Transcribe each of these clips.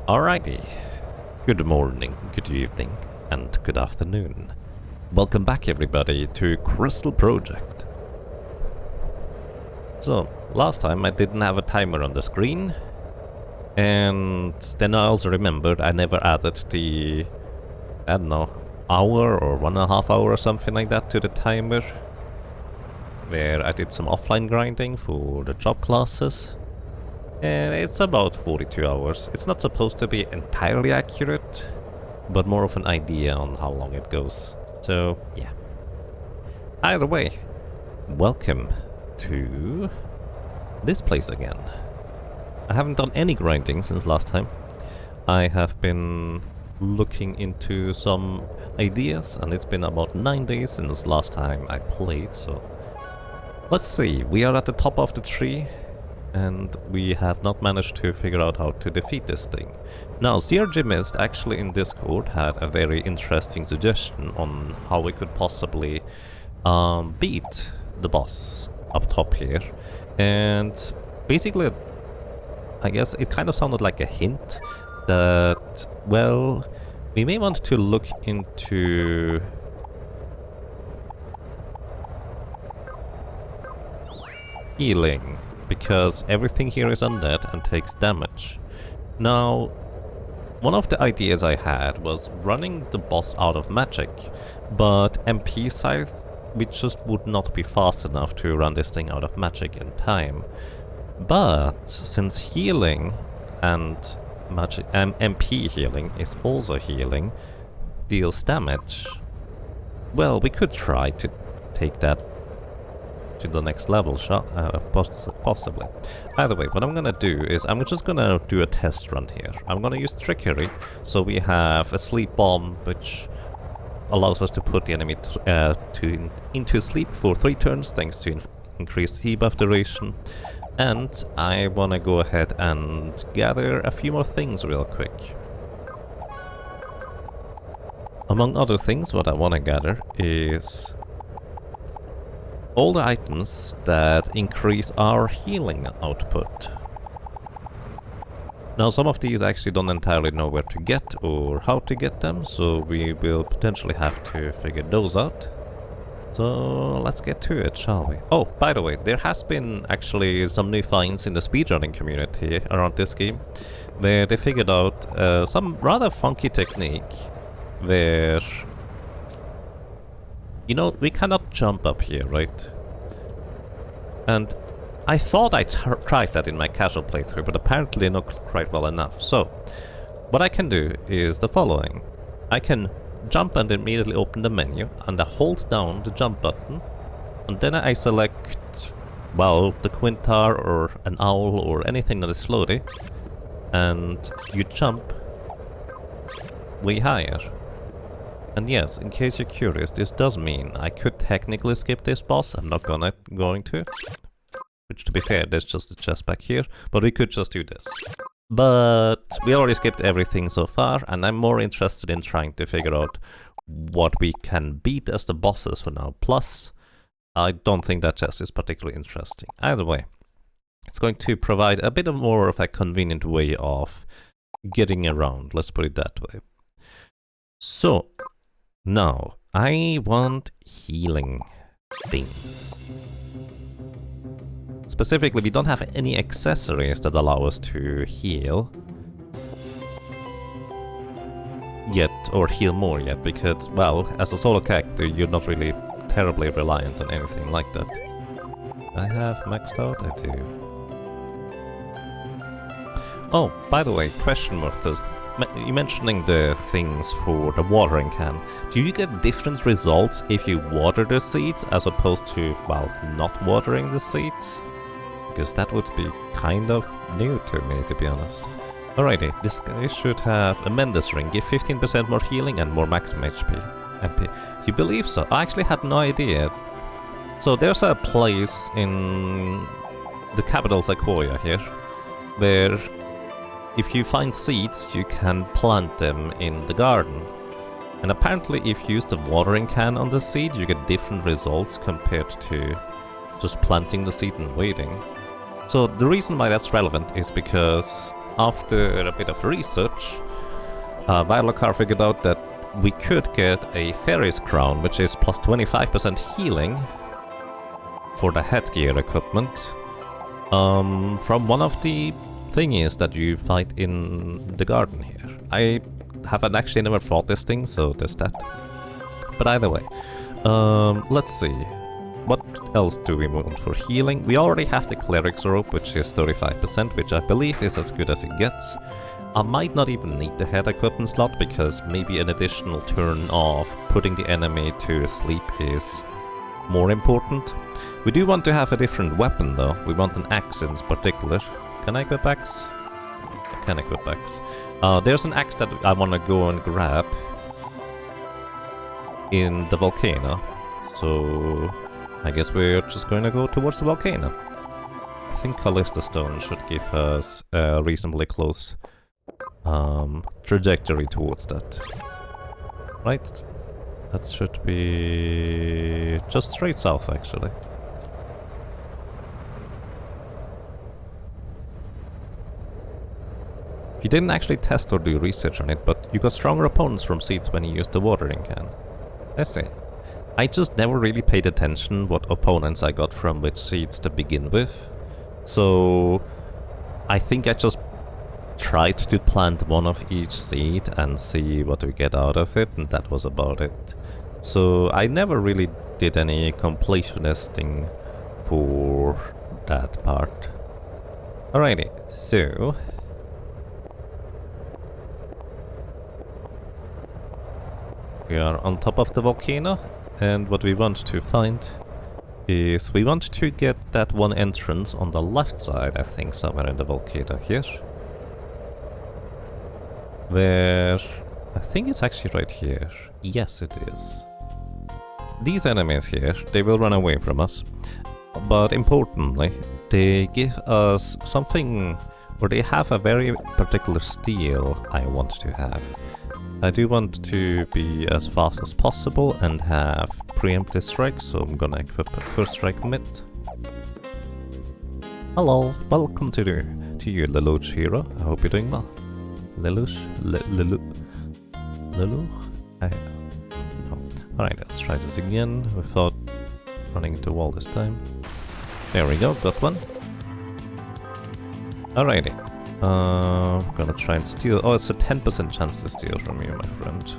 Alrighty. Good morning, good evening, and good afternoon. Welcome back everybody to Crystal Project. So, last time I didn't have a timer on the screen, and then I also remembered I never added the, I don't know, hour or 1.5 hour or something like that to the timer, where I did some offline grinding for the job classes. And it's about 42 hours. It's not supposed to be entirely accurate, but more of an idea on how long it goes. So, yeah. Either way, welcome to this place again. I haven't done any grinding since last time. I have been looking into some ideas, and it's been about 9 days since last time I played, so... Let's see, we are at the top of the tree, and we have not managed to figure out how to defeat this thing. Now, CRG Mist actually in Discord had a very interesting suggestion on how we could possibly beat the boss up top here. And basically, I guess it kind of sounded like a hint that, well, we may want to look into healing, because everything here is undead and takes damage. Now, one of the ideas I had was running the boss out of magic, but MP Scythe, we just would not be fast enough to run this thing out of magic in time. But since healing and magic MP healing is also healing, deals damage, well, we could try to take that to the next level, possibly. Either way, what I'm gonna do is I'm just gonna do a test run here. I'm gonna use trickery, so we have a sleep bomb, which allows us to put the enemy into sleep for 3 turns, thanks to increased debuff duration. And I wanna go ahead and gather a few more things real quick. Among other things, what I wanna gather is all the items that increase our healing output. Now, some of these I actually don't entirely know where to get or how to get them, so we will potentially have to figure those out. So let's get to it, shall we? Oh, by the way, there has been actually some new finds in the speedrunning community around this game, where they figured out some rather funky technique where, you know, we cannot jump up here, right? And I thought I tried that in my casual playthrough, but apparently not quite well enough. So, what I can do is the following. I can jump and immediately open the menu, and I hold down the jump button, and then I select, well, the Quintar or an owl or anything that is floaty, and you jump way higher. And yes, in case you're curious, this does mean I could technically skip this boss. I'm not going to. Which, to be fair, there's just a chest back here, but we could just do this. But we already skipped everything so far, and I'm more interested in trying to figure out what we can beat as the bosses for now. Plus, I don't think that chest is particularly interesting. Either way, it's going to provide a bit more of a convenient way of getting around, let's put it that way. So, now, I want healing things. Specifically, we don't have any accessories that allow us to heal yet, or heal more yet, because, well, as a solo character, you're not really terribly reliant on anything like that. I have maxed out, I do. Oh, by the way, question mark, you mentioning the things for the watering can. Do you get different results if you water the seeds as opposed to, well, not watering the seeds? Because that would be kind of new to me, to be honest. Alrighty, this guy should have a Mendes ring. Give 15% more healing and more maximum MP. You believe so? I actually had no idea. So there's a place in the capital Sequoia here, where if you find seeds, you can plant them in the garden. And apparently if you use the watering can on the seed, you get different results compared to just planting the seed and waiting. So the reason why that's relevant is because after a bit of research, Violar figured out that we could get a Fairy's Crown, which is plus 25% healing for the headgear equipment, from one of the thingies that you fight in the garden here. I haven't actually never fought this thing, so there's that. But either way, let's see. What else do we want for healing? We already have the Cleric's Rope, which is 35%, which I believe is as good as it gets. I might not even need the head equipment slot, because maybe an additional turn of putting the enemy to sleep is more important. We do want to have a different weapon though. We want an axe in particular. Can I equip axe? I can equip axe. There's an axe that I want to go and grab in the volcano. So I guess we're just going to go towards the volcano. I think Callista Stone should give us a reasonably close trajectory towards that. Right? That should be just straight south, actually. You didn't actually test or do research on it, but you got stronger opponents from seeds when you used the watering can. I see. I just never really paid attention what opponents I got from which seeds to begin with. So I think I just tried to plant one of each seed and see what we get out of it, and that was about it. So I never really did any completionisting for that part. Alrighty, so we are on top of the volcano, and what we want to find is we want to get that one entrance on the left side, I think, somewhere in the volcano here. Where... I think it's actually right here. Yes, it is. These enemies here, they will run away from us. But importantly, they give us something, or they have a very particular steel I want to have. I do want to be as fast as possible and have preemptive strike, so I'm gonna equip a first strike mitt. Hello, welcome to you, Lelouch hero. I hope you're doing well. Lelouch? Lelouch? No. Alright, let's try this again without running into a wall this time. There we go, got one. Alrighty. Gonna try and steal. Oh, it's a 10% chance to steal from you, my friend.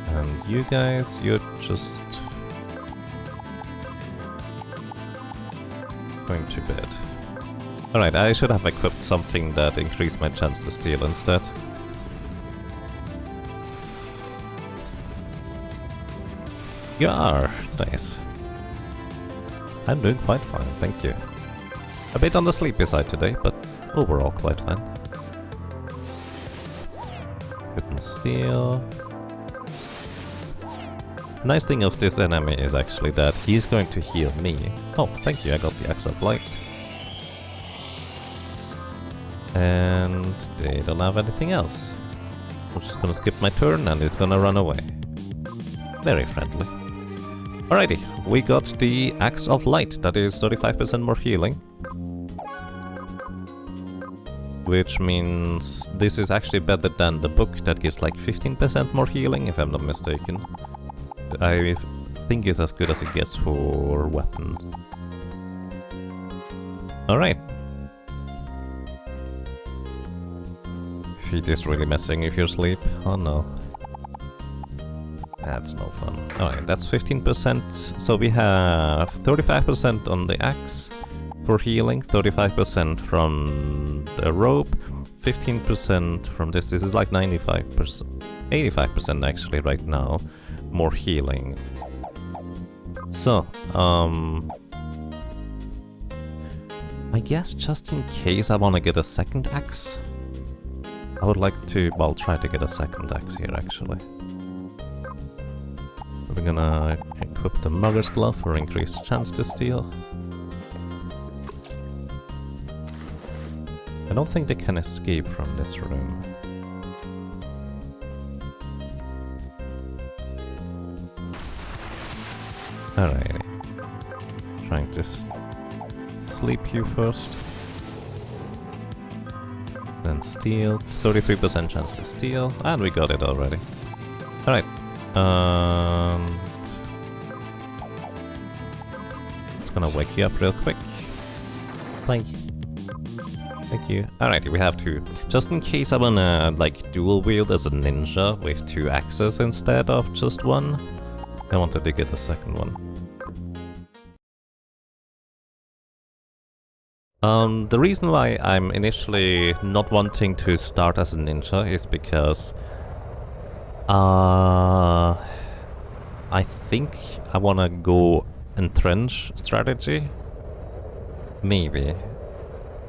And you guys, you're just going to bed. Alright, I should have equipped something that increased my chance to steal instead. You are! Nice. I'm doing quite fine, thank you. A bit on the sleepy side today, but overall quite fine. Couldn't steal. Nice thing of this enemy is actually that he's going to heal me. Oh, thank you, I got the Axe of Light. And they don't have anything else. I'm just gonna skip my turn and it's gonna run away. Very friendly. Alrighty, we got the Axe of Light, that is 35% more healing. Which means this is actually better than the book that gives like 15% more healing, if I'm not mistaken. I think it's as good as it gets for weapons. Alright. Is he just really messing with your sleep? Oh no. That's no fun. Alright, that's 15%. So we have 35% on the axe for healing, 35% from the rope, 15% from this. This is like 95%, 85% actually right now, more healing. So, I guess just in case I want to get a second axe, I would like to, well, try to get a second axe here actually. We're gonna equip the Mugger's Glove for increased chance to steal. I don't think they can escape from this room. Alrighty. Trying to sleep you first. Then steal. 33% chance to steal. And we got it already. Alright. It's gonna wake you up real quick. Bye. Thank you. Alright, we have to. Just in case I wanna like dual wield as a ninja with 2 axes instead of just one, I wanted to get a second one. The reason why I'm initially not wanting to start as a ninja is because I think I wanna go entrench strategy. Maybe.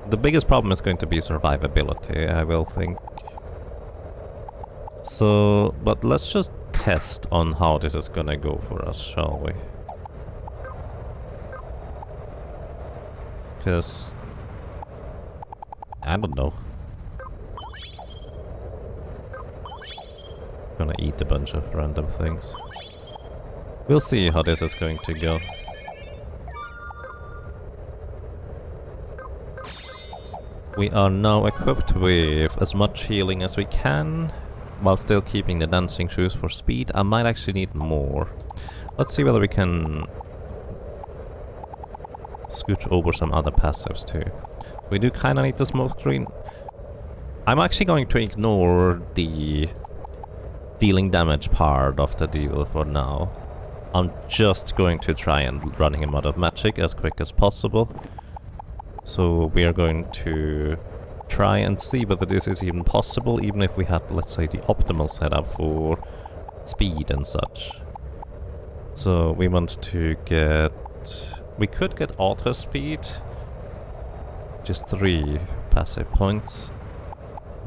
The biggest problem is going to be survivability, I will think. So, but let's just test on how this is gonna go for us, shall we? Because I don't know. Gonna eat a bunch of random things. We'll see how this is going to go. We are now equipped with as much healing as we can, while still keeping the dancing shoes for speed. I might actually need more. Let's see whether we can scooch over some other passives too. We do kinda need the smoke screen. I'm actually going to ignore the dealing damage part of the deal for now. I'm just going to try and run him out of magic as quick as possible. So we are going to try and see whether this is even possible, even if we had, let's say, the optimal setup for speed and such. So we want to get... We could get auto speed, just 3 passive points.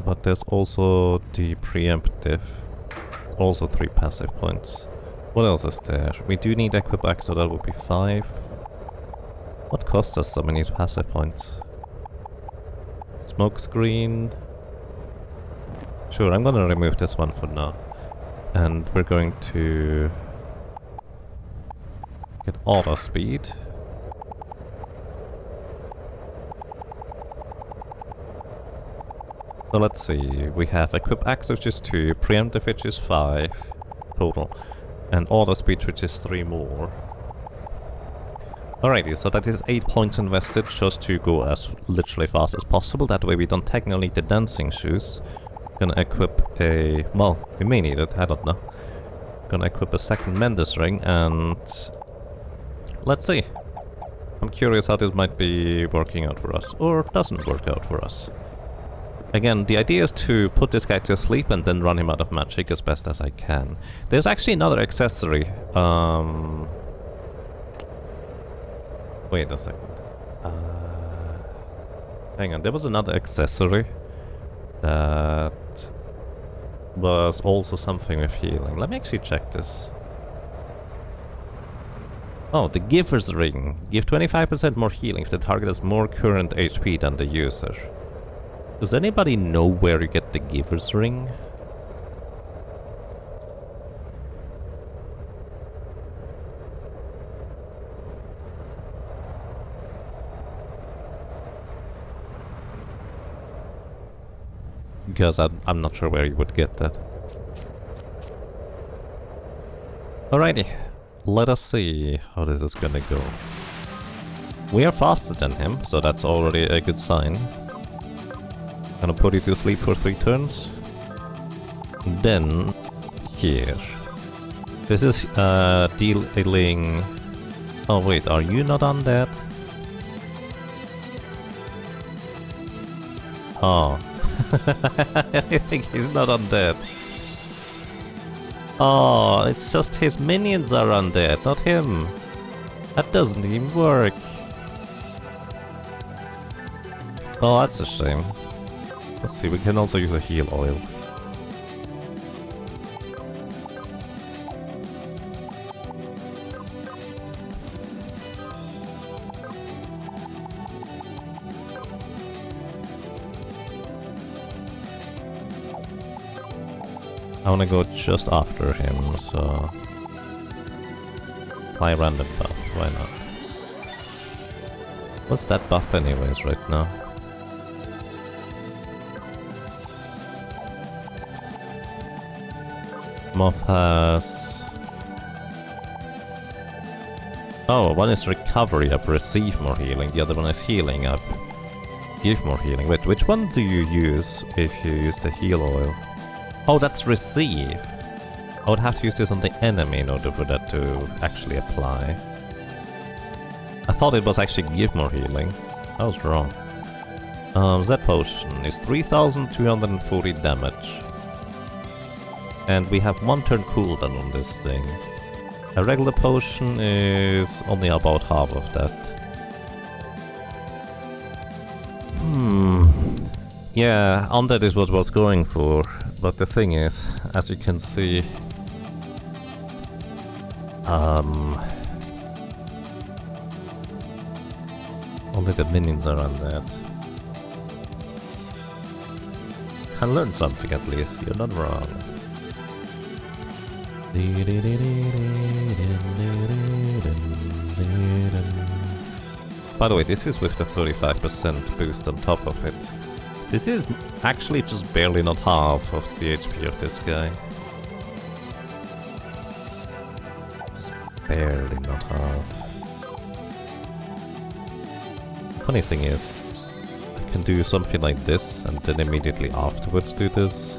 But there's also the preemptive, also 3 passive points. What else is there? We do need equip X, so that would be 5. What costs us so many passive points? Smoke screen. Sure, I'm gonna remove this one for now. And we're going to get auto speed. So let's see, we have equip X, which is 2, preemptive, which is 5 total, and auto speed, which is 3 more. Alrighty, so that is 8 points invested just to go as literally fast as possible. That way we don't technically need the dancing shoes. Gonna equip a... well, we may need it, I don't know. Gonna equip a second Mendes ring and... let's see. I'm curious how this might be working out for us, or doesn't work out for us. Again, the idea is to put this guy to sleep and then run him out of magic as best as I can. There's actually another accessory. Wait a second. Hang on, there was another accessory that was also something with healing. Let me actually check this. Oh, the Giver's Ring. Give 25% more healing if the target has more current HP than the user. Does anybody know where you get the Giver's Ring? Because I'm not sure where you would get that. Alrighty, let us see how this is gonna go. We are faster than him, so that's already a good sign. Gonna put you to sleep for 3 turns. Then, here. This is dealing... oh wait, are you not on that? Oh. I think he's not undead. Oh, it's just his minions are undead, not him. That doesn't even work. Oh, that's a shame. Let's see, we can also use a heal oil. I wanna go just after him, so... apply random buff, why not? What's that buff anyways right now? Moth has... Oh, one is recovery up, receive more healing. The other one is healing up, give more healing. Wait, which one do you use if you use the heal oil? Oh, that's receive. I would have to use this on the enemy in order for that to actually apply. I thought it was actually give more healing. I was wrong. That potion is 3240 damage. And we have 1 turn cooldown on this thing. A regular potion is only about half of that. Yeah, undead is what I was going for. But the thing is, as you can see... only the minions are undead. I learned something at least, you're not wrong. By the way, this is with the 35% boost on top of it. This is actually just barely not half of the HP of this guy. Just barely not half. Funny thing is, I can do something like this and then immediately afterwards do this.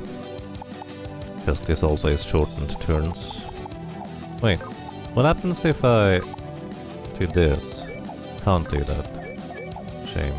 Because this also is shortened turns. Wait, what happens if I do this? Can't do that. Shame.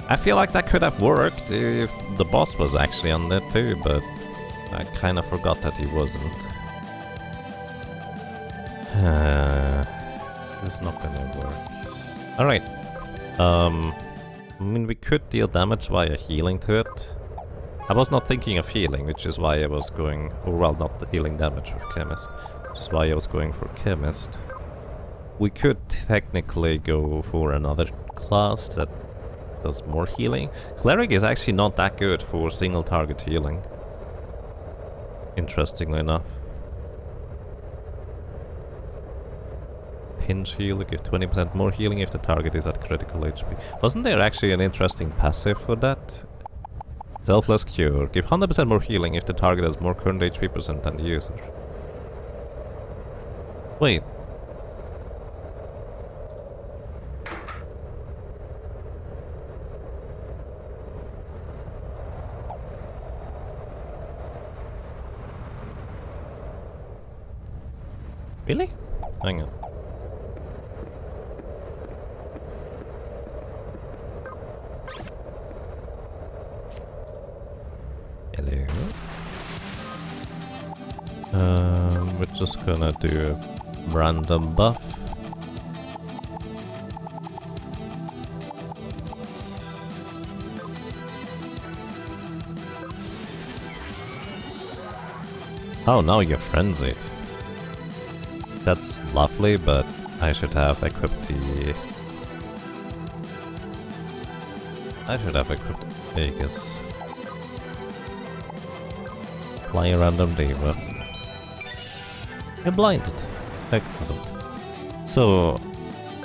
I feel like that could have worked if the boss was actually on there too, but I kind of forgot that he wasn't. This is not gonna work. Alright. I mean, we could deal damage via healing to it. I was not thinking of healing, which is why I was going... Or well, not the healing damage for Chemist. Which is why I was going for Chemist. We could technically go for another class that does more healing. Cleric is actually not that good for single target healing. Interestingly enough. Pinch heal, give 20% more healing if the target is at critical HP. Wasn't there actually an interesting passive for that? Selfless cure, give 100% more healing if the target has more current HP percent than the user. Wait. Really? Hang on. Hello. We're just gonna do a random buff. Oh, now you're frenzied. That's lovely, but I should have equipped the... I should have equipped Aegis. Apply a random diva. You're blinded. Excellent. So,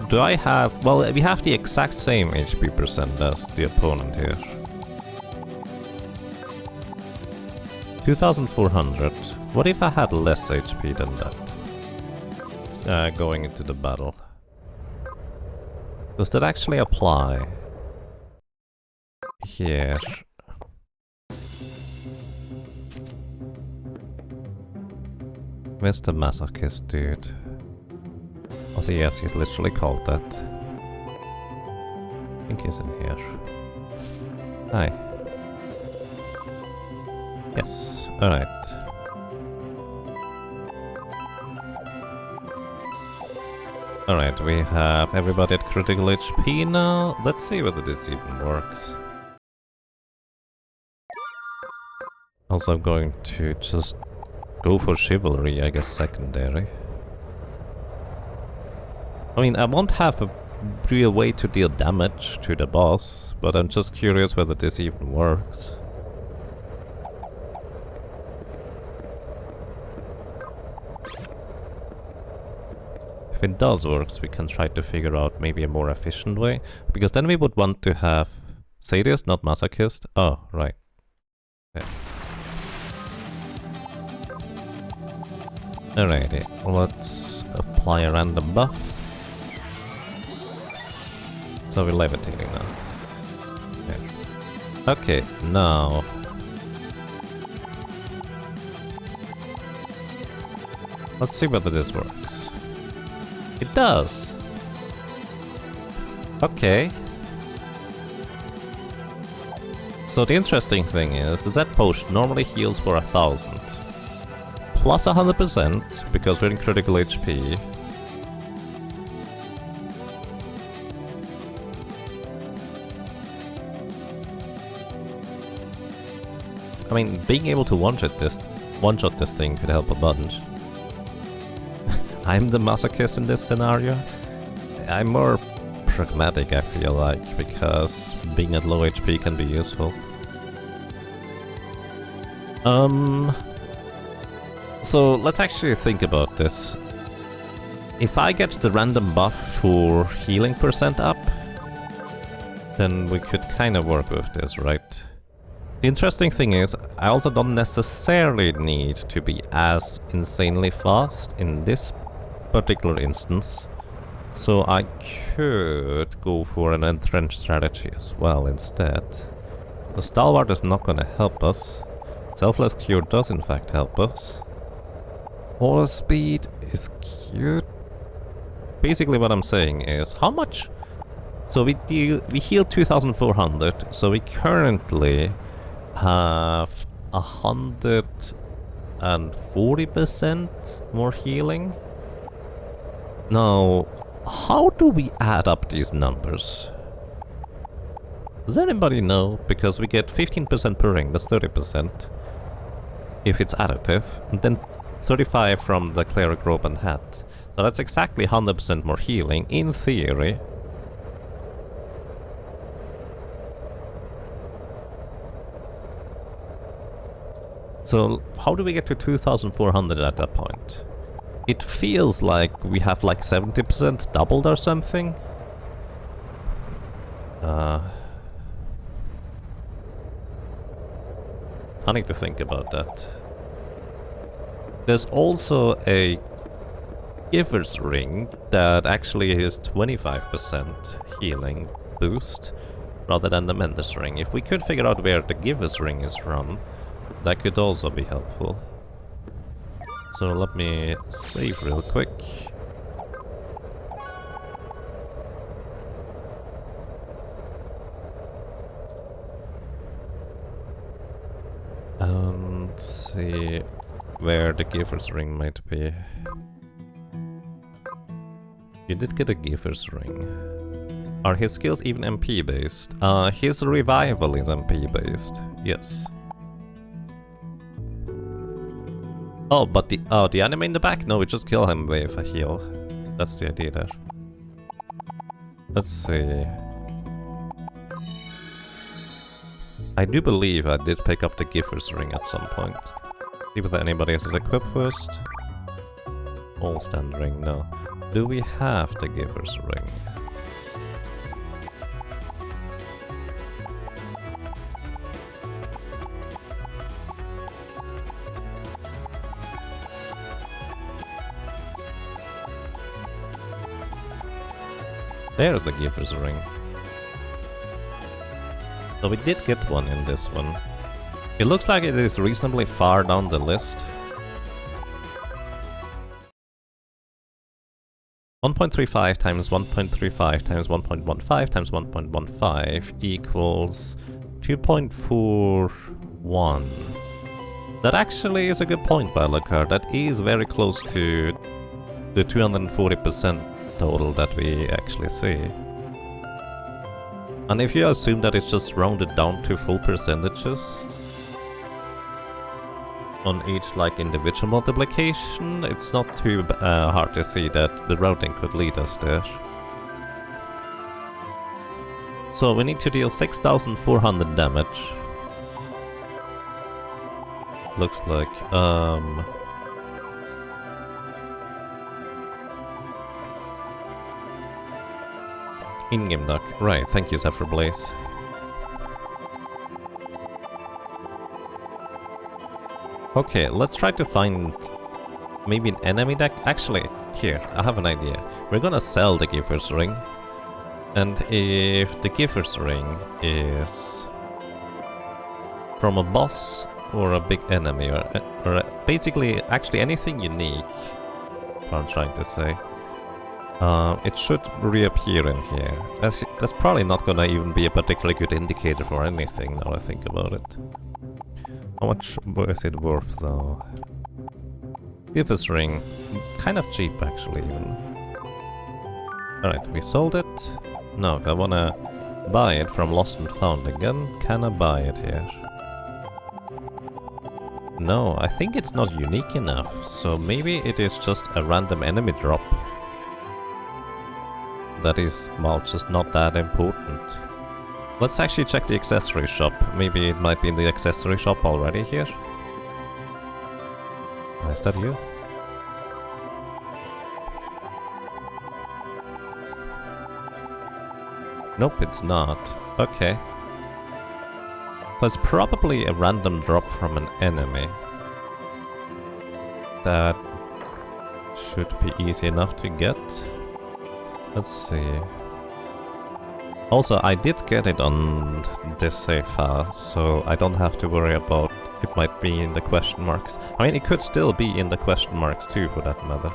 do I have... Well, we have the exact same HP percent as the opponent here. 2400. What if I had less HP than that? Going into the battle. Does that actually apply? Here. Where's the masochist dude? Oh yes, he's literally called that. I think he's in here. Hi. Yes, alright. Alright, we have everybody at critical HP now. Let's see whether this even works. Also, I'm going to just go for chivalry, I guess secondary. I mean, I won't have a real way to deal damage to the boss, but I'm just curious whether this even works. If it does work, we can try to figure out maybe a more efficient way, because then we would want to have sadist, not masochist. Oh, right. Okay. Alrighty, let's apply a random buff. So we're levitating now. Okay, now... let's see whether this works. It does! Okay. So the interesting thing is, the Z potion normally heals for 1000. Plus 100%, because we're in critical HP. I mean, being able to one-shot this thing could help a bunch. I'm the masochist in this scenario. I'm more pragmatic, I feel like, because being at low HP can be useful. So let's actually think about this. If I get the random buff for healing % up, then we could kind of work with this, right? The interesting thing is, I also don't necessarily need to be as insanely fast in this particular instance. So I could go for an entrenched strategy as well instead. The Stalwart is not gonna help us. Selfless Cure does in fact help us. Horse Speed is cute. Basically what I'm saying is, how much... So we heal 2400, so we currently have 140% more healing. Now, how do we add up these numbers? Does anybody know? Because we get 15% per ring, that's 30%. If it's additive, and then 35 from the cleric robe and hat. So that's exactly 100% more healing, in theory. So how do we get to 2400 at that point? It feels like we have like 70% doubled or something. I need to think about that. There's also a Giver's Ring that actually is 25% healing boost rather than the Mender's Ring. If we could figure out where the Giver's Ring is from, that could also be helpful. So let me save real quick. Let's see where the Giver's Ring might be. You did get a Giver's Ring. Are his skills even MP based? His revival is MP based, yes. Oh, but the enemy in the back? No, we just kill him with a heal. That's the idea there. Let's see. I do believe I did pick up the Giver's Ring at some point. See whether anybody else is equipped first. All stand ring, no. Do we have the Giver's Ring? There's the Giver's Ring. So we did get one in this one. It looks like it is reasonably far down the list. 1.35 times 1.35 times 1.15 times 1.15 equals 2.41. That actually is a good point, Valakar. That is very close to the 240% total that we actually see. And if you assume that it's just rounded down to full percentages, on each like individual multiplication, it's not too hard to see that the routing could lead us there. So we need to deal 6,400 damage. Looks like, in-game duck. Right, thank you, Zephyr Blaze. Okay, let's try to find maybe an enemy deck. Actually, here, I have an idea. We're gonna sell the Giver's Ring. And if the Giver's Ring is from a boss or a big enemy, or basically actually anything unique, what I'm trying to say, it should reappear in here. That's probably not gonna even be a particularly good indicator for anything, now I think about it. How much is it worth, though? Giver's Ring. Kind of cheap, actually, even. Alright, we sold it. No, I wanna buy it from Lost and Found again. Can I buy it here? No, I think it's not unique enough, so maybe it is just a random enemy drop. That is, well, just not that important. Let's actually check the accessory shop. Maybe it might be in the accessory shop already here. Is that you? Nope, it's not. Okay. So it's probably a random drop from an enemy. That should be easy enough to get. Let's see. Also, I did get it on this save file, so I don't have to worry about it might be in the question marks. I mean, it could still be in the question marks too, for that matter.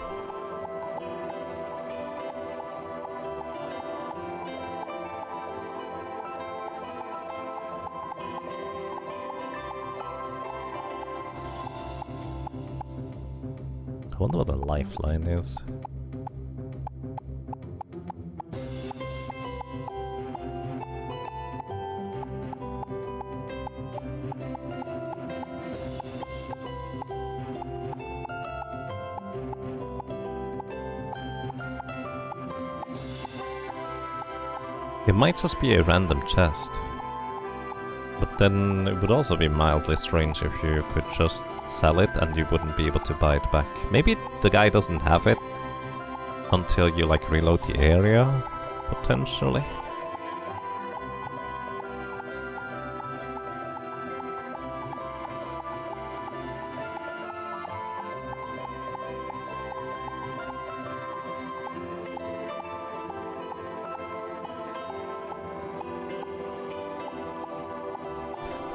I wonder what a lifeline is. It might just be a random chest. But then it would also be mildly strange if you could just sell it and you wouldn't be able to buy it back. Maybe the guy doesn't have it until you like reload the area, potentially.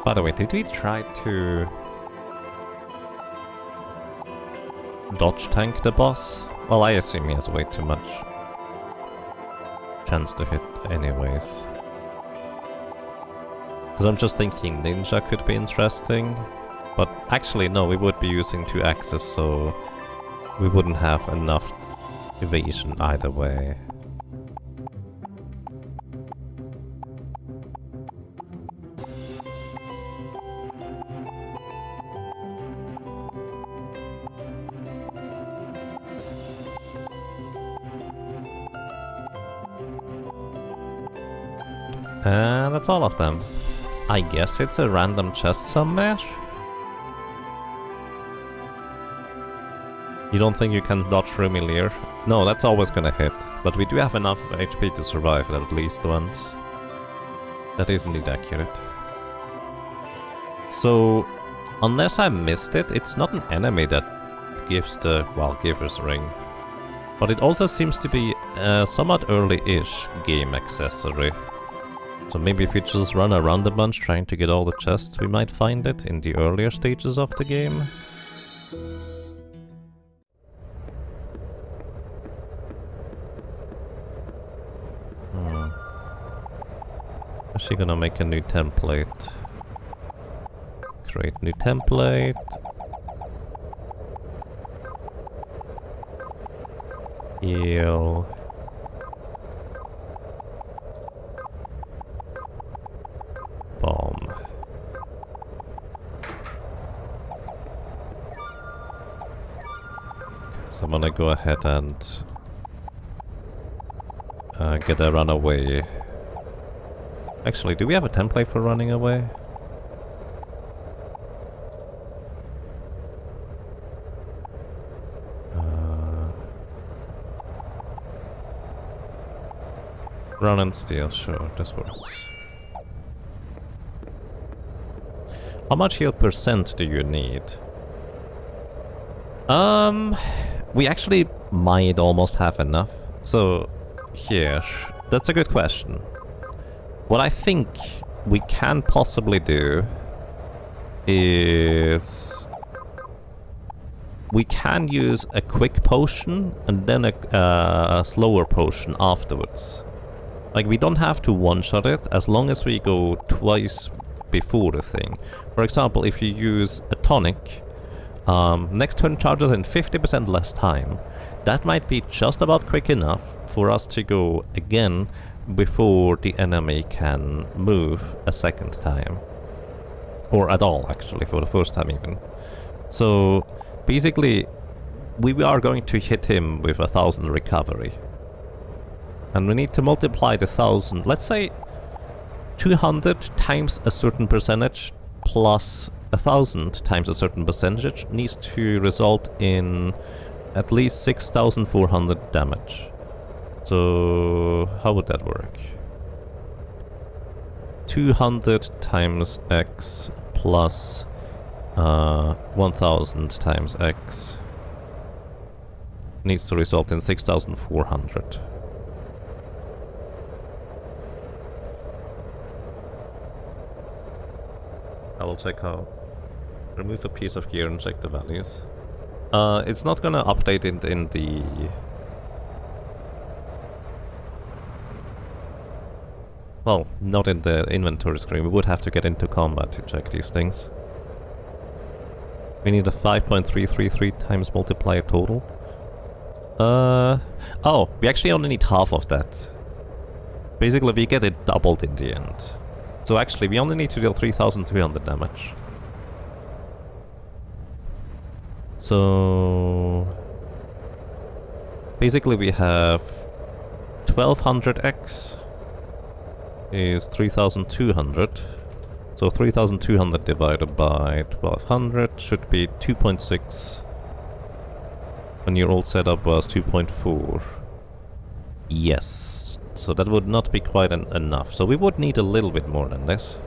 By the way, did we try to dodge tank the boss? Well, I assume he has way too much chance to hit anyways. Because I'm just thinking ninja could be interesting. But actually no, we would be using 2 axes, so we wouldn't have enough evasion either way. And that's all of them. I guess it's a random chest somewhere? You don't think you can dodge Rumilier? No, that's always gonna hit. But we do have enough HP to survive it at least once. That is indeed accurate. So, unless I missed it, it's not an enemy that gives the, well, Giver's Ring. But it also seems to be a somewhat early-ish game accessory. So maybe if we just run around a bunch trying to get all the chests, we might find it in the earlier stages of the game. Is she gonna make a new template? Create new template. Heal. Bomb. So I'm gonna go ahead and get a runaway. Actually, do we have a template for running away? Run and steal, sure, this works. How much heal percent do you need? We actually might almost have enough. So, here, that's a good question. What I think we can possibly do is we can use a quick potion and then a slower potion afterwards. Like, we don't have to one-shot it as long as we go twice before the thing. For example, if you use a tonic, next turn charges in 50% less time. That might be just about quick enough for us to go again before the enemy can move a second time. Or at all, actually, for the first time even. So, basically, we are going to hit him with 1,000 recovery. And we need to multiply the 1,000, let's say 200 times a certain percentage plus 1,000 times a certain percentage needs to result in at least 6,400 damage. So, how would that work? 200 times X plus 1,000 times X needs to result in 6,400. I will check how. Remove a piece of gear and check the values. It's not gonna update it in the... Well, not in the inventory screen. We would have to get into combat to check these things. We need a 5.333 times multiplier total. Oh, we actually only need half of that. Basically, we get it doubled in the end. So actually, we only need to deal 3,300 damage. So... basically we have 1,200x is 3,200. So 3,200 divided by 1,200 should be 2.6. When your old setup was 2.4. Yes. So that would not be quite enough. So we would need a little bit more than this.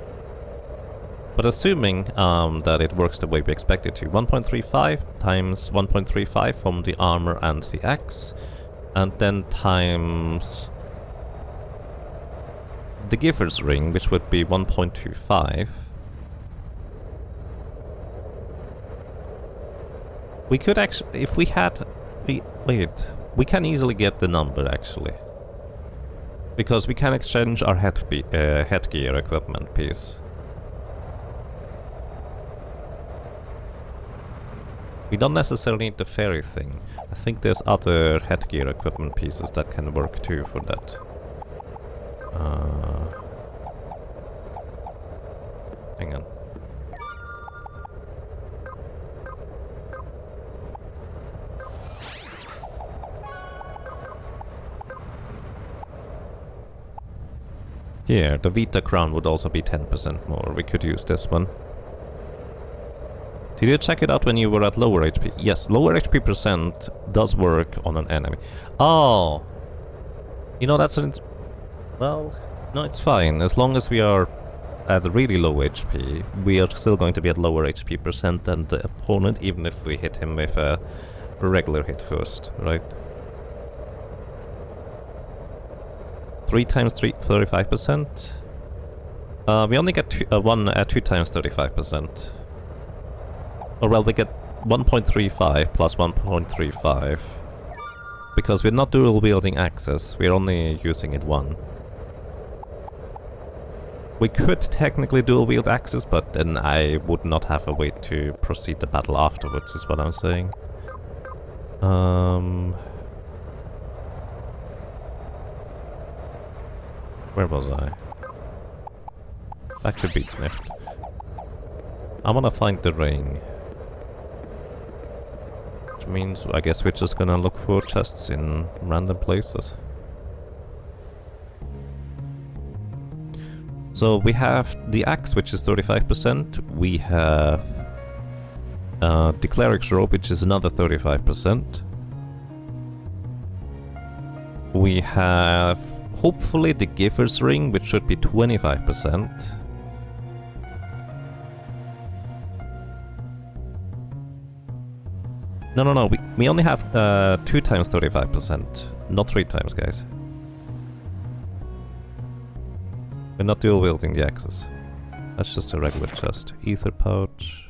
But assuming that it works the way we expect it to. 1.35 times 1.35 from the armor and the axe. And then times the giver's ring, which would be 1.25. We could actually, if we had... Wait, we can easily get the number actually. Because we can exchange our headgear equipment piece. We don't necessarily need the fairy thing. I think there's other headgear equipment pieces that can work too for that. Hang on. Here, the Vita crown would also be 10% more. We could use this one. Did you check it out when you were at lower HP? Yes, lower HP percent does work on an enemy. Oh! You know, that's an... Well, no, it's fine. As long as we are at really low HP, we are still going to be at lower HP percent than the opponent, even if we hit him with a regular hit first, right? 3 times 35%. We only get 2 times 35%. Or well, we get 1.35 plus 1.35. Because we're not dual wielding axes, we're only using it one. We could technically dual wield axes, but then I would not have a way to proceed the battle afterwards, is what I'm saying. Where was I? Back to Beatsmith. I wanna find the ring. That means I guess we're just gonna look for chests in random places. So we have the axe, which is 35%. We have the cleric's robe, which is another 35%. We have hopefully the giver's ring, which should be 25%. No, we only have 2 times 35%, not 3 times, guys. We're not dual wielding the axes. That's just a regular chest. Ether pouch.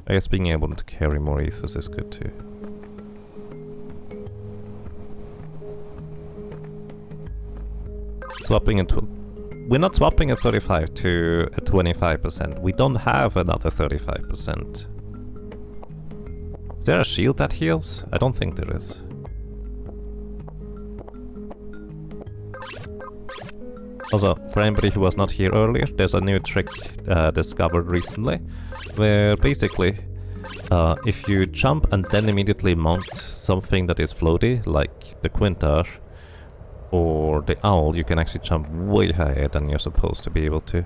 I guess being able to carry more ethers is good too. Swapping into... We're not swapping a 35 to a 25%. We don't have another 35%. Is there a shield that heals? I don't think there is. Also, for anybody who was not here earlier, there's a new trick discovered recently, where basically, if you jump and then immediately mount something that is floaty, like the Quintar or the Owl, you can actually jump way higher than you're supposed to be able to.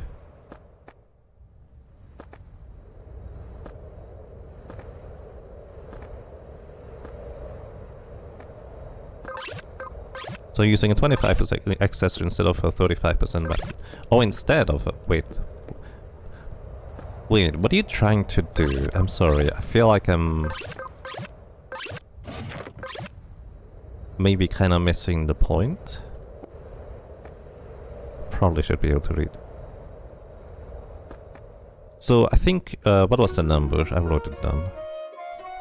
So using a 25% accessory instead of a 35% weapon. Oh, instead of a... Wait, what are you trying to do? I'm sorry, I feel like I'm... maybe kinda missing the point. Probably should be able to read. So I think... what was the number? I wrote it down.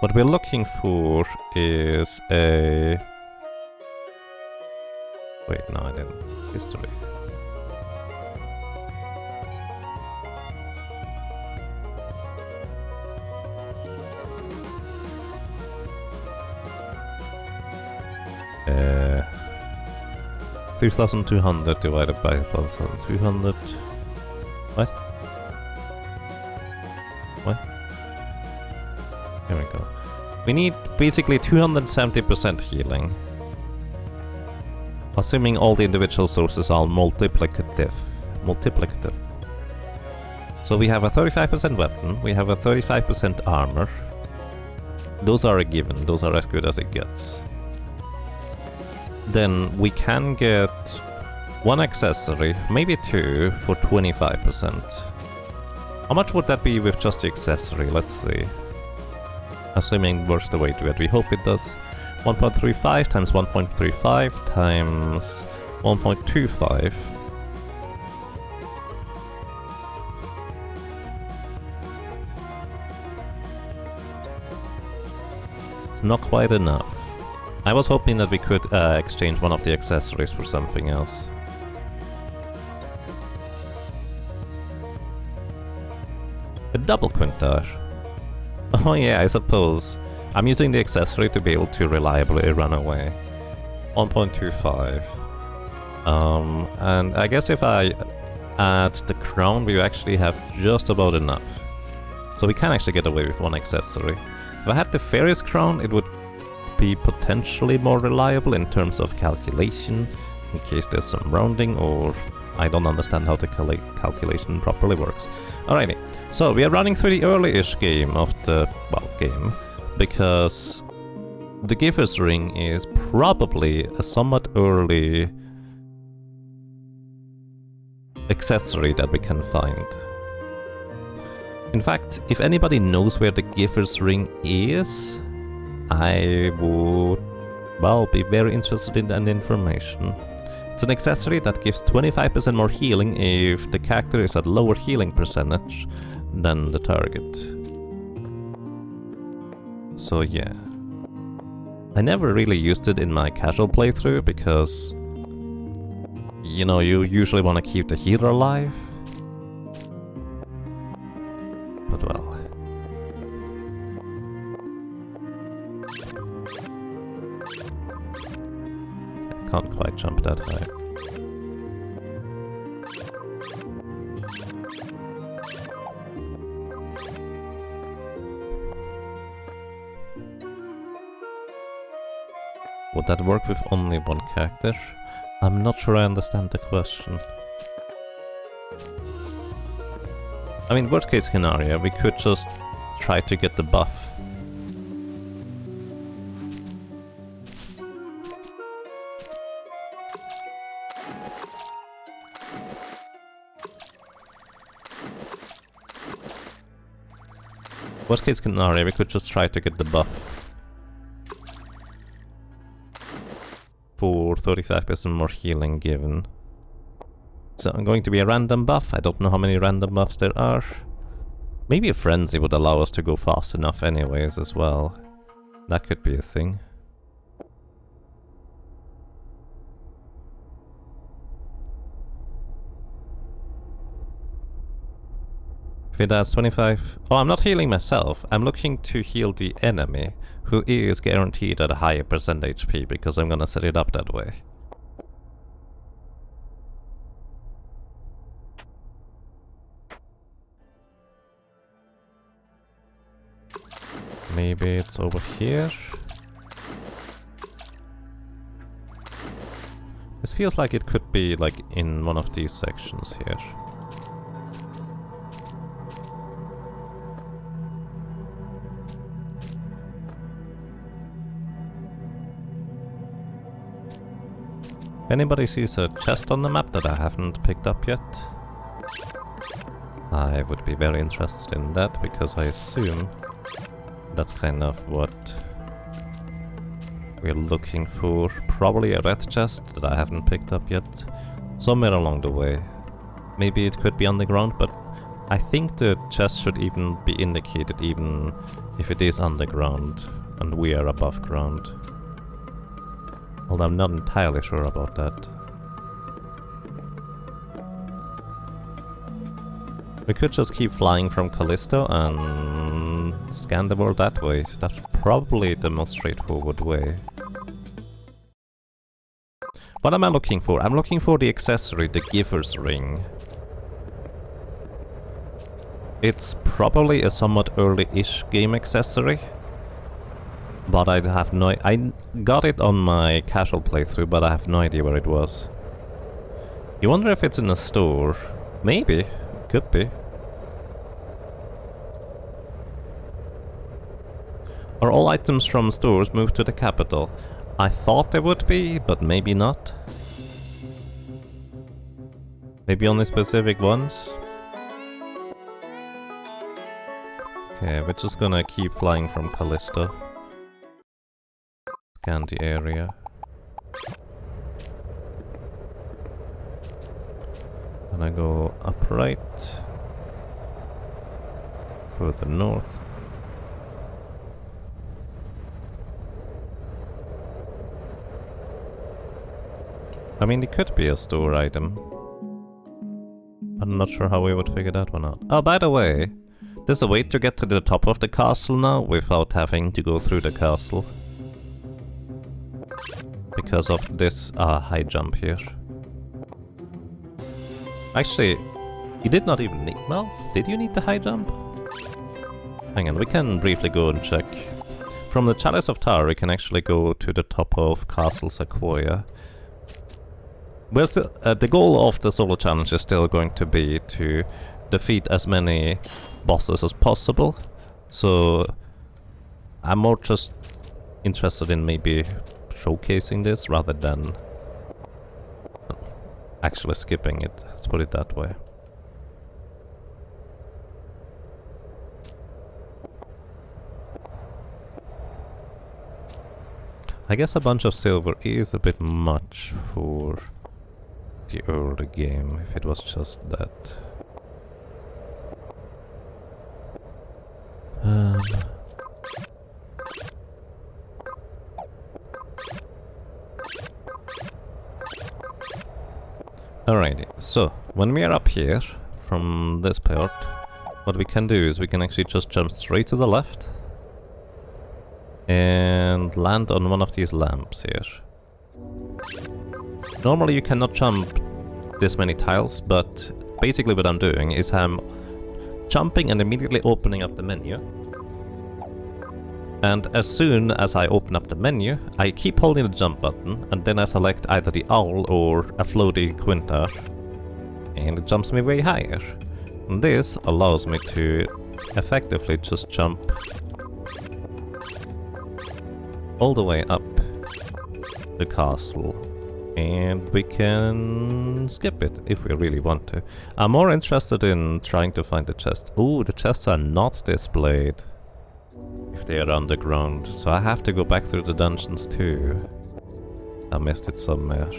What we're looking for is a... Wait, no, I didn't. History. Uh, 3,200 divided by 1,200. What? What? Here we go. We need basically 270% healing. Assuming all the individual sources are multiplicative. So we have a 35% weapon, we have a 35% armor. Those are a given, those are as good as it gets. Then we can get 1 accessory, maybe 2, for 25%. How much would that be with just the accessory? Let's see. Assuming it works the way to it, we hope it does. 1.35 times 1.35 times 1.25. It's not quite enough. I was hoping that we could exchange one of the accessories for something else. A double Quintar. Oh yeah, I suppose. I'm using the accessory to be able to reliably run away. 1.25. And I guess if I add the crown, we actually have just about enough. So we can actually get away with 1 accessory. If I had the Fairy's crown, it would be potentially more reliable in terms of calculation, in case there's some rounding, or I don't understand how the calculation properly works. Alrighty, so we are running through the early-ish game of the, well, game. Because the Giver's Ring is probably a somewhat early accessory that we can find. In fact, if anybody knows where the Giver's Ring is, I would, well, be very interested in that information. It's an accessory that gives 25% more healing if the character is at lower healing percentage than the target. So yeah. I never really used it in my casual playthrough because, you know, you usually want to keep the healer alive. But well. I can't quite jump that high. Would that work with only one character? I'm not sure I understand the question. I mean, worst case scenario, we could just try to get the buff. Worst case scenario, we could just try to get the buff. For 35% more healing given. So I'm going to be a random buff. I don't know how many random buffs there are. Maybe a frenzy would allow us to go fast enough anyways as well. That could be a thing. If it has 25... Oh, I'm not healing myself. I'm looking to heal the enemy, who is guaranteed at a higher percent HP, because I'm gonna set it up that way. Maybe it's over here? This feels like it could be like in one of these sections here. If anybody sees a chest on the map that I haven't picked up yet, I would be very interested in that, because I assume that's kind of what we're looking for. Probably a red chest that I haven't picked up yet, somewhere along the way. Maybe it could be underground, but I think the chest should even be indicated even if it is underground and we are above ground. Although I'm not entirely sure about that. We could just keep flying from Callisto and scan the world that way. That's probably the most straightforward way. What am I looking for? I'm looking for the accessory, the Giver's Ring. It's probably a somewhat early-ish game accessory. But I have no... I got it on my casual playthrough, but I have no idea where it was. You wonder if it's in a store? Maybe. Could be. Are all items from stores moved to the capital? I thought they would be, but maybe not. Maybe only specific ones? Okay, we're just gonna keep flying from Callisto. Scan the area. Gonna go upright. Further north. I mean, it could be a store item. I'm not sure how we would figure that one out. Oh, by the way, there's a way to get to the top of the castle now without having to go through the castle. Because of this high jump here. Actually, you did not even need... Well, did you need the high jump? Hang on, we can briefly go and check. From the Chalice of Tower, we can actually go to the top of Castle Sequoia. Where's the goal of the solo challenge is still going to be to defeat as many bosses as possible. So I'm more just interested in maybe showcasing this rather than actually skipping it, let's put it that way. I guess a bunch of silver is a bit much for the early game, if it was just that. Alrighty, so when we are up here from this part, what we can do is we can actually just jump straight to the left and land on one of these lamps here. Normally you cannot jump this many tiles, but basically what I'm doing is I'm jumping and immediately opening up the menu. And as soon as I open up the menu, I keep holding the jump button, and then I select either the owl or a floaty quintar, and it jumps me way higher. And this allows me to effectively just jump all the way up the castle, and we can skip it if we really want to. I'm more interested in trying to find the chests. Ooh, the chests are not displayed if they are underground, so I have to go back through the dungeons too. I missed it somewhere.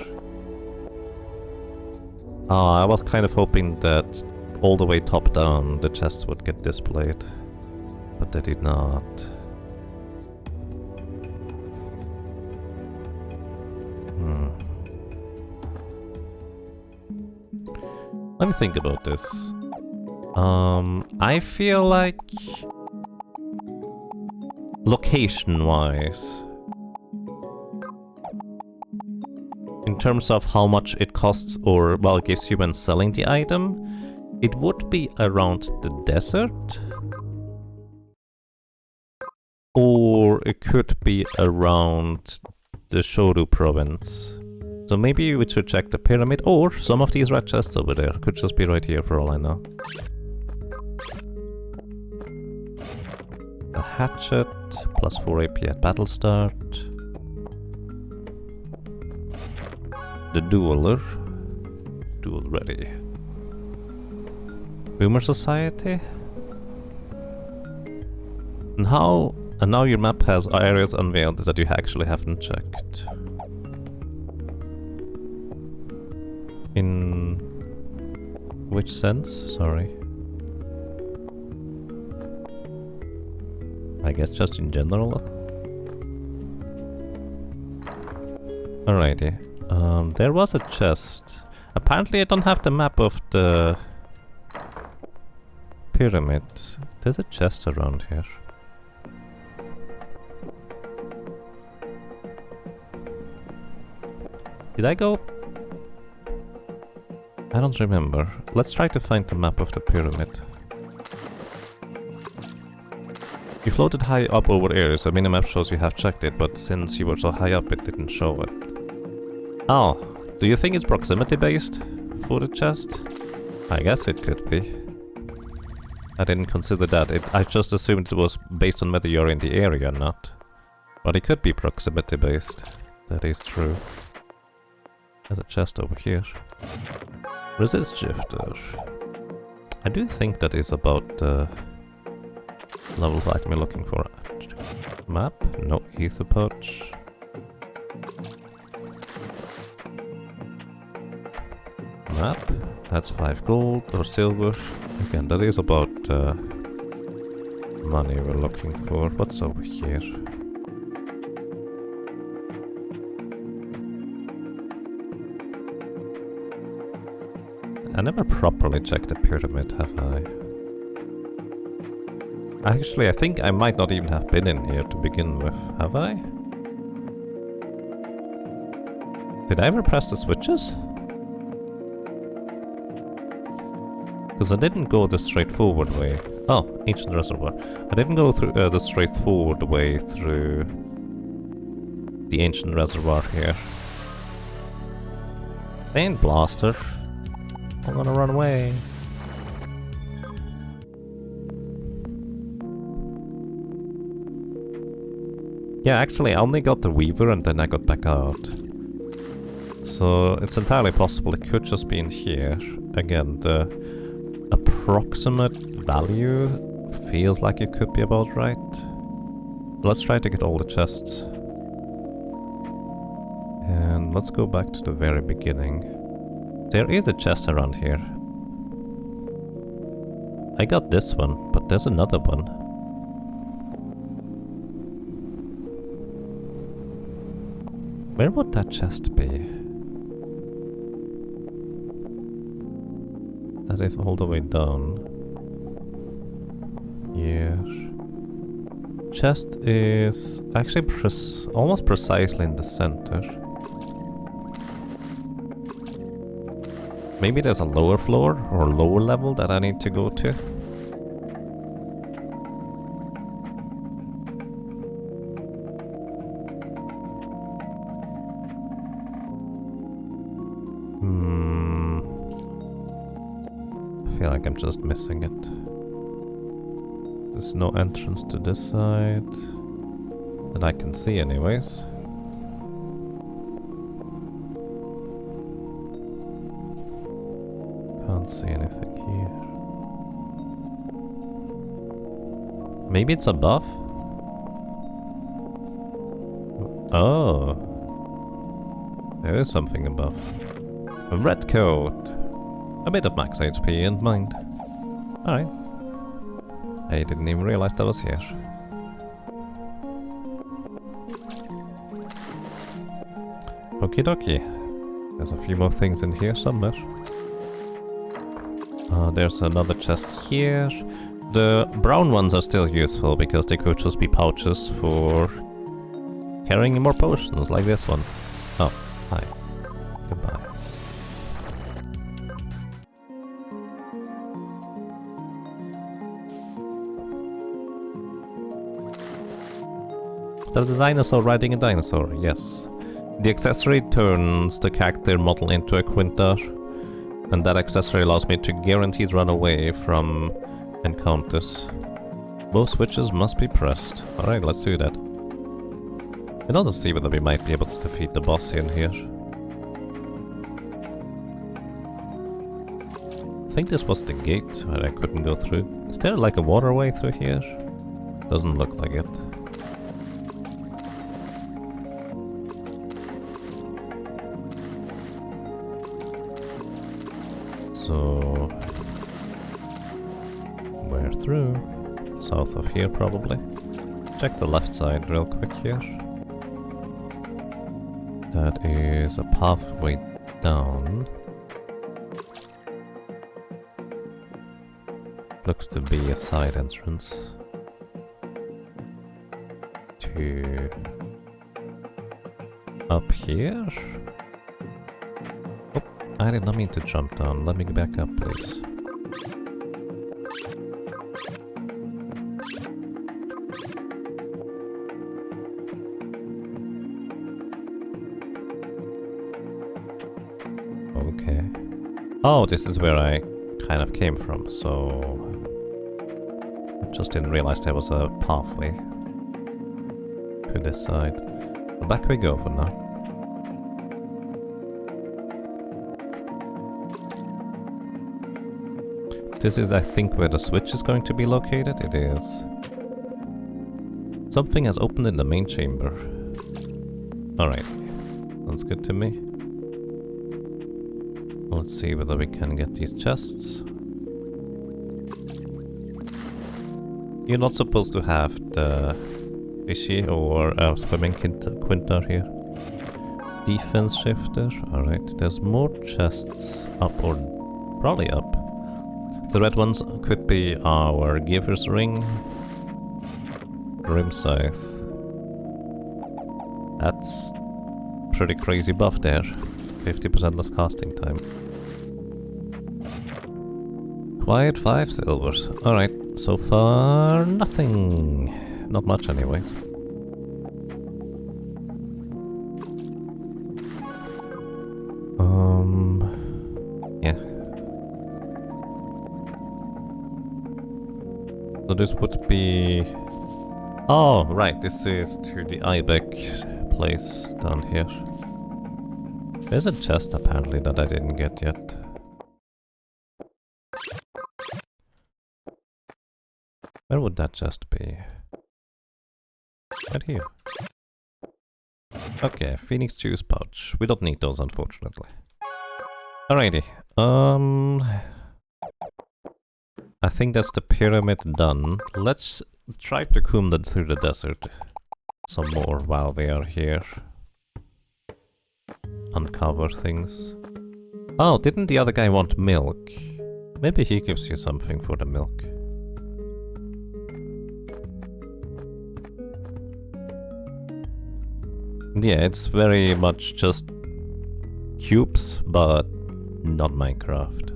I was kind of hoping that all the way top down the chests would get displayed, but they did not. Let me think about this. I feel like location-wise, in terms of how much it costs or, well, gives you when selling the item, it would be around the desert. Or it could be around the Shoru province. So maybe we should check the pyramid, or some of these red chests over there. Could just be right here for all I know. A hatchet, plus 4 AP at battle start. The dueler. Duel ready. Boomer Society. And now your map has areas unveiled that you actually haven't checked. In which sense? Sorry. I guess just in general. Alrighty. There was a chest. Apparently I don't have the map of the pyramid. There's a chest around here. Did I go? I don't remember. Let's try to find the map of the pyramid. You floated high up over areas, the minimap shows you have checked it, but since you were so high up it didn't show it. Oh, do you think it's proximity based for the chest? I guess it could be. I didn't consider that. I just assumed it was based on whether you're in the area or not. But it could be proximity based. That is true. There's a chest over here. Resist shifter. I do think that is about the level of item you're looking for. Map? No. Ether pouch. Map? That's 5 gold or silver. Again, that is about money we're looking for. What's over here? I never properly checked the pyramid, have I? Actually, I think I might not even have been in here to begin with, have I? Did I ever press the switches? Because I didn't go the straightforward way. Oh, ancient reservoir. I didn't go through the straightforward way through the ancient reservoir here. Ain't blaster. I'm gonna run away. Yeah, actually I only got the Weaver and then I got back out. So it's entirely possible it could just be in here. Again, the approximate value feels like it could be about right. Let's try to get all the chests. And let's go back to the very beginning. There is a chest around here. I got this one, but there's another one. Where would that chest be? That is all the way down. Here. Chest is actually almost precisely in the center. Maybe there's a lower floor or lower level that I need to go to. like I'm just missing it. There's no entrance to this side that I can see anyways. Can't see anything here. Maybe it's above? Oh. There is something above. A red coat. A bit of max HP and mind. Alright. I didn't even realize that was here. Okie dokie. There's a few more things in here somewhere. There's another chest here. The brown ones are still useful because they could just be pouches for carrying more potions, like this one. Oh, hi. Goodbye. Is that a dinosaur riding a dinosaur? Yes. The accessory turns the character model into a Quintar, and that accessory allows me to guaranteed run away from encounters. Both switches must be pressed. Alright, let's do that. And also see whether we might be able to defeat the boss in here. I think this was the gate where I couldn't go through. Is there like a waterway through here? Doesn't look like it. So... where through? South of here probably. Check the left side real quick here. That is a pathway down. Looks to be a side entrance. To... up here? Oh, I did not mean to jump down. Let me back up, please. Okay. Oh, this is where I kind of came from, so... I just didn't realize there was a pathway to this side. Well, back we go for now. This is, I think, where the switch is going to be located. It is. Something has opened in the main chamber. Alright. Sounds good to me. Let's see whether we can get these chests. You're not supposed to have the fishy or swimming Quintar here. Defense shifter. Alright, there's more chests up or probably up. The red ones could be our Giver's Ring. Grim Scythe. That's pretty crazy buff there. 50% less casting time. Quiet 5 silvers. Alright, so far nothing. Not much anyways. Yeah. So this would be... oh, right, this is to the Ibex place down here. There's a chest apparently that I didn't get yet. Where would that chest be? Right here. Okay, Phoenix Juice Pouch. We don't need those, unfortunately. Alrighty. I think that's the pyramid done. Let's try to comb that through the desert some more while we are here. Uncover things. Oh, didn't the other guy want milk? Maybe he gives you something for the milk. Yeah, it's very much just cubes, but not Minecraft.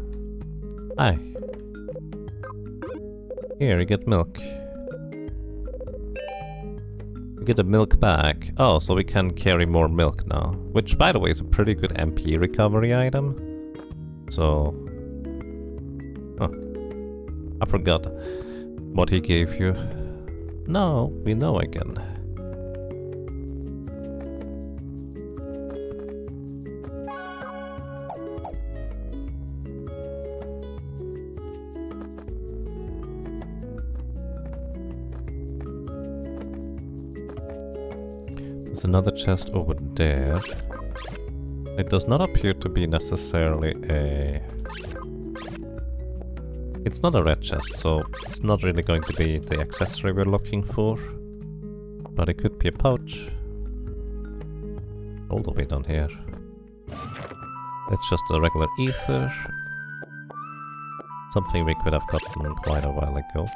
Hi. Here, you get milk. We get a milk bag. Oh, so we can carry more milk now. Which, by the way, is a pretty good MP recovery item. So... oh, I forgot what he gave you. Now we know again. There's another chest over there. It does not appear to be necessarily a... It's not a red chest, so it's not really going to be the accessory we're looking for. But it could be a pouch. All the way down here. It's just a regular ether. Something we could have gotten quite a while ago.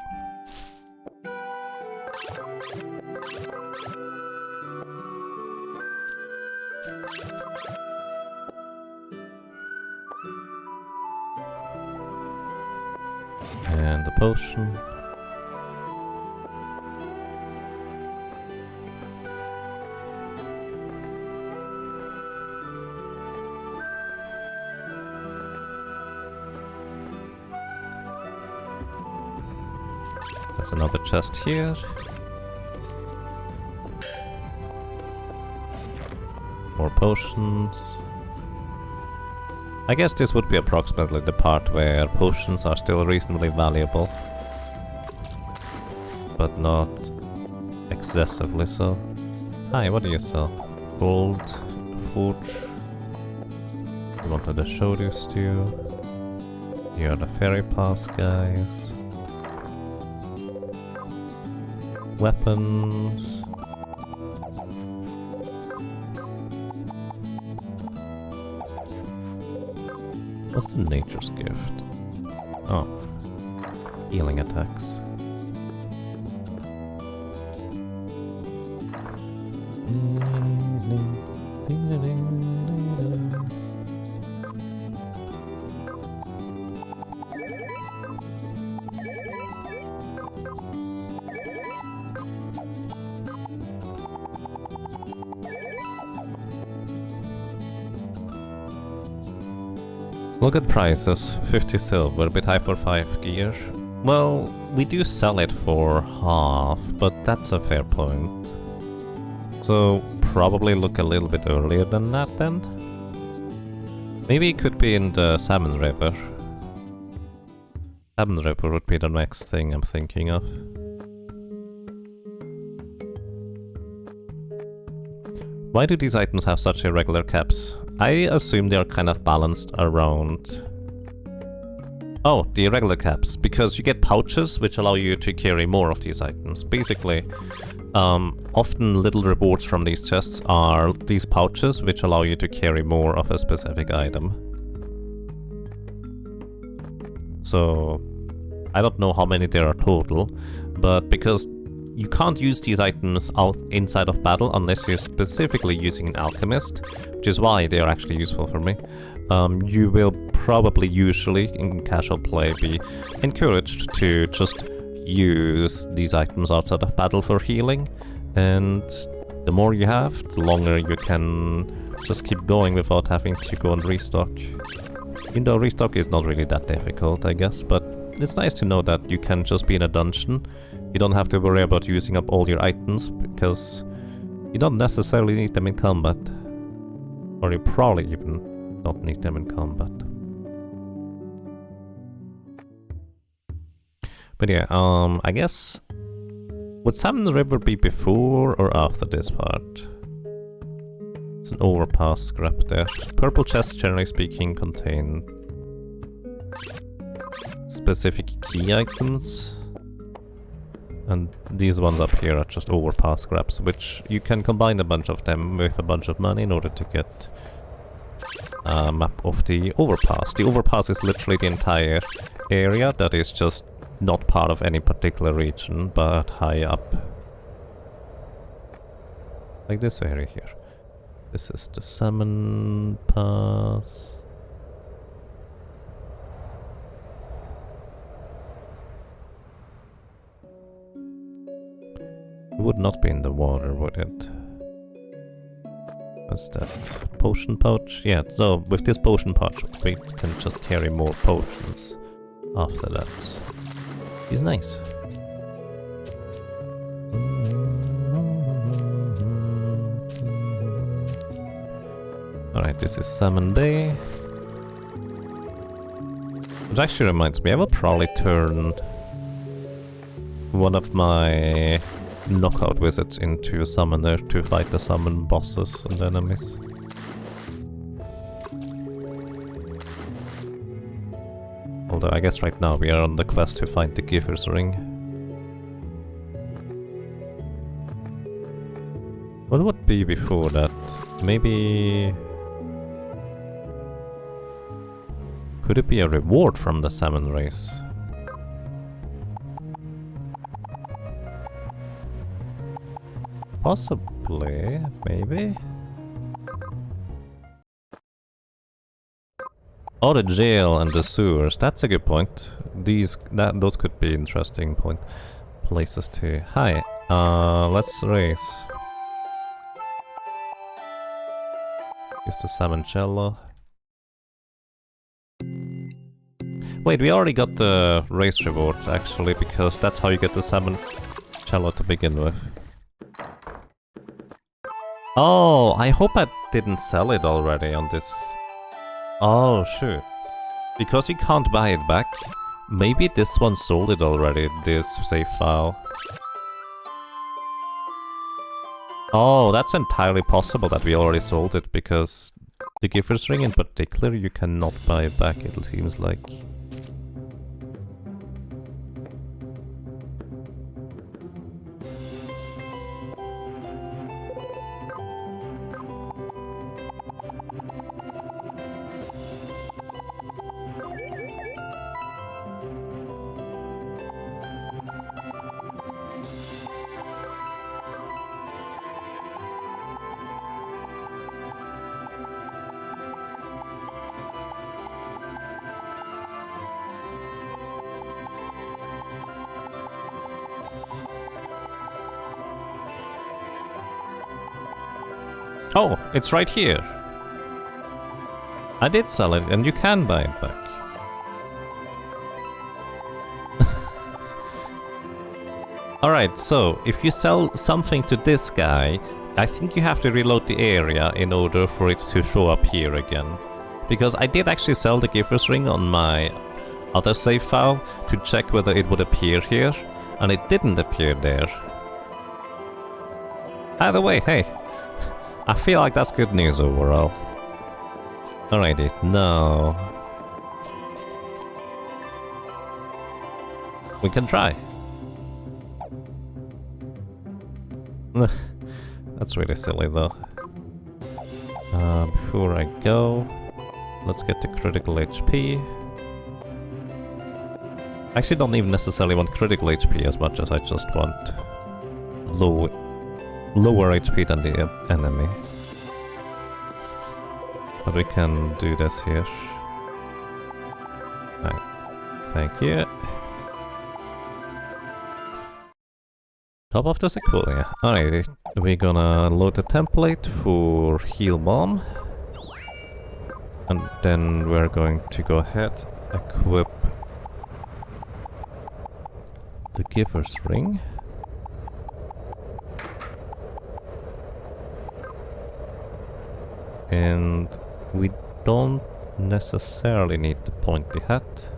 And a potion. There's another chest here. More potions. I guess this would be approximately the part where potions are still reasonably valuable, but not excessively so. Hi, what do you sell? Gold, forge. You wanted a Shodu stew. You're the ferry pass guys. Weapons. What's the nature's gift? Oh. Healing attacks. Look at prices, 50 silver, a bit high for 5 gear. Well, we do sell it for half, but that's a fair point. So, probably look a little bit earlier than that then? Maybe it could be in the Salmon River. Salmon River would be the next thing I'm thinking of. Why do these items have such irregular caps? I assume they are kind of balanced around... Oh, the irregular caps. Because you get pouches which allow you to carry more of these items. Basically, often little rewards from these chests are these pouches which allow you to carry more of a specific item. So, I don't know how many there are total, but because you can't use these items out inside of battle unless you're specifically using an alchemist, which is why they are actually useful for me. You will probably usually in casual play be encouraged to just use these items outside of battle for healing, and the more you have, the longer you can just keep going without having to go and restock. Even though restock is not really that difficult, I guess, but it's nice to know that you can just be in a dungeon. You don't have to worry about using up all your items, because you don't necessarily need them in combat. Or you probably even don't need them in combat. But yeah, I guess... Would Salmon River be before or after this part? It's an overpass scrap there. Purple chests, generally speaking, contain specific key items. And these ones up here are just overpass scraps, which you can combine a bunch of them with a bunch of money in order to get a map of the overpass. The overpass is literally the entire area that is just not part of any particular region, but high up. Like this area here. This is the Salmon Pass. It would not be in the water, would it? What's that? Potion pouch? Yeah, so with this potion pouch we can just carry more potions after that. which is nice. Alright, this is Salmon Day. It actually reminds me, I will probably turn one of my knockout wizards into a summoner to fight the summon bosses and enemies. Although I guess right now we are on the quest to find the Giver's Ring. What would be before that? Maybe... Could it be a reward from the salmon race? Possibly, maybe. Oh, the jail and the sewers. That's a good point. Those could be interesting places to. Hi. Let's race. Use the salmoncello. Wait, we already got the race rewards actually, because that's how you get the salmoncello to begin with. Oh, I hope I didn't sell it already on this. Oh, shoot. Because you can't buy it back, maybe this one sold it already, this save file. Oh, that's entirely possible that we already sold it, because the Giver's Ring in particular you cannot buy back, it seems like. Oh, it's right here. I did sell it, and you can buy it back. Alright, so, if you sell something to this guy, I think you have to reload the area in order for it to show up here again. Because I did actually sell the Giver's Ring on my other save file to check whether it would appear here, and it didn't appear there. Either way, hey. I feel like that's good news overall. Alrighty, now... we can try. That's really silly though. Before I go, let's get the critical HP. I actually don't even necessarily want critical HP as much as I just want lower HP than the enemy. But we can do this here. Right. Thank you. Top of the sequoia. Alrighty. We're gonna load the template for Heal Bomb. And then we're going to go ahead, equip the Giver's Ring. And we don't necessarily need the pointy hat.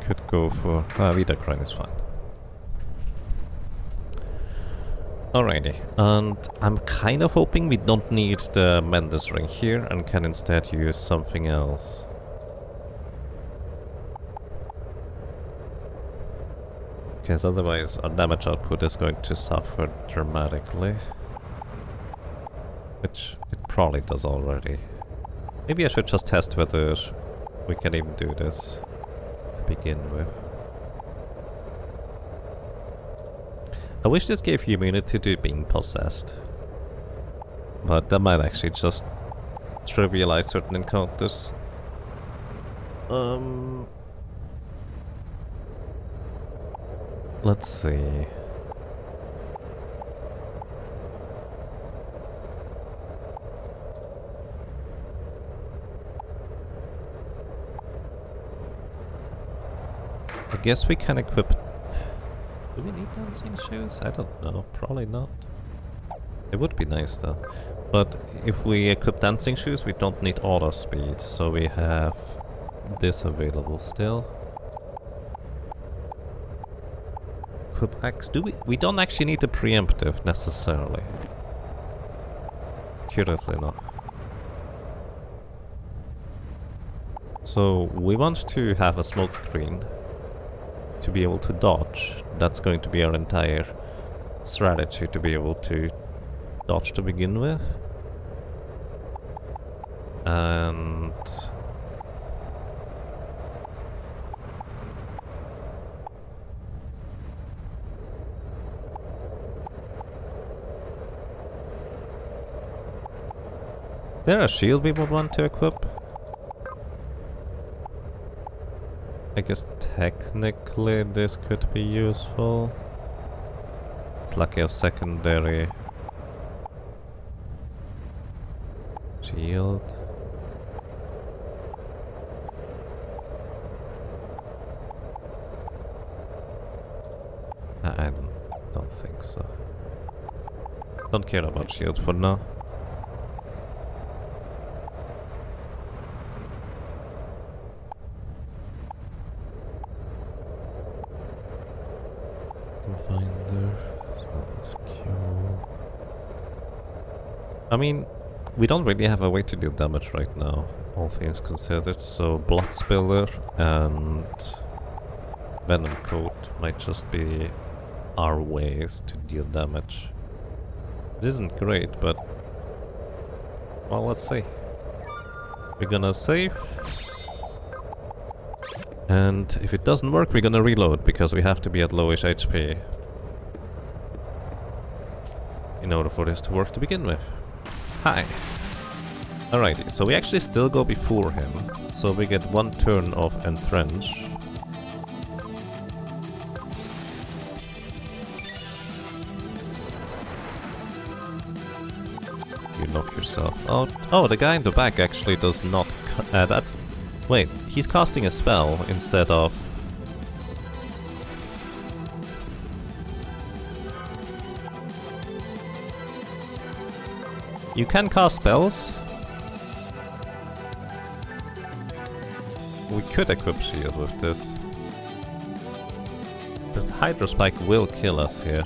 Could go for... Vida Crown is fine. Alrighty, and I'm kind of hoping we don't need the Mendes Ring here and can instead use something else. Because otherwise our damage output is going to suffer dramatically. Which it probably does already. Maybe I should just test whether we can even do this to begin with. I wish this gave you immunity to being possessed. But that might actually just trivialize certain encounters. Let's see. I guess we can equip... Do we need dancing shoes? I don't know, probably not. It would be nice though. But if we equip dancing shoes, we don't need auto speed, so we have this available still. Equip axe. Do we? We don't actually need the preemptive necessarily. Curiously enough. So we want to have a smoke screen to be able to dodge. That's going to be our entire strategy, to be able to dodge to begin with. And there a shield we would want to equip? I guess technically this could be useful. It's like a secondary shield. I don't think so. Don't care about shield for now. I mean, we don't really have a way to deal damage right now, all things considered, so Blood Spiller and Venom Coat might just be our ways to deal damage. It isn't great, but... well, let's see. We're gonna save. And if it doesn't work, we're gonna reload, because we have to be at lowish HP in order for this to work to begin with. Hi. Alrighty, so we actually still go before him, so we get one turn of Entrench. You knock yourself out. Oh, the guy in the back actually does not... that... Wait, he's casting a spell instead of... You can cast spells. We could equip shield with this. But Hydrospike will kill us here.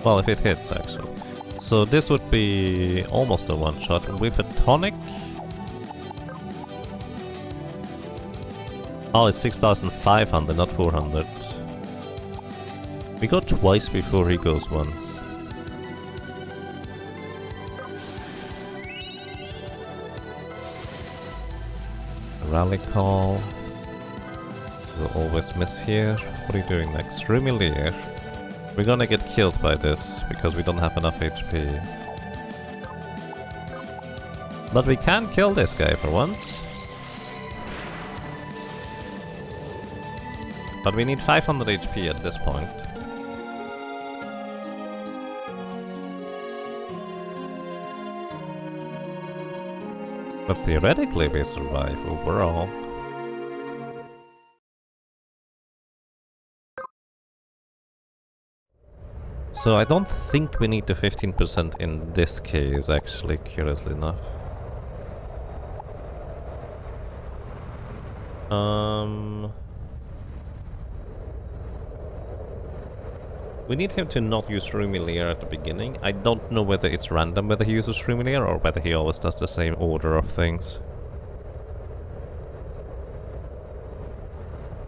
Well, if it hits, actually. So this would be almost a one-shot. With a tonic... Oh, it's 6,500, not 400. We go twice before he goes once. Rally call. We'll always miss here. What are you doing next? Rumilier. We're gonna get killed by this because we don't have enough HP. But we can kill this guy for once. But we need 500 HP at this point. But theoretically we survive overall. So I don't think we need the 15% in this case, actually, curiously enough. We need him to not use Rumilier at the beginning. I don't know whether it's random whether he uses Rumilier or whether he always does the same order of things.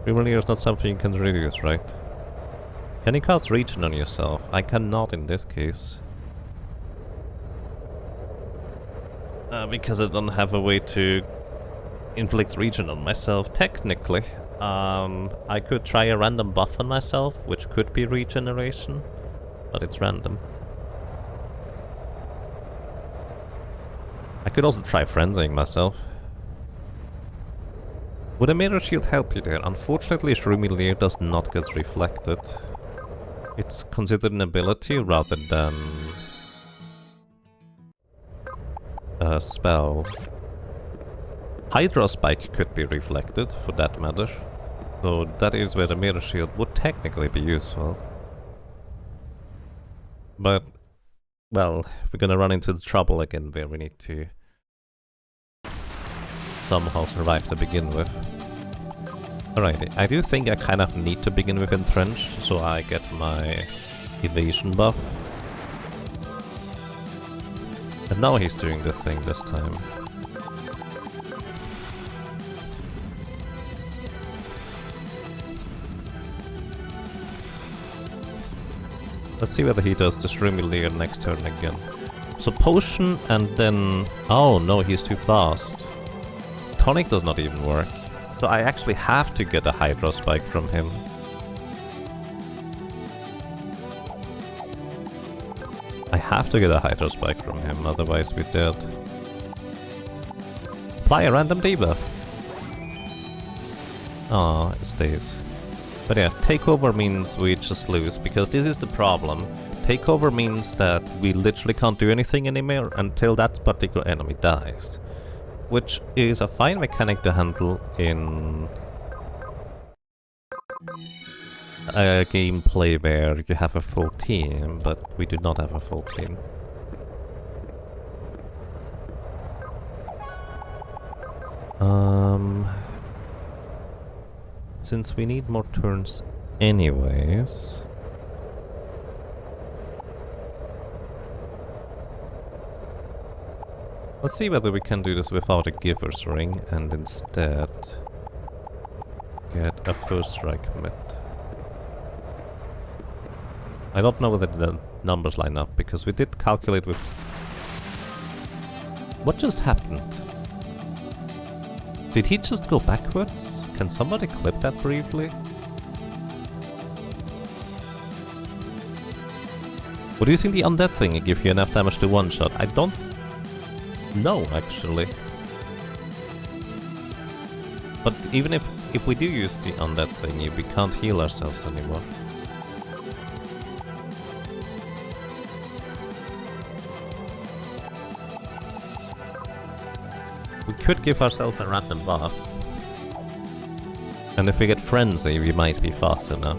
Rumilier is not something you can reduce, right? Can you cast Regen on yourself? I cannot in this case. Because I don't have a way to inflict Regen on myself, technically. I could try a random buff on myself, which could be regeneration, but it's random. I could also try frenzying myself. Would a mirror shield help you there? Unfortunately, Rumilier does not get reflected. It's considered an ability rather than a spell. Hydrospike could be reflected, for that matter. So that is where the mirror shield would technically be useful. But, well, we're gonna run into the trouble again where we need to somehow survive to begin with. Alrighty, I do think I kind of need to begin with Entrench, so I get my evasion buff. And now he's doing the thing this time. Let's see whether he does the Streamilier next turn again. So potion and then... Oh no, he's too fast. Tonic does not even work. So I actually have to get a Hydro Spike from him. I have to get a Hydro Spike from him, otherwise we're dead. Apply a random debuff. Oh, it stays. But yeah, takeover means we just lose, because this is the problem. Takeover means that we literally can't do anything anymore until that particular enemy dies. Which is a fine mechanic to handle in a gameplay where you have a full team, but we do not have a full team. Since we need more turns anyways... Let's see whether we can do this without a Giver's Ring and instead get a First Strike Mid. I don't know whether the numbers line up, because we did calculate with... What just happened? Did he just go backwards? Can somebody clip that briefly? Would using the undead thing give you enough damage to one-shot? I don't know, actually. But even if we do use the undead thingy, we can't heal ourselves anymore. We could give ourselves a random buff. And if we get Frenzy, we might be fast enough.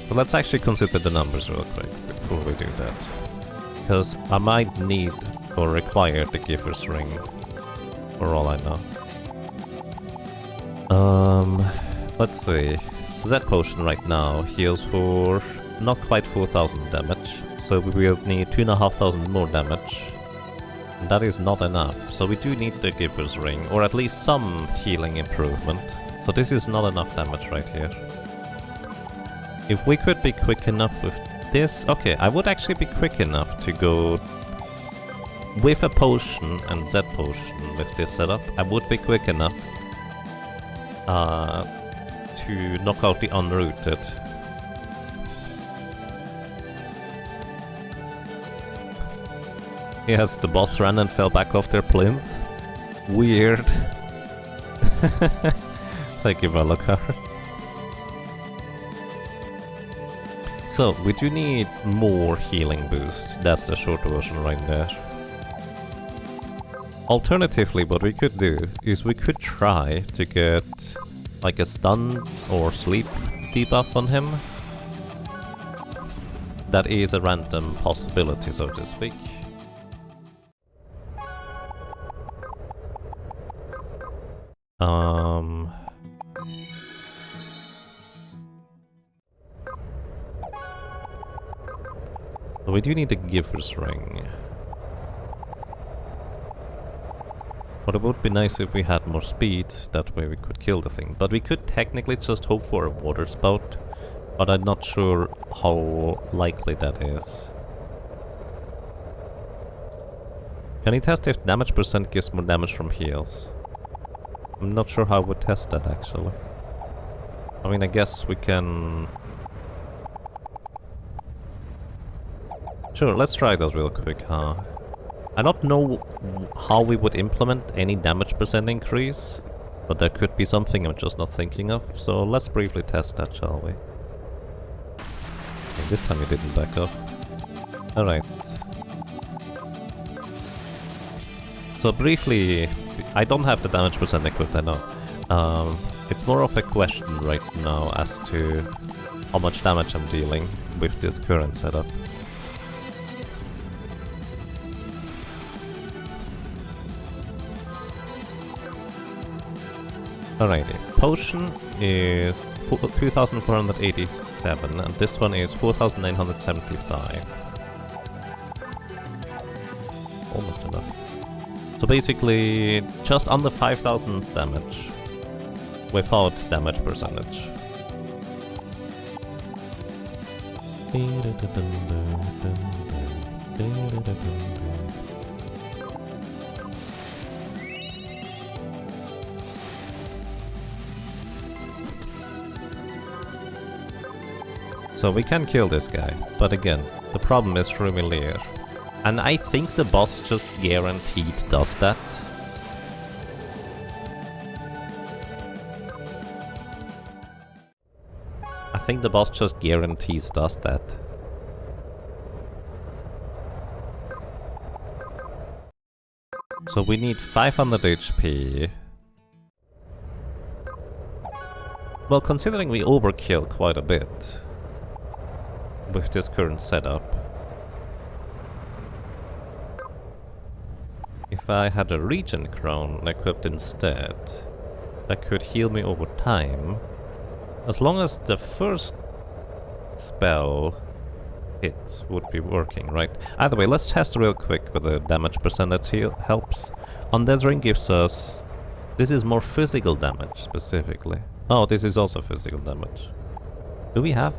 But let's actually consider the numbers real quick before we do that. Because I might need or require the Giver's Ring, for all I know. Let's see. Z Potion right now heals for not quite 4,000 damage, so we will need 2,500 more damage. And that is not enough, so we do need the Giver's Ring, or at least some healing improvement. So this is not enough damage right here. If we could be quick enough with this... Okay, I would actually be quick enough to go with a potion and Z Potion with this setup. I would be quick enough to knock out the Unrooted. Yes, the boss ran and fell back off their plinth. Weird. Thank you, Valakar. So, we do need more healing boost. That's the short version right there. Alternatively, what we could do is we could try to get like a stun or sleep debuff on him. That is a random possibility, so to speak. We do need a Giver's Ring. But it would be nice if we had more speed, that way we could kill the thing. But we could technically just hope for a water spout, but I'm not sure how likely that is. Can you test if damage percent gives more damage from heals? I'm not sure how I would test that actually. I mean, I guess we can... Sure, let's try this real quick, huh? I don't know how we would implement any damage percent increase, but there could be something I'm just not thinking of, so let's briefly test that, shall we? And this time you didn't back off. Alright. So briefly, I don't have the damage percent equipped, I know. It's more of a question right now as to how much damage I'm dealing with this current setup. Alrighty, potion is 2487 and this one is 4975. Almost enough. So basically just under 5000 damage without damage percentage. So we can kill this guy, but again, the problem is Rumilier. And I think the boss just guaranteed does that. I think the boss just guarantees does that. So we need 500 HP. Well, considering we overkill quite a bit with this current setup, if I had a regen crown equipped instead, that could heal me over time, as long as the first spell hit would be working, right? Either way, let's test real quick with the damage percentage helps. Undead Ring gives us... This is more physical damage, specifically. Oh, this is also physical damage. Do we have...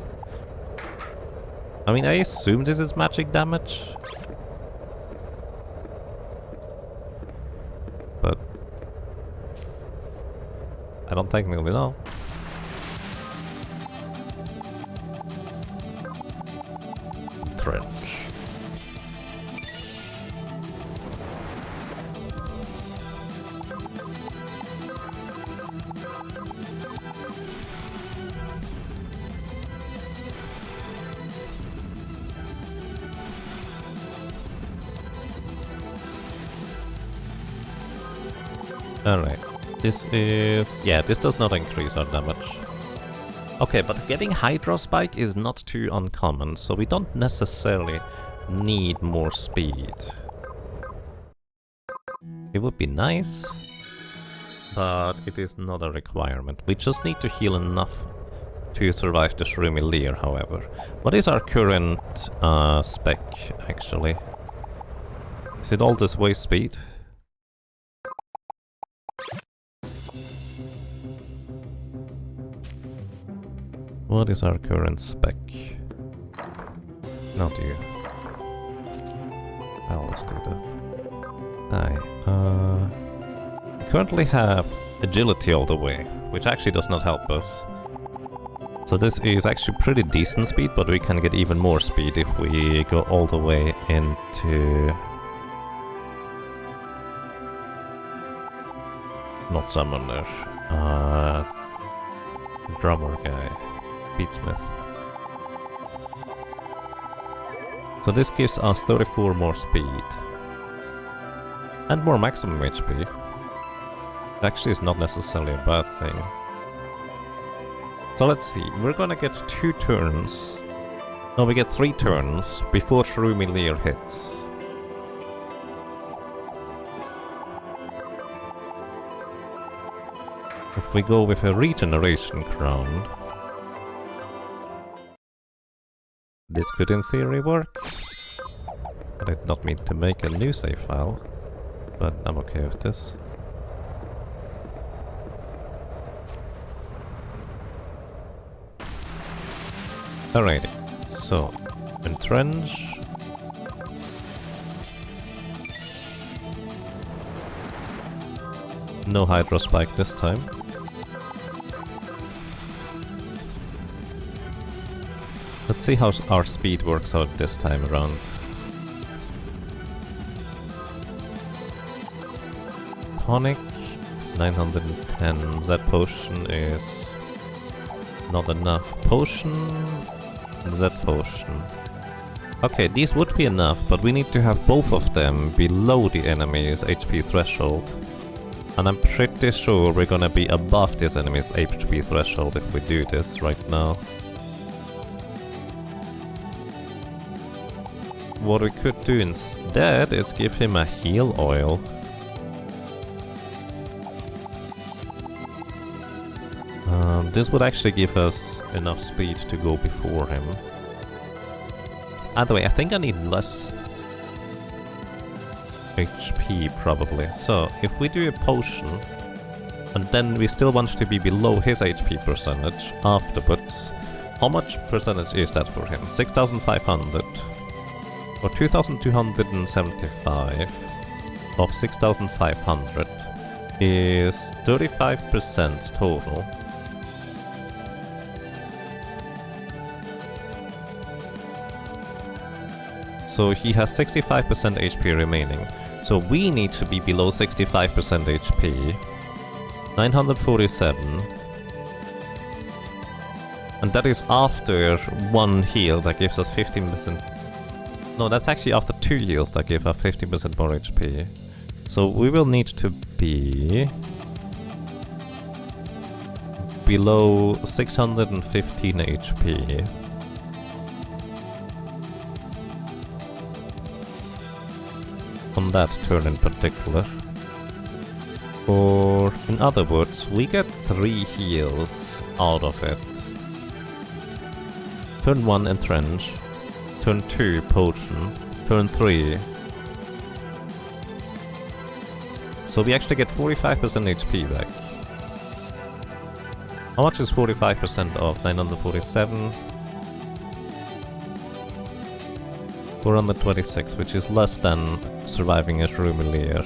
I mean, I assume this is magic damage. But... I don't technically know. Trench. Alright, this is... yeah, this does not increase our damage. Okay, but getting Hydro Spike is not too uncommon, so we don't necessarily need more speed. It would be nice, but it is not a requirement. We just need to heal enough to survive the Shroomy however. What is our current spec, actually? Is it all this way speed? What is our current spec? Not you. I'll just do that. Hi. We currently have agility all the way, which actually does not help us. So this is actually pretty decent speed, but we can get even more speed if we go all the way into... not summoner. The drummer guy. Beatsmith. So this gives us 34 more speed. And more maximum HP. Actually, it's not necessarily a bad thing. So let's see, we're gonna get 2 turns. No, we get 3 turns before Shroomy hits. If we go with a regeneration crown, this could in theory work. I did not mean to make a new save file, but I'm okay with this. Alrighty, so entrench. No Hydro Spike this time. Let's see how our speed works out this time around. Tonic is 910. That potion is not enough. Potion, that potion. Okay, these would be enough, but we need to have both of them below the enemy's HP threshold. And I'm pretty sure we're gonna be above this enemy's HP threshold if we do this right now. What we could do instead is give him a heal oil. This would actually give us enough speed to go before him. Either way, I think I need less HP probably. So if we do a potion, and then we still want to be below his HP percentage afterwards, how much percentage is that for him? 6,500 or 2,275 of 6,500 is 35% total. So he has 65% HP remaining. So we need to be below 65% HP. 947. And that is after one heal that gives us 15%. No, that's actually after 2 heals that give us 15% more HP. So we will need to be below 615 HP. On that turn in particular. Or, in other words, we get 3 heals out of it. Turn 1 Entrench. Turn 2 Potion. Turn 3. So we actually get 45% HP back. How much is 45% of 947? 426, which is less than surviving as Rumelier.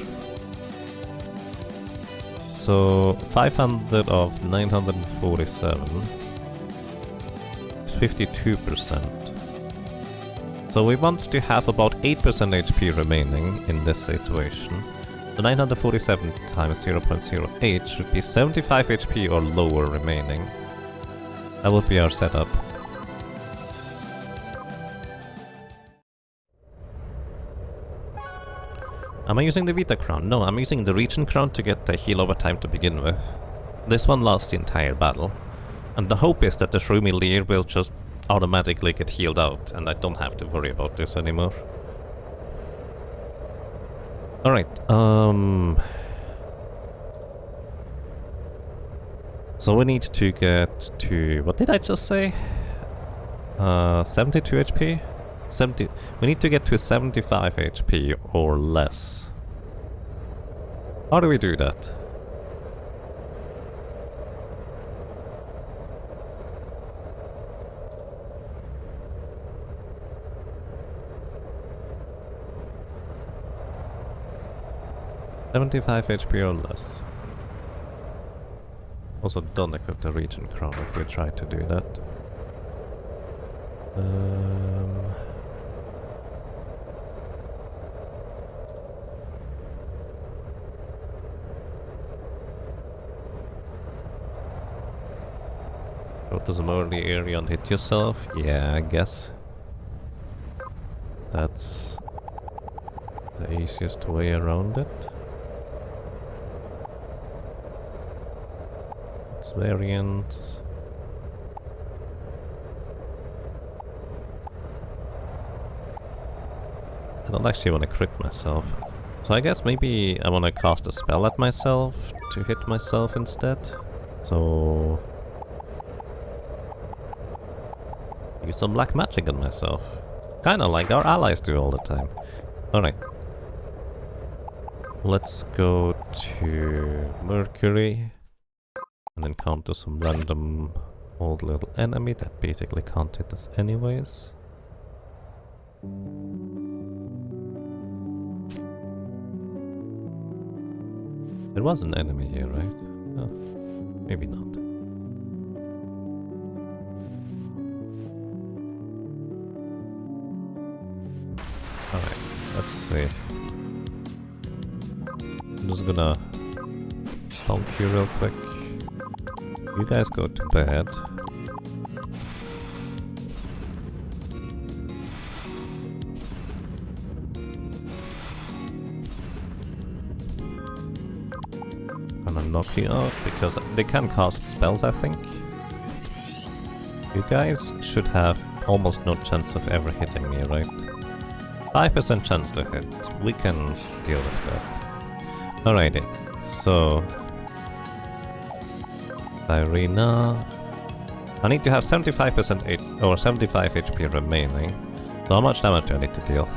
So 500 of 947 is 52%. So we want to have about 8% HP remaining in this situation. The 947 times 0.08 should be 75 HP or lower remaining. That will be our setup. Am I using the Vita Crown? No, I'm using the Regen Crown to get the heal over time to begin with. This one lasts the entire battle. And the hope is that the Shroomy will just automatically get healed out, and I don't have to worry about this anymore. Alright, so we need to get to... what did I just say? 72 HP? 70... we need to get to 75 HP or less. How do we do that? $75 HP or less. Also don't equip the Regen Crown if we try to do that. Go to some early area and hit yourself? Yeah, I guess. That's the easiest way around it. Variants. I don't actually want to crit myself. So I guess maybe I want to cast a spell at myself to hit myself instead. So... use some black magic on myself. Kinda like our allies do all the time. Alright. Let's go to Mercury. And encounter some random old little enemy that basically can't hit us anyways. There was an enemy here, right? Oh, maybe not. Alright, let's see. I'm just gonna bonk you real quick. You guys go to bed. gonna knock you out because they can cast spells, I think. You guys should have almost no chance of ever hitting me, right? 5% chance to hit. We can deal with that. Alrighty, so... Irina... I need to have 75% or 75 HP remaining. So how much damage do I need to deal?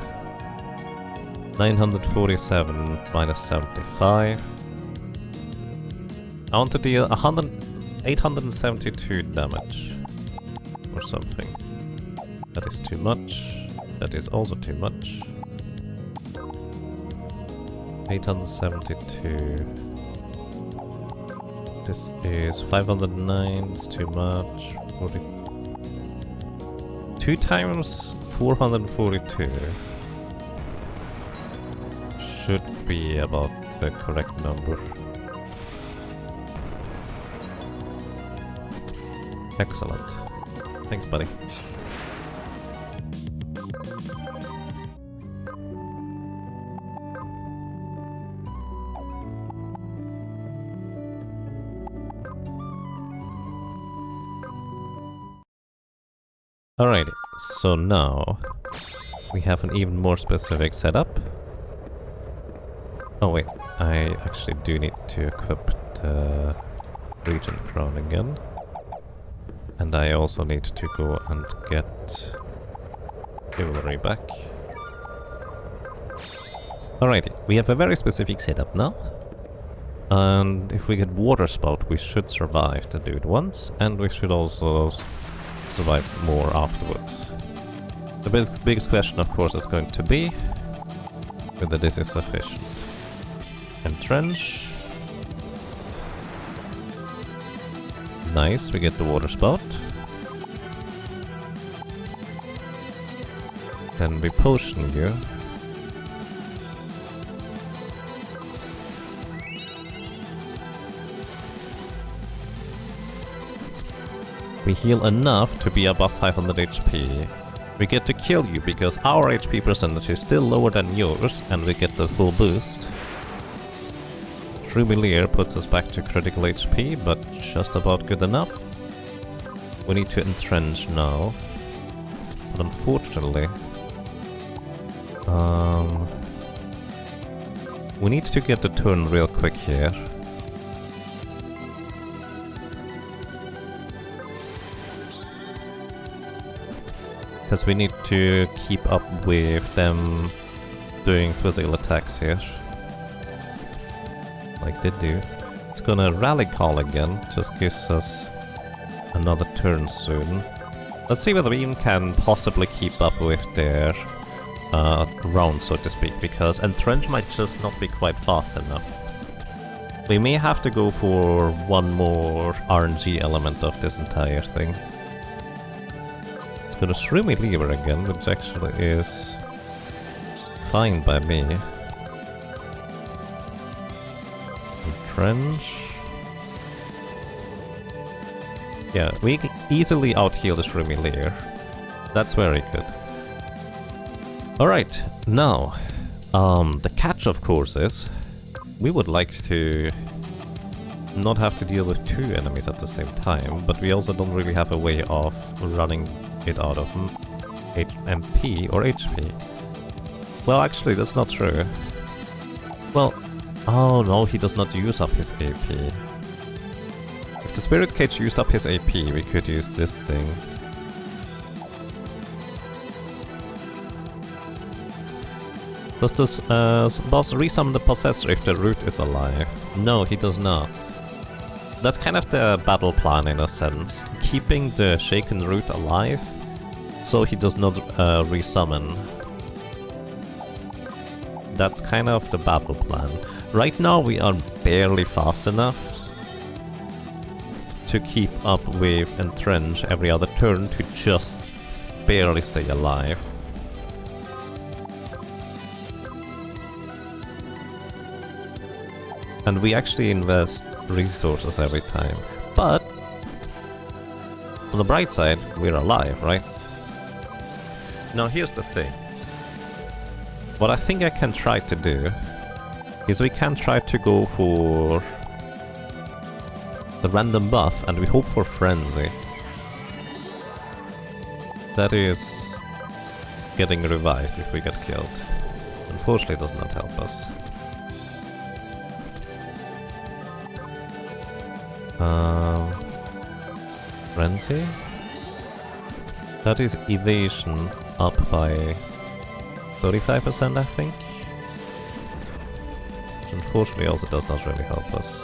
947 minus 75. I want to deal 872 damage. Or something. That is too much. That is also too much. 872. This is 509, it's too much. 40. 2 times 442 should be about the correct number. Excellent. Thanks, buddy. Alrighty, so now we have an even more specific setup. Oh wait, I actually do need to equip the Regent Crown again. And I also need to go and get Chivalry back. Alrighty, we have a very specific setup now. And if we get Water Spout, we should survive to do it once, and we should also survive more afterwards. The biggest question, of course, is going to be whether this is sufficient. Entrench. Nice, we get the Water Spout. Then we potion you. We heal enough to be above 500 HP. We get to kill you because our HP percentage is still lower than yours and we get the full boost. Trumilier puts us back to critical HP, but just about good enough. We need to entrench now. But unfortunately... we need to get the turn real quick here. Because we need to keep up with them doing physical attacks here. Like they do. It's gonna rally call again, just gives us another turn soon. Let's see whether we even can possibly keep up with their round, so to speak, because Entrench might just not be quite fast enough. We may have to go for one more RNG element of this entire thing. It's gonna Shroomy Lever again, which actually is fine by me. Entrench. Yeah, we easily out-heal the Shroomy Lever. That's very good. Alright, now, the catch of course is, we would like to not have to deal with two enemies at the same time, but we also don't really have a way of running it out of MP or HP. Well, actually, that's not true. Well, oh no, he does not use up his AP. If the Spirit Cage used up his AP, we could use this thing. Does this boss resummon the Possessor if the root is alive? No, he does not. That's kind of the battle plan in a sense. Keeping the Shaken Root alive, so he does not resummon. That's kind of the battle plan. Right now we are barely fast enough to keep up with Entrench every other turn to just barely stay alive. And we actually invest resources every time. But on the bright side, we're alive, right? Now here's the thing. What I think I can try to do is we can try to go for the random buff and we hope for Frenzy. That is getting revived if we get killed. Unfortunately, it does not help us. Frenzy? That is evasion up by 35%, I think. Which unfortunately also does not really help us.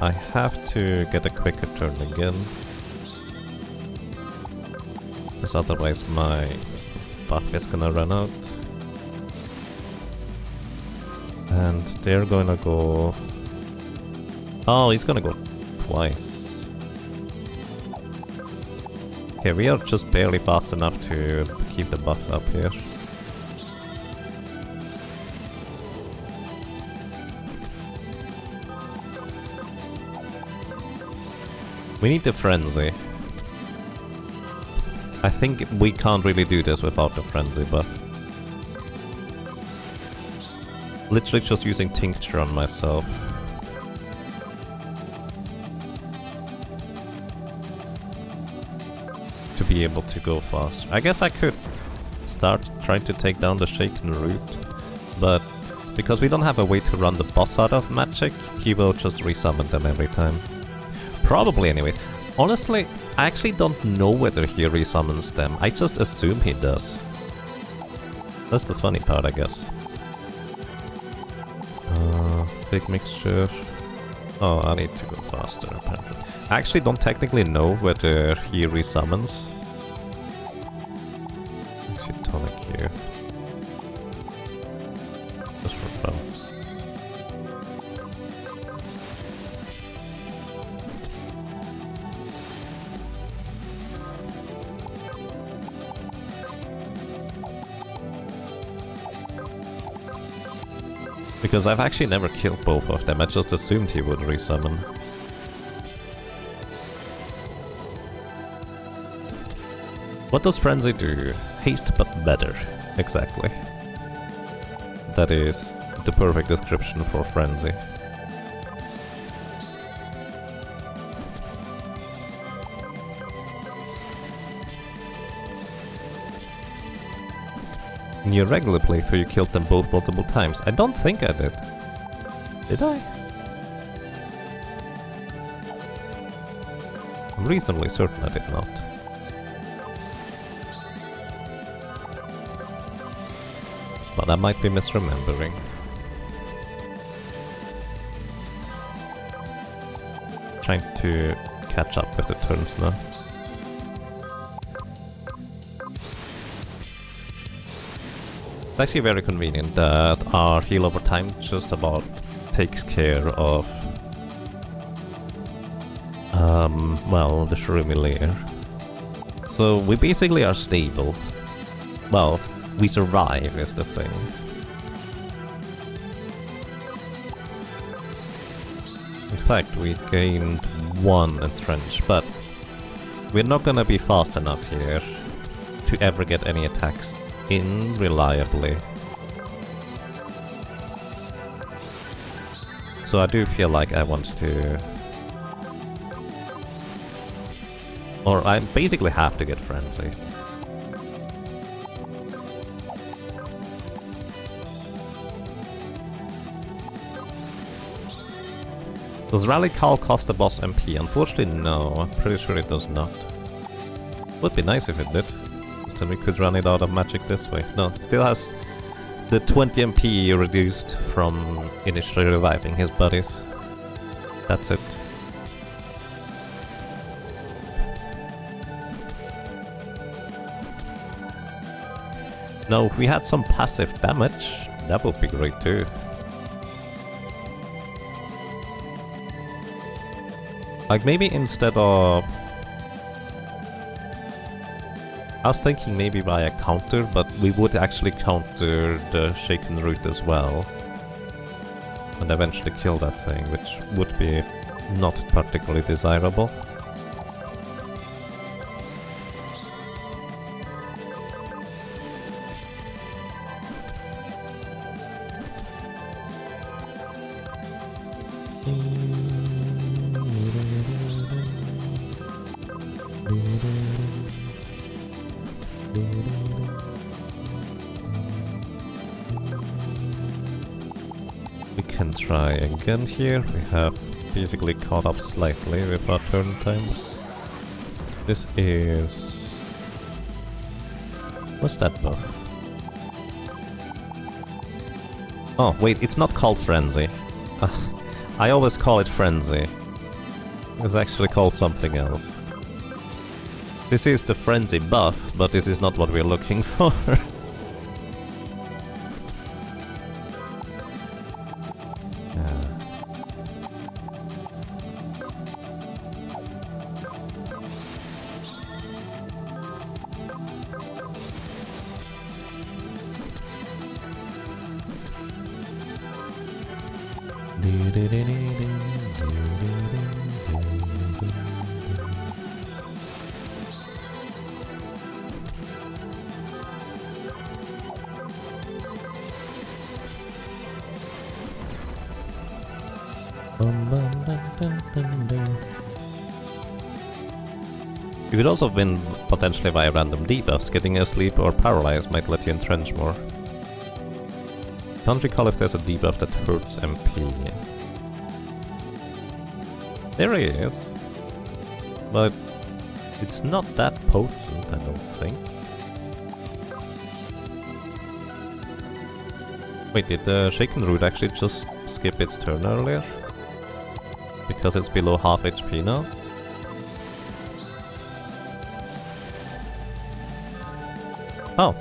I have to get a quicker turn again. Because otherwise my buff is gonna run out. And they're gonna go... Oh, he's gonna go twice. Okay, we are just barely fast enough to keep the buff up here. We need the Frenzy. I think we can't really do this without the Frenzy buff. Literally just using Tincture on myself. To be able to go fast. I guess I could start trying to take down the Shaken Root, but because we don't have a way to run the boss out of magic, he will just resummon them every time. Probably anyway. Honestly, I actually don't know whether he resummons them. I just assume he does. That's the funny part, I guess. Big mixture. Oh, I need to go faster, apparently. I actually don't technically know whether he resummons. Actually, tonic here. Just for fun. Because I've actually never killed both of them, I just assumed he would resummon. What does Frenzy do? Haste but better. Exactly. That is the perfect description for Frenzy. In your regular playthrough you killed them both multiple times. I don't think I did. Did I? I'm reasonably certain I did not. But I might be misremembering. Trying to catch up with the turns now. It's actually very convenient that our heal over time just about takes care of well, the Shurimi layer. So we basically are stable. Well, we survive is the thing. In fact, we gained 1 entrench, but we're not gonna be fast enough here to ever get any attacks in reliably. So I do feel like I want to... Or I basically have to get Frenzy. Does Rally Call cost the boss MP? Unfortunately no, I'm pretty sure it does not. Would be nice if it did. Because then we could run it out of magic this way. No, it still has the 20 MP reduced from initially reviving his buddies. That's it. Now, if we had some passive damage, that would be great too. Like maybe instead of... I was thinking maybe by a counter, but we would actually counter the Shaken Root as well. And eventually kill that thing, which would be not particularly desirable. We can try again here. We have basically caught up slightly with our turn times. This is... what's that buff? Oh, wait, it's not called Frenzy. I always call it Frenzy. It's actually called something else. This is the Frenzy buff, but this is not what we're looking for. It could also have been potentially via random debuffs. Getting asleep or paralyzed might let you entrench more. Can't recall if there's a debuff that hurts MP. There he is. But it's not that potent, I don't think. Wait, did the Shaken Root actually just skip its turn earlier? Because it's below half HP now? Oh.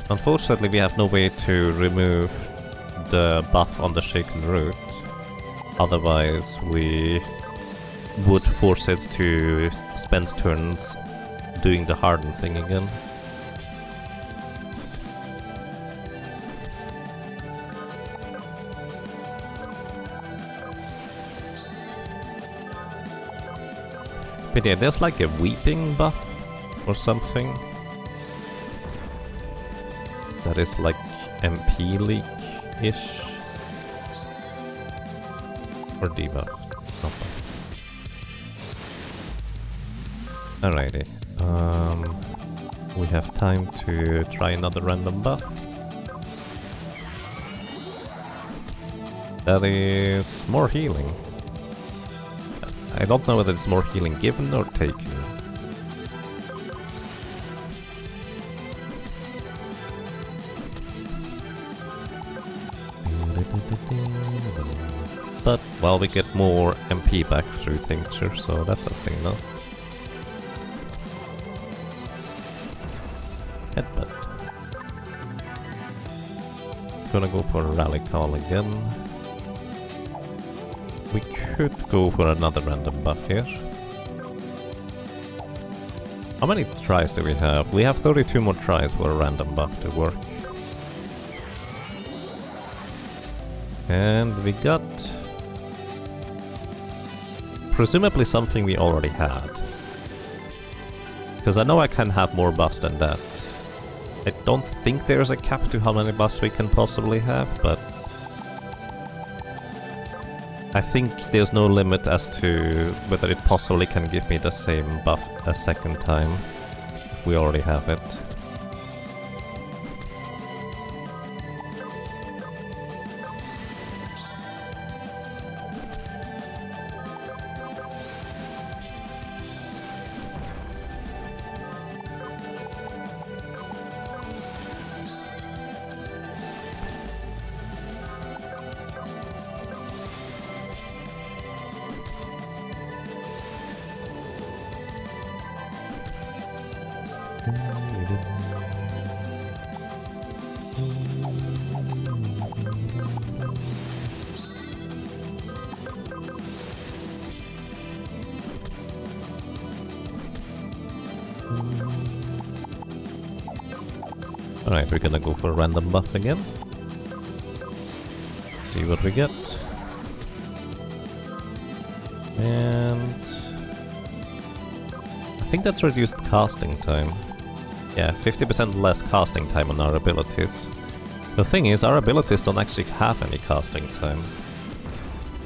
Unfortunately, we have no way to remove the buff on the Shaken Root. Otherwise, we would force it to spend turns doing the Harden thing again. But yeah, there's like a Weeping buff or something. That is like MP leak-ish. Or debuff. Alrighty. We have time to try another random buff. That is more healing. I don't know whether it's more healing given or taken. But, well, we get more MP back through Tincture, so that's a thing now. Headbutt. Gonna go for a Rally Call again. We could go for another random buff here. How many tries do we have? We have 32 more tries for a random buff to work. And we got... presumably something we already had. Because I know I can have more buffs than that. I don't think there's a cap to how many buffs we can possibly have, but... I think there's no limit as to whether it possibly can give me the same buff a second time, if we already have it. Alright, we're gonna go for a random buff again. See what we get. And... I think that's reduced casting time. Yeah, 50% less casting time on our abilities. The thing is, our abilities don't actually have any casting time.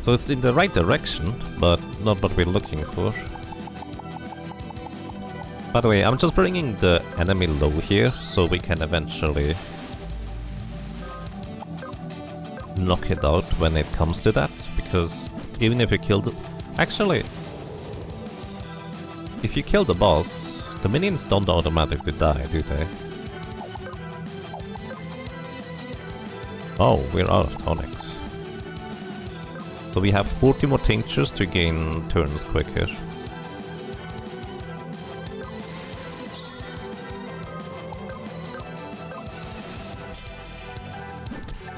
So it's in the right direction, but not what we're looking for. By the way, I'm just bringing the enemy low here, so we can eventually knock it out when it comes to that, because even if you kill the... Actually, if you kill the boss, the minions don't automatically die, do they? Oh, we're out of tonics. So we have 40 more tinctures to gain turns quicker.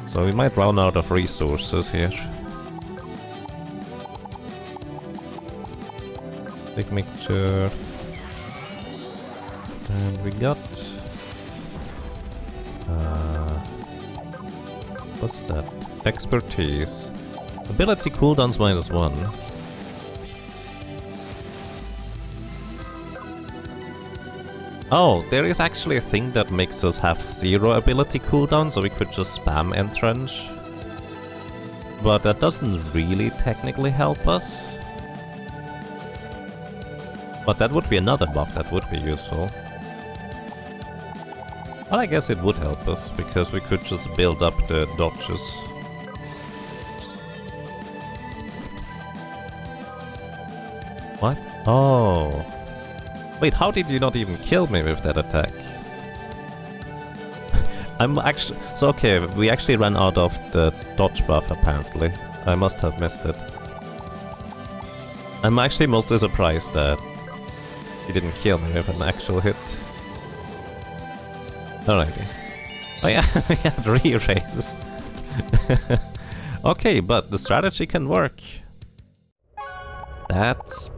So we might run out of resources here. Big mixture. And we got... what's that? Expertise. Ability cooldowns -1. Oh, there is actually a thing that makes us have 0 ability cooldown, so we could just spam Entrench. But that doesn't really technically help us. But that would be another buff that would be useful. Well, I guess it would help us, because we could just build up the dodges. What? Oh. Wait, how did you not even kill me with that attack? I'm actually... So okay, we actually ran out of the dodge buff apparently. I must have missed it. I'm actually mostly surprised that he didn't kill me with an actual hit. Alrighty. Oh yeah, we had re-raise. Okay, but the strategy can work. That's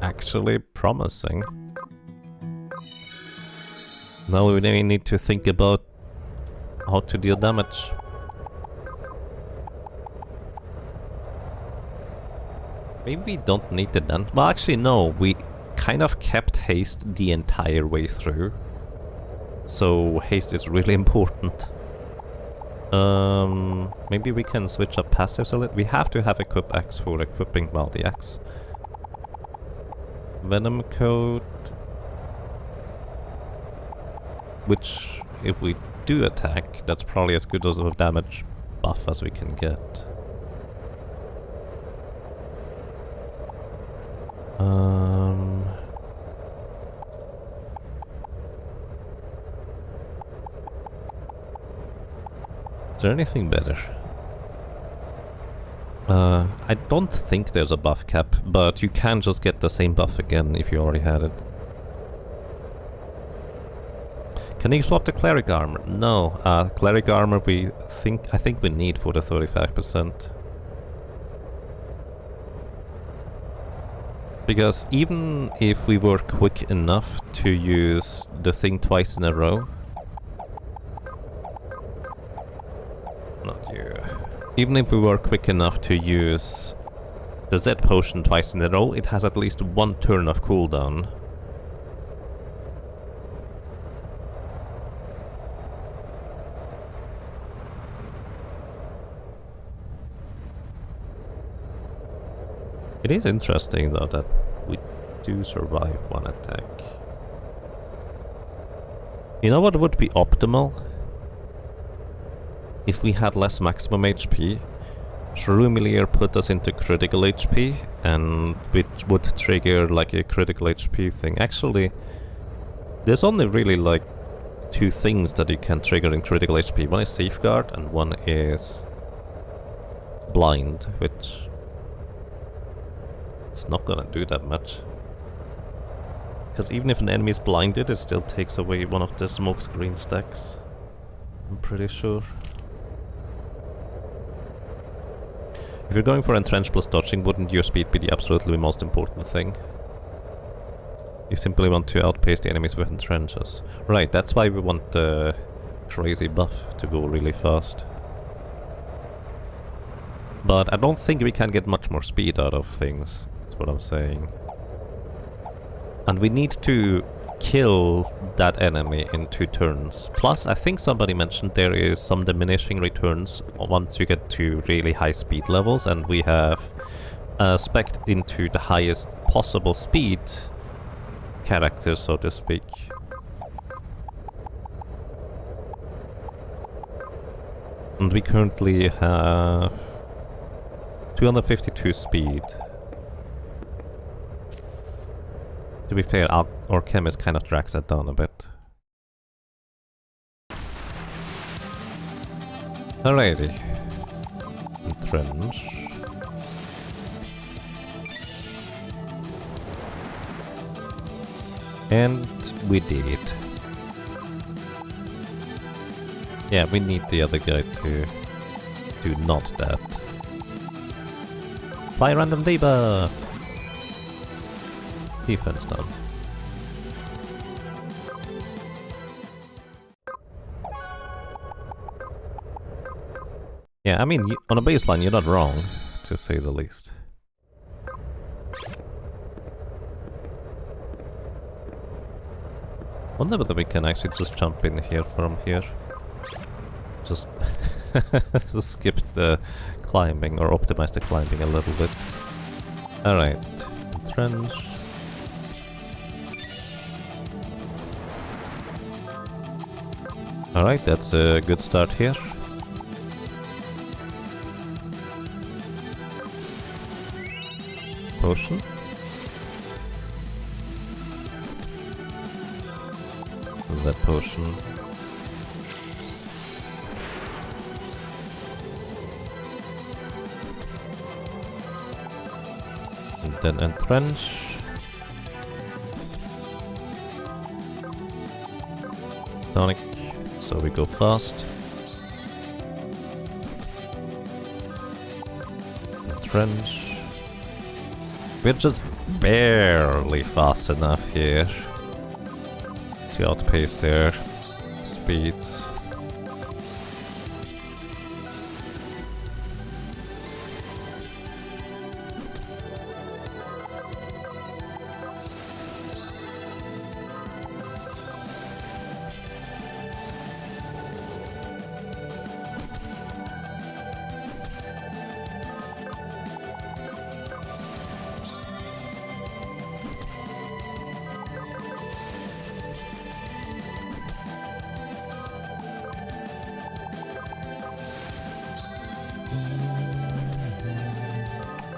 actually promising. Now we really need to think about how to deal damage. Maybe we don't need the dent. Well, actually no, we kind of kept haste the entire way through. So haste is really important. Maybe we can switch up passives a little. We have to have equip X for equipping, well, the X. Venom coat. Which, if we do attack, that's probably as good as a damage buff as we can get. Is there anything better? I don't think there's a buff cap, but you can just get the same buff again if you already had it. Can you swap the cleric armor? No, cleric armor I think we need for the 35%. Because even if we were quick enough to use the thing twice in a row... Not you. Even if we were quick enough to use the Z potion twice in a row, it has at least 1 turn of cooldown. It is interesting though that we do survive 1 attack. You know what would be optimal? If we had less maximum HP, Shroomilir put us into critical HP, and which would trigger like a critical HP thing. Actually, there's only really like 2 things that you can trigger in critical HP. One is Safeguard and one is Blind, which it's not gonna do that much. Because even if an enemy is blinded, it still takes away one of the smokescreen stacks. I'm pretty sure. If you're going for entrench plus dodging, wouldn't your speed be the absolutely most important thing? You simply want to outpace the enemies with entrenches. Right, that's why we want the crazy buff to go really fast. But I don't think we can get much more speed out of things, that's what I'm saying. And we need to kill that enemy in 2 turns. Plus, I think somebody mentioned there is some diminishing returns once you get to really high speed levels, and we have spec'd into the highest possible speed character, so to speak. And we currently have 252 speed. To be fair, our chemist kind of drags that down a bit. Alrighty. Entrench. And we did. Yeah, we need the other guy to do not that. Apply random debuff! Defense done. Yeah, I mean, on a baseline you're not wrong, to say the least. Wonder whether we can actually just jump in here from here. Just, just skip the climbing, or optimize the climbing a little bit. Alright, entrench. Alright, that's a good start here. Potion. That potion. And then entrench. Sonic. So we go fast. Entrench. We're just barely fast enough here to outpace their speeds.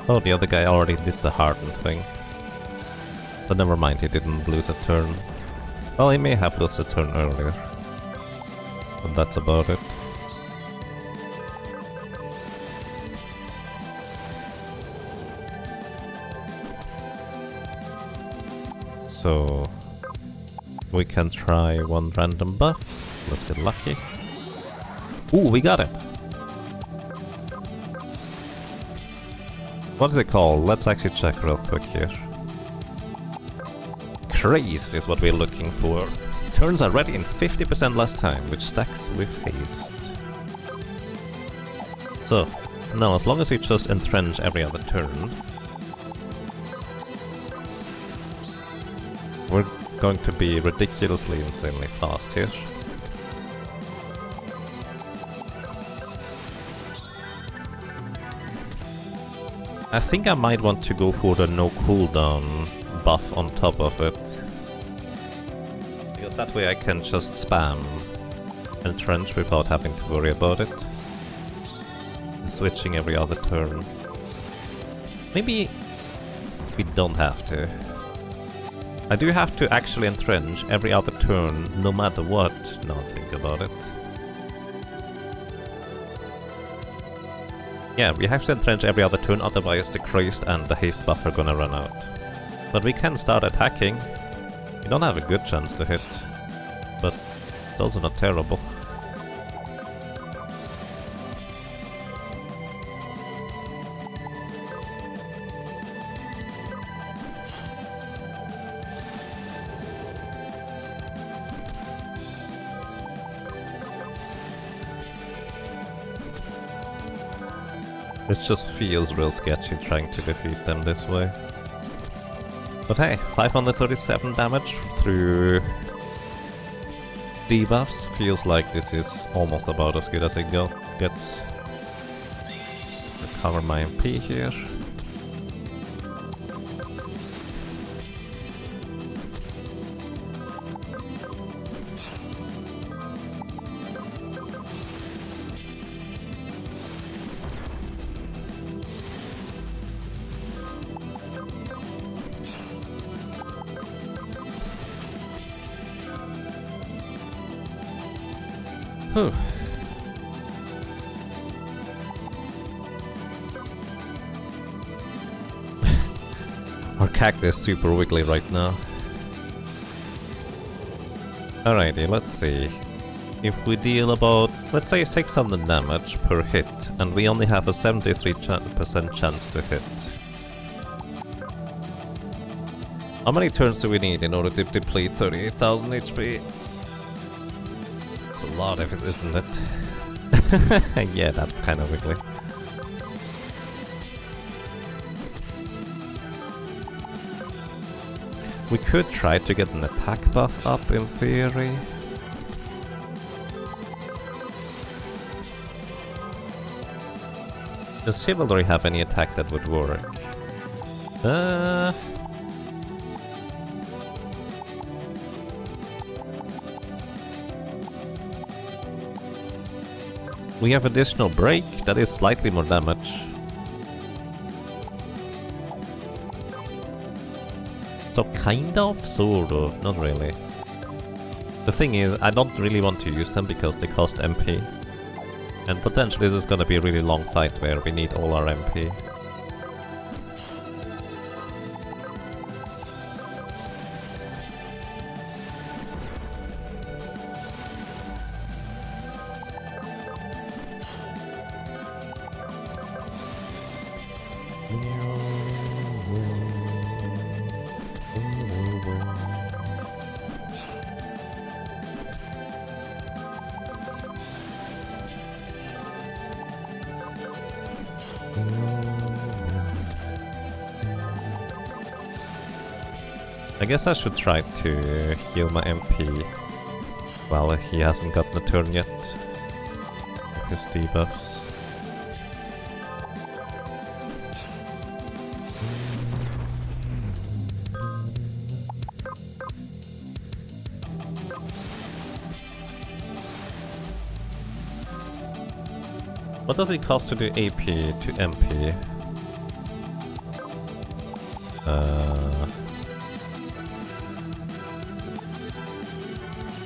Oh, the other guy already did the Harden thing. But never mind, he didn't lose a turn. Well, he may have lost a turn earlier. But that's about it. So we can try one random buff. Let's get lucky. Ooh, we got it! What is it called? Let's actually check real quick here. Crazed is what we're looking for. Turns are ready in 50% less time, which stacks with haste. So, now as long as we just entrench every other turn, we're going to be ridiculously, insanely fast here. I think I might want to go for the no cooldown buff on top of it. Because that way I can just spam entrench without having to worry about it. Switching every other turn. Maybe we don't have to. I do have to actually entrench every other turn, no matter what, now I think about it. Yeah, we have to entrench every other turn, otherwise the crazed and the haste buff are gonna run out. But we can start attacking. We don't have a good chance to hit, but it's also not terrible. It just feels real sketchy trying to defeat them this way. But hey, 537 damage through debuffs feels like this is almost about as good as it gets. Recover my MP here. Whew. Our cactus is super wiggly right now. Alrighty, let's see. If we deal about, let's say 600 damage per hit, and we only have a 73% chance to hit. How many turns do we need in order to deplete 38,000 HP? It's a lot of it, isn't it? Yeah, that's kind of wiggly. We could try to get an attack buff up in theory. Does Chivalry have any attack that would work? We have additional break, that is slightly more damage. So kind of, sort of, not really. The thing is, I don't really want to use them because they cost MP. And potentially this is gonna be a really long fight where we need all our MP. I guess I should try to heal my MP while he hasn't gotten a turn yet with his debuffs. What does it cost to do AP to MP?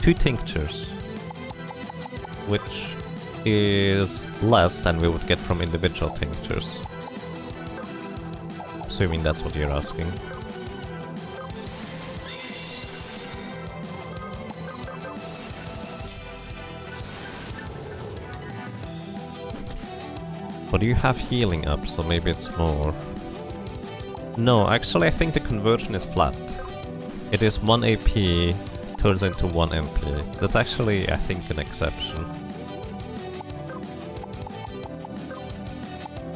2 tinctures, which is less than we would get from individual tinctures. Assuming that's what you're asking. But you have healing up, so maybe it's more. No, actually I think the conversion is flat. It is 1 AP turns into 1 MP. That's actually, I think, an exception.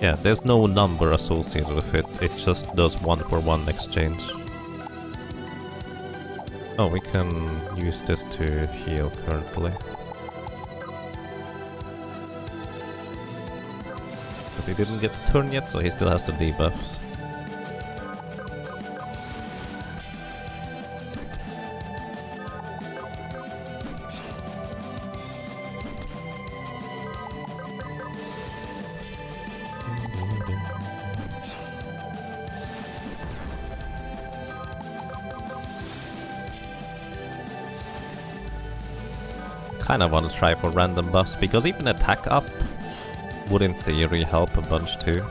Yeah, there's no number associated with it, it just does 1-for-1 exchange. Oh, we can use this to heal currently. But he didn't get the turn yet, so he still has the debuffs. Kind of want to try for random buffs, because even attack up would in theory help a bunch too.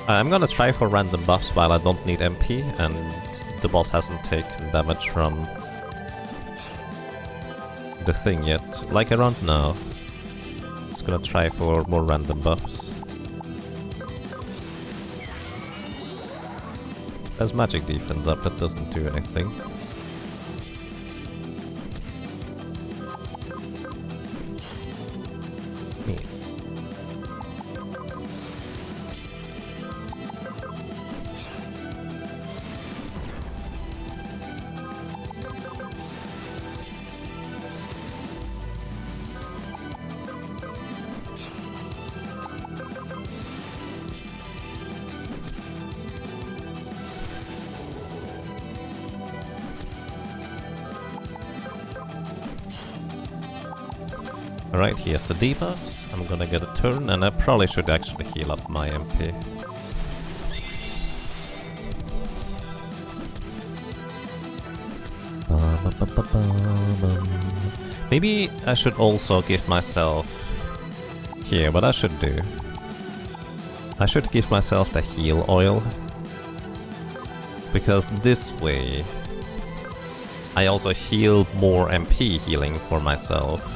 I'm gonna try for random buffs while I don't need MP and the boss hasn't taken damage from the thing yet. Like around now. Just gonna try for more random buffs. There's magic defense up, that doesn't do anything. Alright, here's the debuffs. I'm gonna get a turn, and I probably should actually heal up my MP. Maybe I should also give myself... Here, what I should do... I should give myself the heal oil. Because this way... I also heal more MP healing for myself.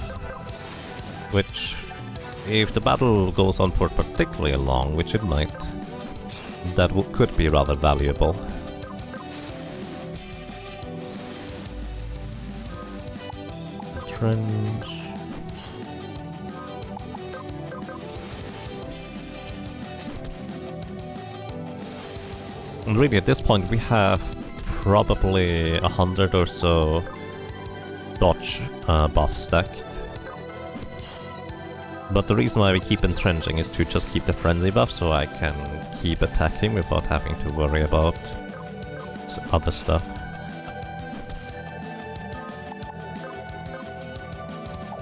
Which... If the battle goes on for particularly long, which it might... That could be rather valuable. Trench. And really at this point we have probably 100 or so dodge buff stacked. But the reason why we keep entrenching is to just keep the frenzy buff so I can keep attacking without having to worry about other stuff.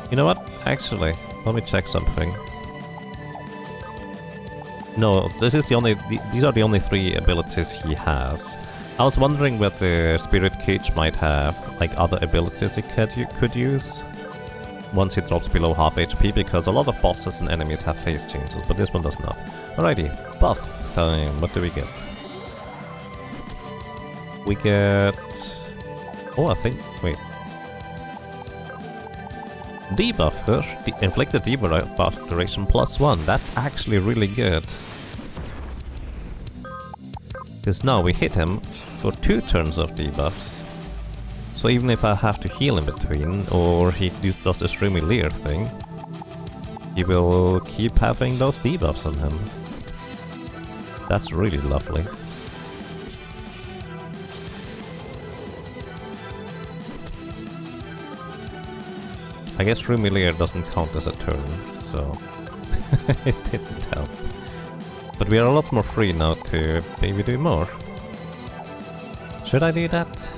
You know what? Actually, let me check something. No, this is the only... these are the only 3 abilities he has. I was wondering whether Spirit Cage might have, like, other abilities he could use once he drops below half HP, because a lot of bosses and enemies have phase changes, but this one does not. Alrighty, buff time. What do we get? We get... Oh, I think... Wait. Debuffer, inflicted debuff duration +1. That's actually really good. Because now we hit him for 2 turns of debuffs. So even if I have to heal in between, or he does the streamy leer thing, he will keep having those debuffs on him. That's really lovely. I guess streamy leer doesn't count as a turn, so it didn't help. But we are a lot more free now to maybe do more. Should I do that?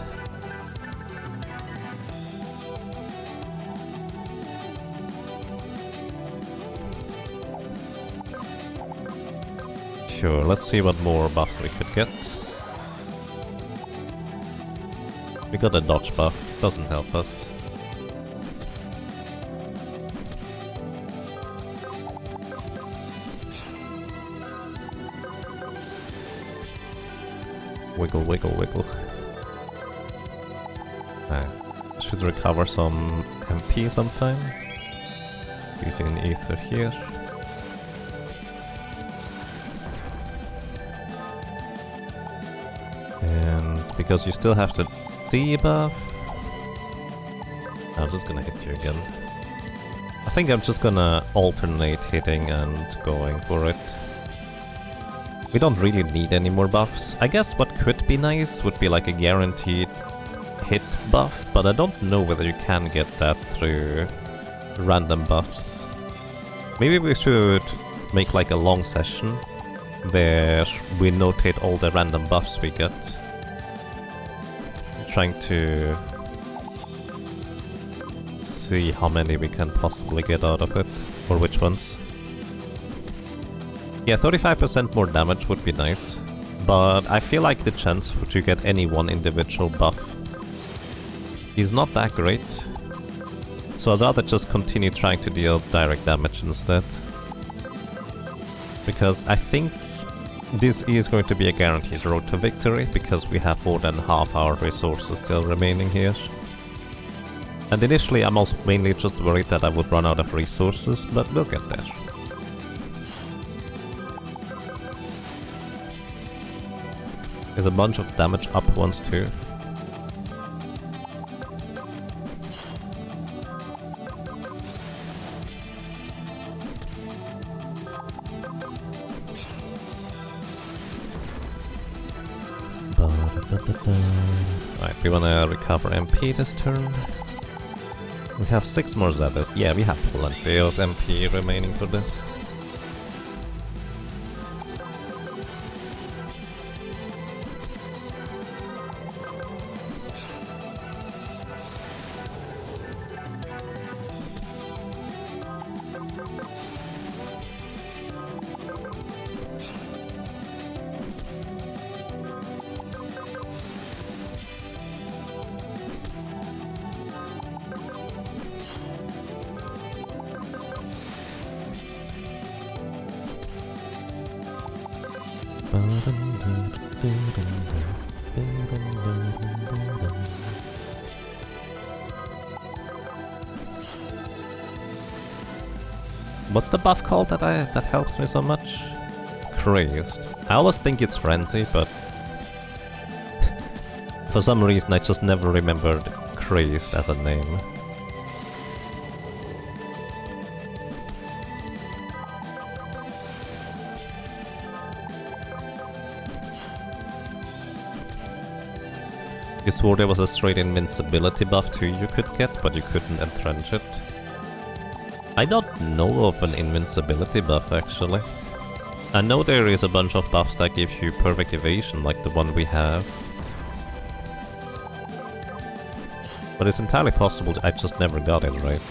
Sure, let's see what more buffs we could get. We got a dodge buff, doesn't help us. Wiggle, wiggle, wiggle. Should recover some MP sometime. Using an ether here. And because you still have to debuff... I'm just gonna hit you again. I think I'm just gonna alternate hitting and going for it. We don't really need any more buffs. I guess what could be nice would be like a guaranteed hit buff, but I don't know whether you can get that through random buffs. Maybe we should make like a long session where we notate all the random buffs we get. Trying to see how many we can possibly get out of it, or which ones. Yeah, 35% more damage would be nice, but I feel like the chance to get any one individual buff is not that great. So I'd rather just continue trying to deal direct damage instead. Because I think this is going to be a guaranteed road to victory, because we have more than half our resources still remaining here. And initially I'm also mainly just worried that I would run out of resources, but we'll get there. There's a bunch of damage up ones too. Alright, we wanna recover MP this turn. We have 6 more Zetas. Yeah, we have plenty of MP remaining for this. What's the buff called that helps me so much? Crazed. I always think it's Frenzy, but for some reason I just never remembered Crazed as a name. You swore there was a straight invincibility buff too you could get, but you couldn't entrench it. I don't know of an invincibility buff actually. I know there is a bunch of buffs that give you perfect evasion like the one we have. But it's entirely possible I just never got it right.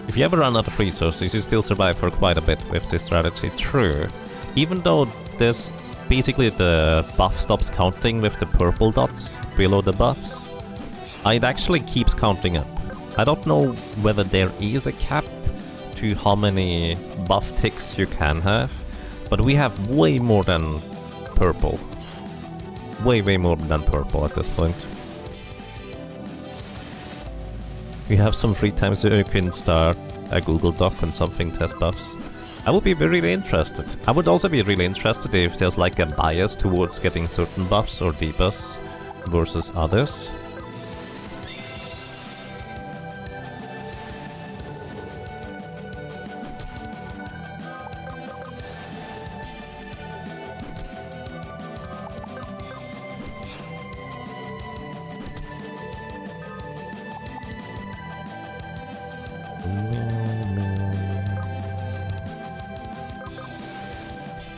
If you ever run out of resources, you still survive for quite a bit with this strategy. True. Even though there's basically the buff stops counting with the purple dots below the buffs, it actually keeps counting up. I don't know whether there is a cap to how many buff ticks you can have, but we have way more than purple. Way more than purple at this point. You have some free time so you can start a Google Doc on something test buffs. I would be really interested. I would also be really interested if there's like a bias towards getting certain buffs or debuffs versus others.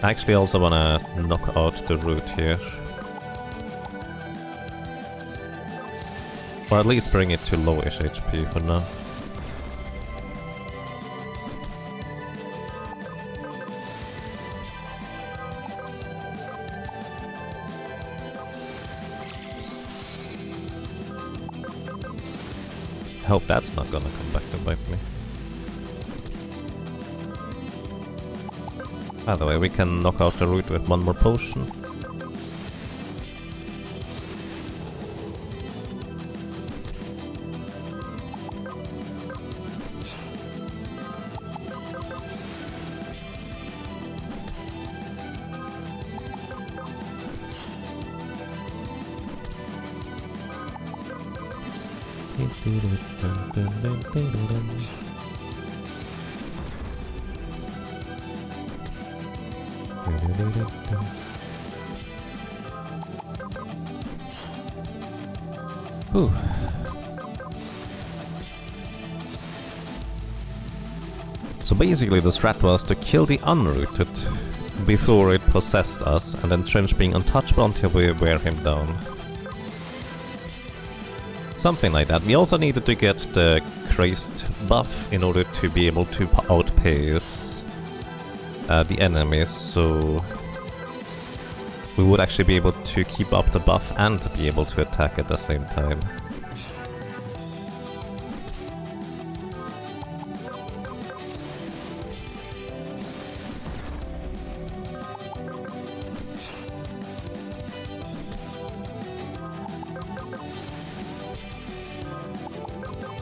I actually also wanna knock out the root here. Or at least bring it to lowish HP for now. I hope that's not gonna come back to bite me. By the way, we can knock out the root with one more potion. Whew. So basically the strat was to kill the unrooted before it possessed us and then trench being untouchable until we wear him down. Something like that. We also needed to get the crazed buff in order to be able to outpace the enemies, so we would actually be able to keep up the buff and be able to attack at the same time.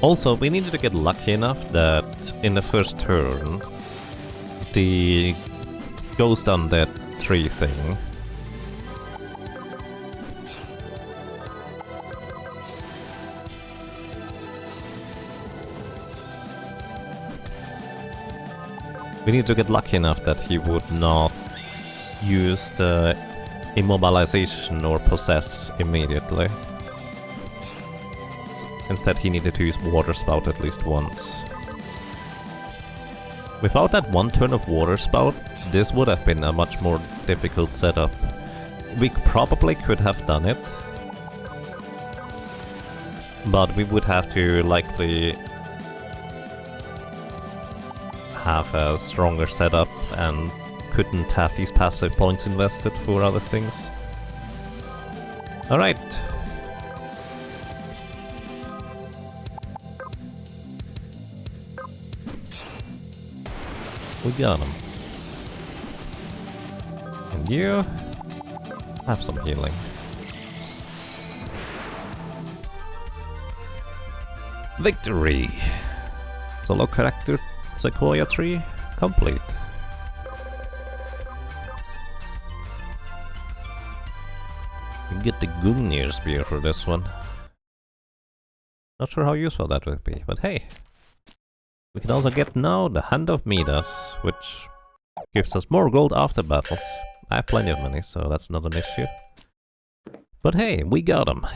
Also, we needed to get lucky enough that in the first turn, the ghost undead tree thing we need to get lucky enough that he would not use the immobilization or possess immediately. Instead he needed to use water spout at least once. Without that one turn of water spout, this would have been a much more difficult setup. we probably could have done it, but we would have to likely have a stronger setup and couldn't have these passive points invested for other things. Alright. We got him. And you have some healing. Victory! Solo character Sequoia tree complete. You get the Gungnir spear for this one. Not sure how useful that would be, but hey. We can also get now the Hand of Midas, which gives us more gold after battles. I have plenty of money, so that's not an issue. But hey, we got him.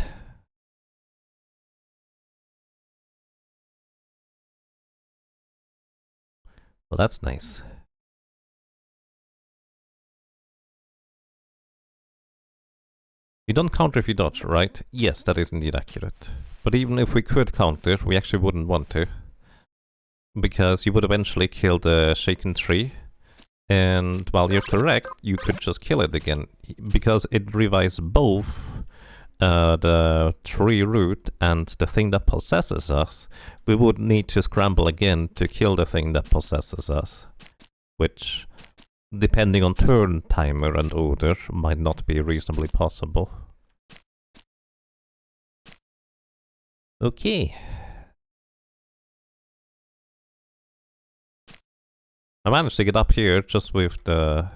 Well, that's nice. You don't counter if you dodge, right? Yes, that is indeed accurate. But even if we could counter, we actually wouldn't want to. Because you would eventually kill the shaken tree. And while you're correct, you could just kill it again. Because it revives both the tree root and the thing that possesses us. We would need to scramble again to kill the thing that possesses us. Which, depending on turn timer and order, might not be reasonably possible. Okay. I managed to get up here just with the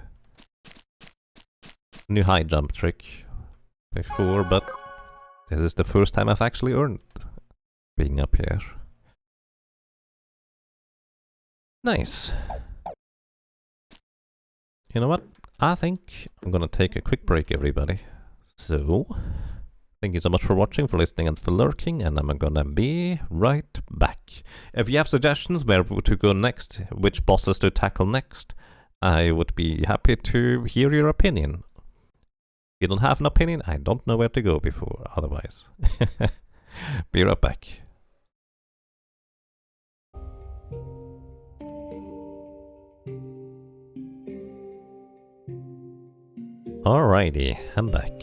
new high jump trick before, but this is the first time I've actually earned being up here. Nice. You know what? I think I'm gonna take a quick break, everybody. So, thank you so much for watching, for listening, and for lurking, and I'm gonna be right back. If you have suggestions where to go next, which bosses to tackle next, I would be happy to hear your opinion. If you don't have an opinion, I don't know where to go before, otherwise. Be right back. Alrighty, I'm back.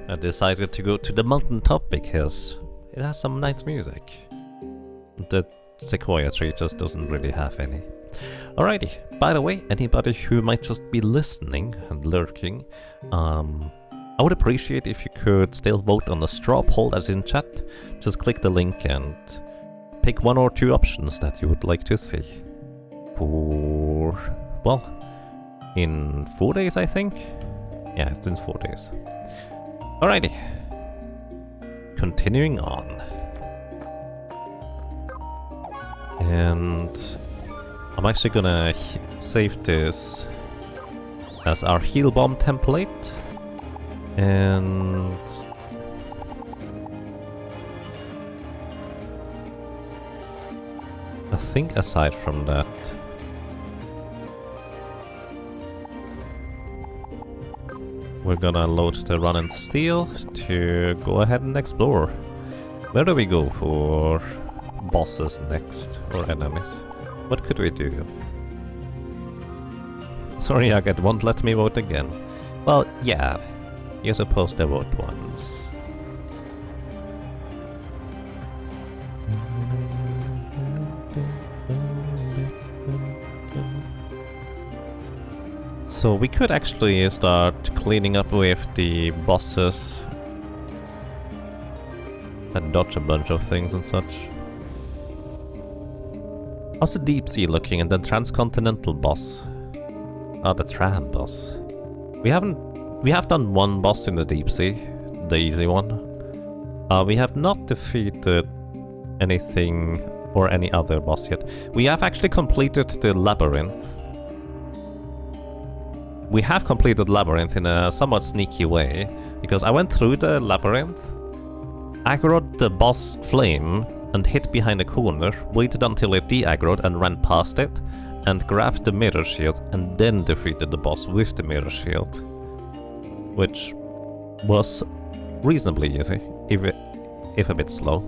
I decided to go to the mountain top because it has some nice music. The Sequoia tree just doesn't really have any. Alrighty, by the way, anybody who might just be listening and lurking, I would appreciate if you could still vote on the straw poll that's in chat. Just click the link and pick one or two options that you would like to see. For, well, in 4 days, I think? Yeah, it's in 4 days. Alrighty. Continuing on. And I'm actually gonna save this as our heal bomb template. And I think aside from that, we're gonna load the run and steal to go ahead and explore. Where do we go for bosses next, or enemies? What could we do? Sorry, Agate won't let me vote again. Well, yeah, you're supposed to vote once. So we could actually start cleaning up with the bosses and dodge a bunch of things and such. How's the deep sea looking and the transcontinental boss? Oh, the tram boss. We have done one boss in the deep sea, the easy one. We have not defeated anything or any other boss yet. We have actually completed the labyrinth. We have completed labyrinth in a somewhat sneaky way, because I went through the labyrinth, aggroed the boss flame and hid behind a corner, waited until it de-aggroed and ran past it, and grabbed the mirror shield and then defeated the boss with the mirror shield. which was reasonably easy, if a bit slow.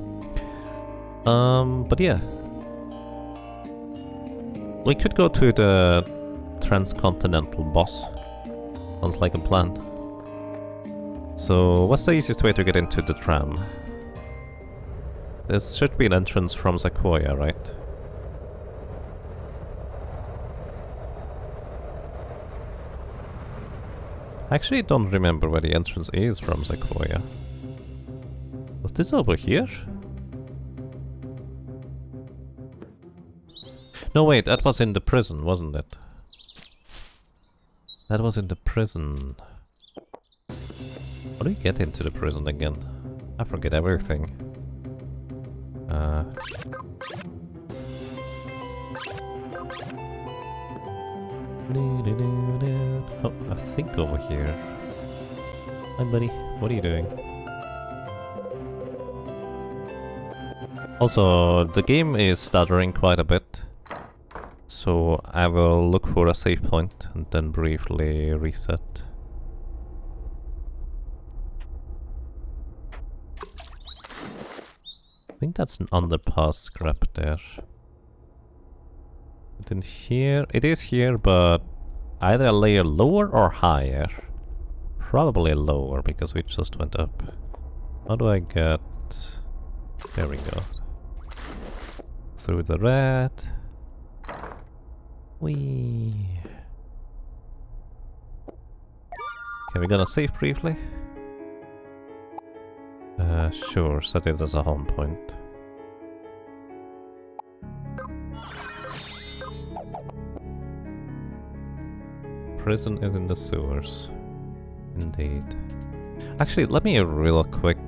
But yeah. We could go to the transcontinental boss. Sounds like a plan. So, what's the easiest way to get into the tram? There should be an entrance from Sequoia, right? I actually don't remember where the entrance is from Sequoia. Was this over here? No wait, that was in the prison, wasn't it? That was in the prison. How do you get into the prison again? I forget everything. Oh, I think over here. Hi buddy, what are you doing? Also, the game is stuttering quite a bit. So I will look for a save point and then briefly reset. I think that's an underpass scrap there. But in here, it is here, but either a layer lower or higher. Probably lower because we just went up. How do I get... There we go. Through the red. Whee. Okay, we're gonna save briefly. Sure, set it as a home point. Prison is in the sewers. Indeed. Actually, let me real quick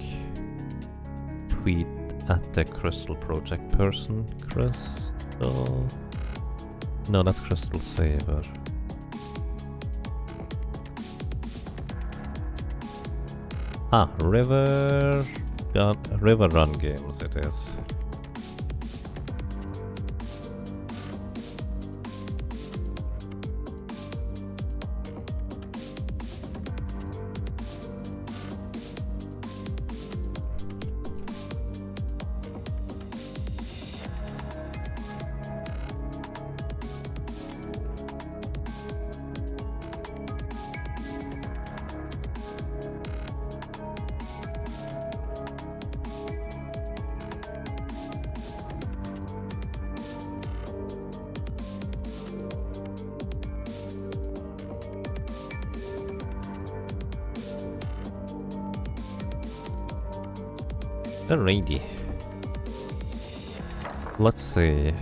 tweet at the Crystal Project person. Crystal... No, that's Crystal Saver. Ah, River Run Games it is. Alrighty. Let's see.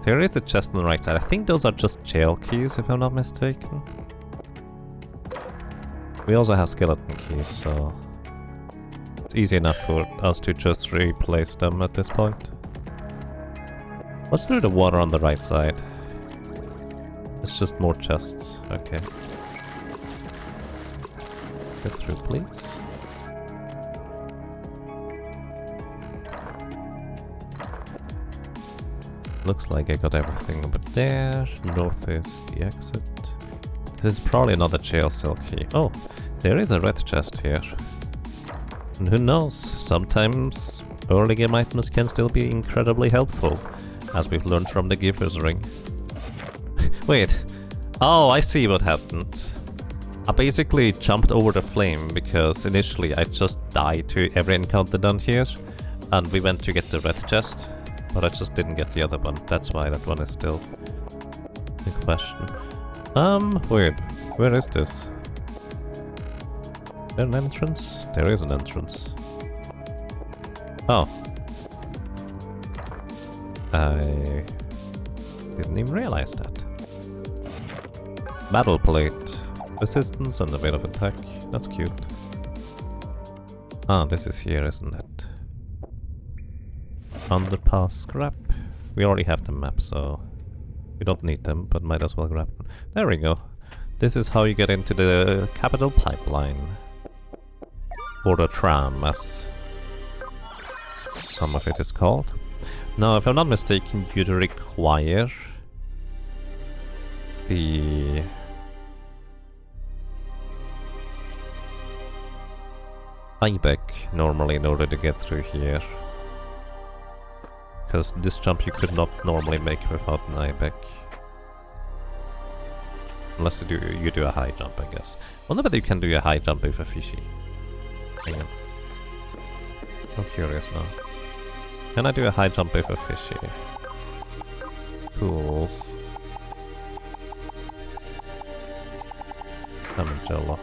There is a chest on the right side. I think those are just jail keys, if I'm not mistaken. We also have skeleton keys, so it's easy enough for us to just replace them at this point. What's through the water on the right side? It's just more chests. Okay. Get through, please. Looks like I got everything over there. North is the exit. This is probably another jail cell key. Oh, there is a red chest here. And who knows, sometimes early game items can still be incredibly helpful, as we've learned from the Giver's Ring. Wait. Oh, I see what happened. I basically jumped over the flame because initially I just died to every encounter down here, and we went to get the red chest. But I just didn't get the other one. That's why that one is still in question. Wait. Where is this? Is there an entrance? There is an entrance. Oh. I didn't even realize that. Battle plate. Resistance and a bit of attack. That's cute. Ah, this is here, isn't it? Underpass scrap. We already have the map, so we don't need them, but might as well grab them. There we go. This is how you get into the capital pipeline. Or the tram, as some of it is called. Now, if I'm not mistaken, you'd require Ibeck normally in order to get through here. Because this jump you could not normally make without an Ibeck. Unless you do a high jump, I guess. Wonder whether you can do a high jump with a fishy. Hang on. I'm curious now. Can I do a high jump with a fishy? Pools. Jello.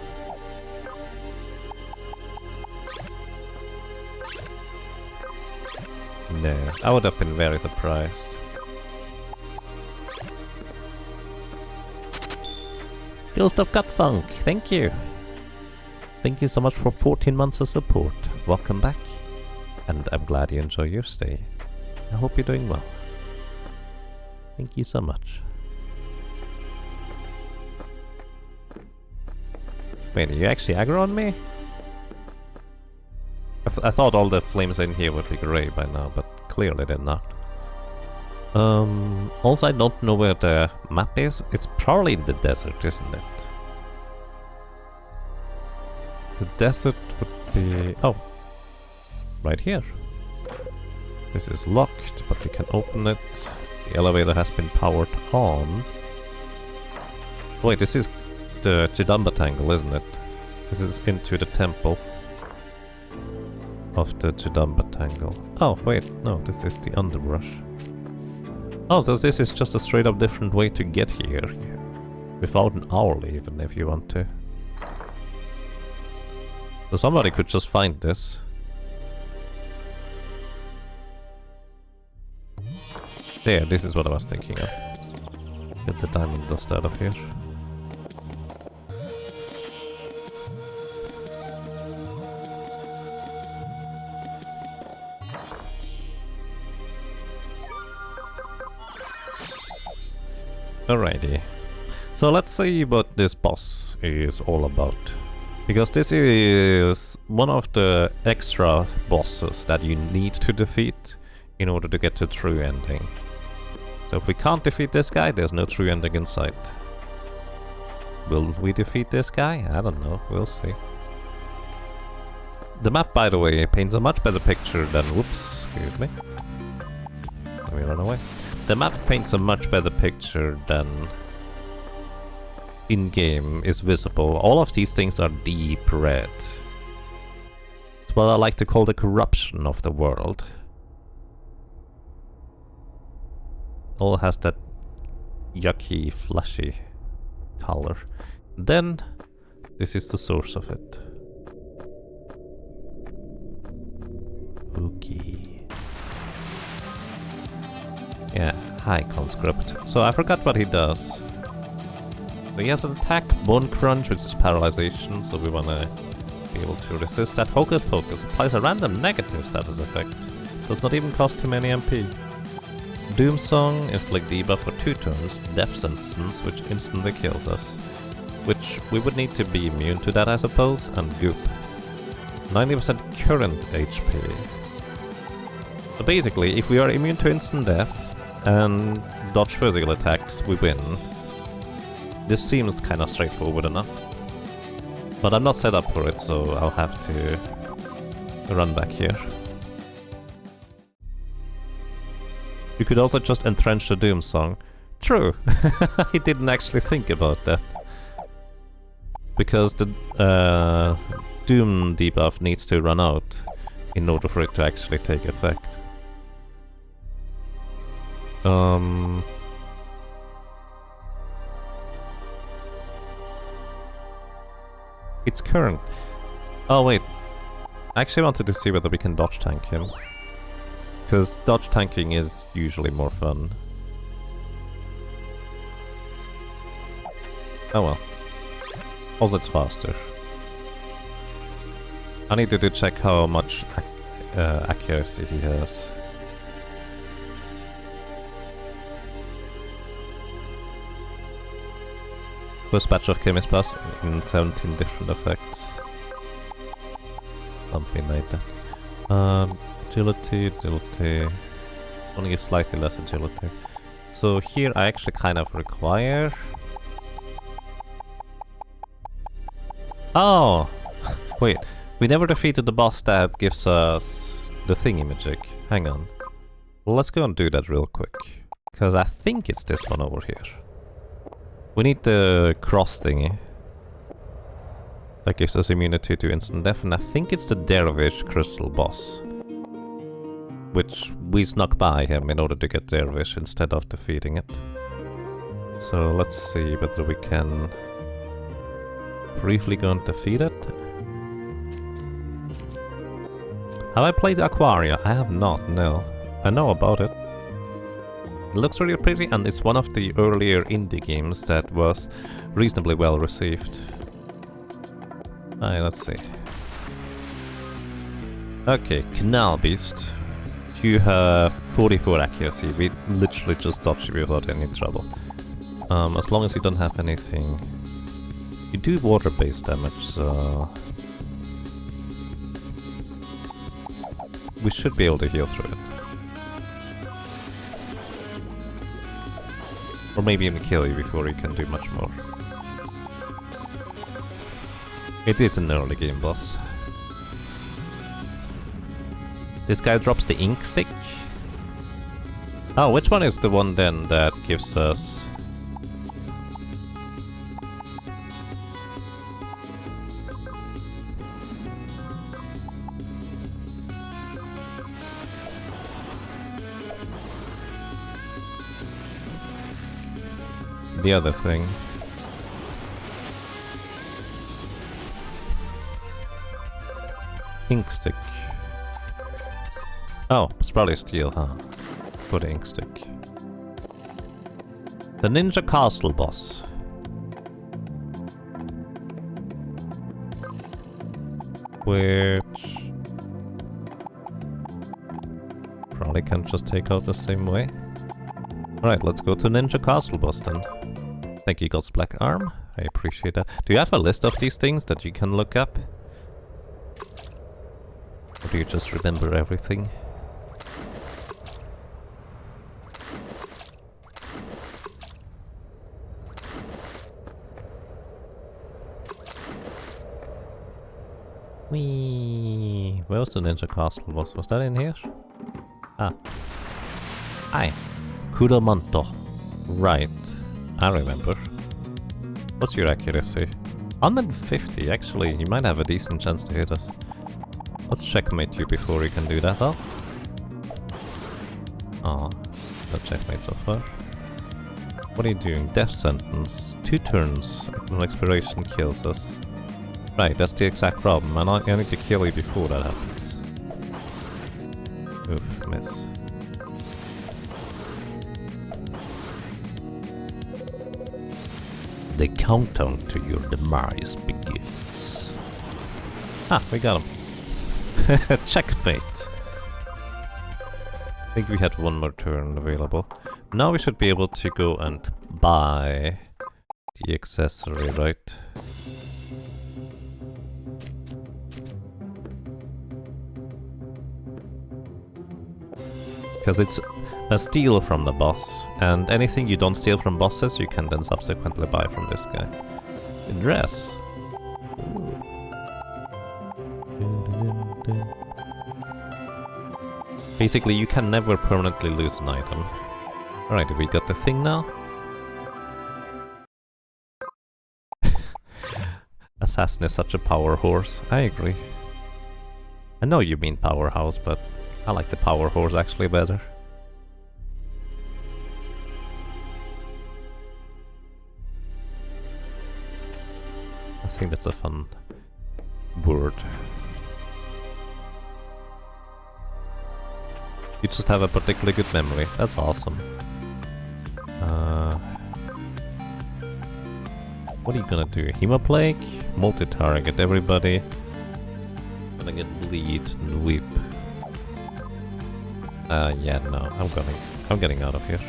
No, I would have been very surprised. Ghost of Gutfunk, thank you! Thank you so much for 14 months of support. Welcome back. And I'm glad you enjoy your stay. I hope you're doing well. Thank you so much. Wait, are you actually aggro on me? I thought all the flames in here would be grey by now, but clearly they're not. Also, I don't know where the map is. It's probably in the desert, isn't it? The desert would be... oh. Right here. This is locked, but we can open it. The elevator has been powered on. Wait, this is the Chidamba Tangle, isn't it? This is into the temple of the Chidamba Tangle. Oh, wait, no, this is the underbrush. Oh, so this is just a straight up different way to get here. Without an owl even, if you want to. So somebody could just find this. There, this is what I was thinking of. Get the diamond dust out of here. Alrighty. So let's see what this boss is all about. Because this is one of the extra bosses that you need to defeat in order to get to true ending. So if we can't defeat this guy, there's no true ending in sight. Will we defeat this guy? I don't know, we'll see. The map, by the way, paints a much better picture than... whoops, excuse me. Let me run away. The map paints a much better picture than in-game is visible. All of these things are deep red. It's what I like to call the corruption of the world. All has that yucky, flashy color. Then, this is the source of it. Okay. Yeah, hi conscript. So I forgot what he does. So he has an attack, Bone Crunch, which is paralyzation, so we wanna be able to resist that. Hocus Pocus applies a random negative status effect. Does not even cost him any MP. Doom Song, inflict debuff for 2 turns, Death Sentence, which instantly kills us. Which we would need to be immune to that, I suppose, and Goop. 90% current HP. So basically, if we are immune to instant death, and dodge physical attacks, we win. This seems kind of straightforward enough. But I'm not set up for it, so I'll have to run back here. You could also just entrench the Doom Song. True! I didn't actually think about that. Because the Doom debuff needs to run out in order for it to actually take effect. It's current. Oh wait, I actually wanted to see whether we can dodge tank him. Because dodge tanking is usually more fun. Oh well. Also it's faster. I needed to check how much accuracy he has. First batch of Chemis Plus in 17 different effects. Something like that. Agility. Only a slightly less agility. So here I actually kind of require... Oh! Wait, We never defeated the boss that gives us the thingy magic. Hang on. Let's go and do that real quick. Because I think it's this one over here. We need the cross thingy. That gives us immunity to instant death, and I think it's the Dervish crystal boss. Which we snuck by him in order to get Dervish instead of defeating it. So let's see whether we can briefly go and defeat it. Have I played Aquaria? I have not, no. I know about it. It looks really pretty, and it's one of the earlier indie games that was reasonably well received. Alright, let's see. Okay, Canal Beast. You have 44 accuracy. We literally just dodged you without any trouble. As long as you don't have anything... You do water-based damage, so... We should be able to heal through it. Or maybe even kill you before you can do much more. It is an early game boss. This guy drops the ink stick. Oh, which one is the one then that gives us... the other thing? Ink stick. Oh, it's probably steel, huh? For the ink stick. The Ninja Castle boss. Which... probably can't just take out the same way. Alright, let's go to Ninja Castle boss then. Thank you, God's Black Arm. I appreciate that. Do you have a list of these things that you can look up? Or do you just remember everything? Whee! Where was the Ninja Castle? Was that in here? Ah. Hi. Kuramanto. Right. I remember. What's your accuracy? 150, actually. You might have a decent chance to hit us. Let's checkmate you before you can do that, though. Oh, no checkmate so far. What are you doing? Death sentence. 2 turns when expiration kills us. Right, that's the exact problem. I need to kill you before that happens. Oof, miss. The countdown to your demise begins. Ah, we got him. Checkmate. I think we had one more turn available. Now we should be able to go and buy the accessory, right? Because it's a steal from the boss, and anything you don't steal from bosses you can then subsequently buy from this guy. A dress. Basically, you can never permanently lose an item. Alright, we got the thing now. Assassin is such a power horse. I agree. I know you mean powerhouse, but I like the power horse actually better. I think that's a fun word. You just have a particularly good memory. That's awesome. What are you gonna do? Hemoplague? Multi-target everybody. Gonna get bleed and weep. Yeah, no, I'm getting out of here.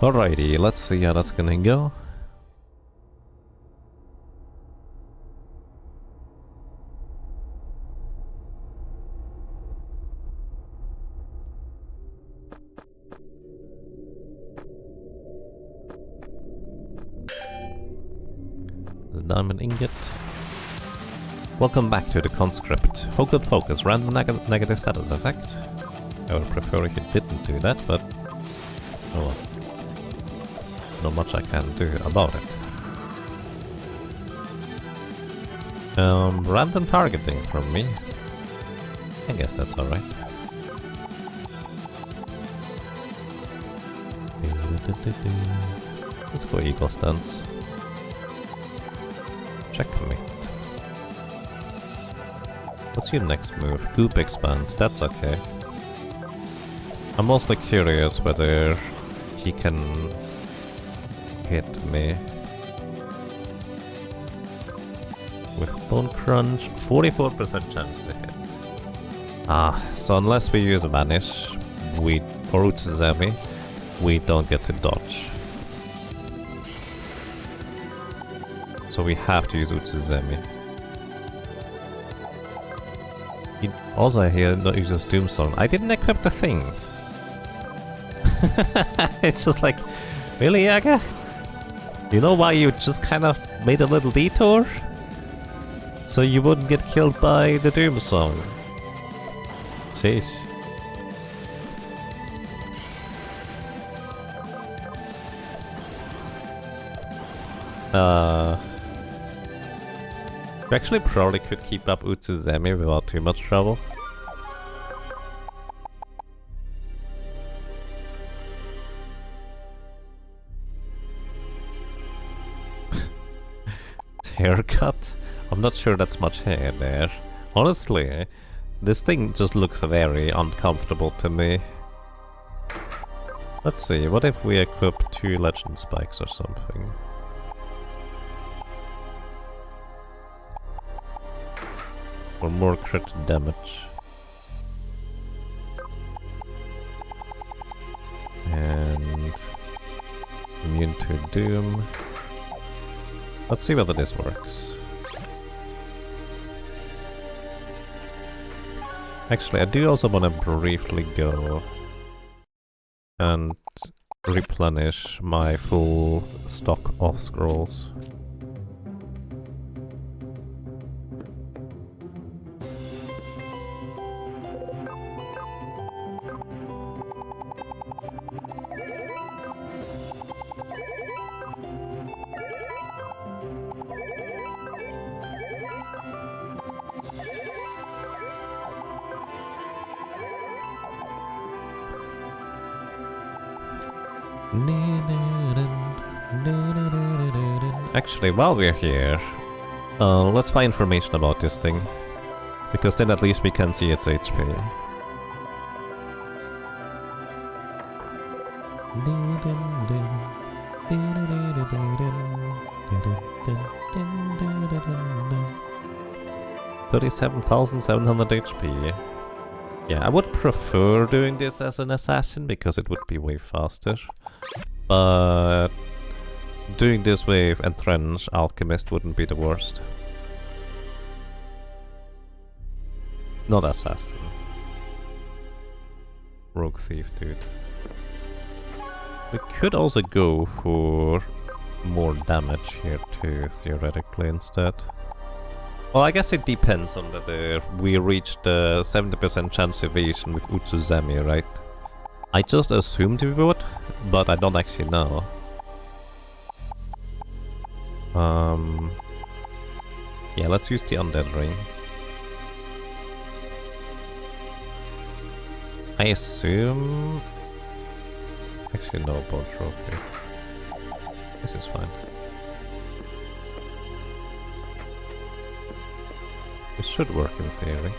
Alrighty, let's see how that's gonna go. diamond ingot. Welcome back to the conscript. Hocus pocus, random negative status effect. I would prefer if you didn't do that, but oh well. Not much I can do about it. Random targeting from me. I guess that's alright. Let's go eagle stance. Checkmate. What's your next move? Goop expands, that's okay. I'm mostly curious whether he can hit me. With Bone Crunch, 44% chance to hit. Ah, so unless we use Vanish, or Utsuzemi, we don't get to dodge. So we have to use Utsuzemi. Also here uses Doomstone. I didn't equip the thing. It's just like, really, Yaga? You know why you just kind of made a little detour? So you wouldn't get killed by the Doomstone. Sheesh. We actually probably could keep up Utsuzemi without too much trouble. Haircut? I'm not sure that's much hair there. Honestly, this thing just looks very uncomfortable to me. Let's see, what if we equip 2 legend spikes or something? For more crit damage. And immune to doom. Let's see whether this works. Actually, I do also want to briefly go and replenish my full stock of scrolls. Actually, while we're here, let's find information about this thing, because then at least we can see its HP. $37,700 HP. Yeah, I would prefer doing this as an assassin because it would be way faster. But doing this with Entrench Alchemist wouldn't be the worst. Not assassin. Rogue Thief, dude. We could also go for more damage here too, theoretically, instead. Well, I guess it depends on whether we reach the 70% chance evasion with Utsuzemi, right? I just assumed we would, but I don't actually know. Yeah, let's use the Undead Ring. I assume... Actually, no, Bone Trophy. This is fine. It should work in theory.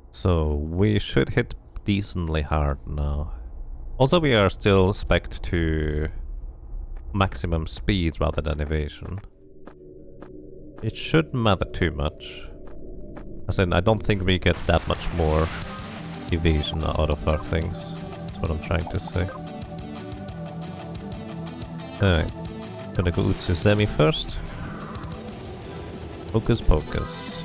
So we should hit decently hard now. Also, we are still spec'd to maximum speed rather than evasion. It shouldn't matter too much. As in, I don't think we get that much more evasion out of our things. That's what I'm trying to say. Alright. Gonna go Utsuzemi first. Hocus pocus.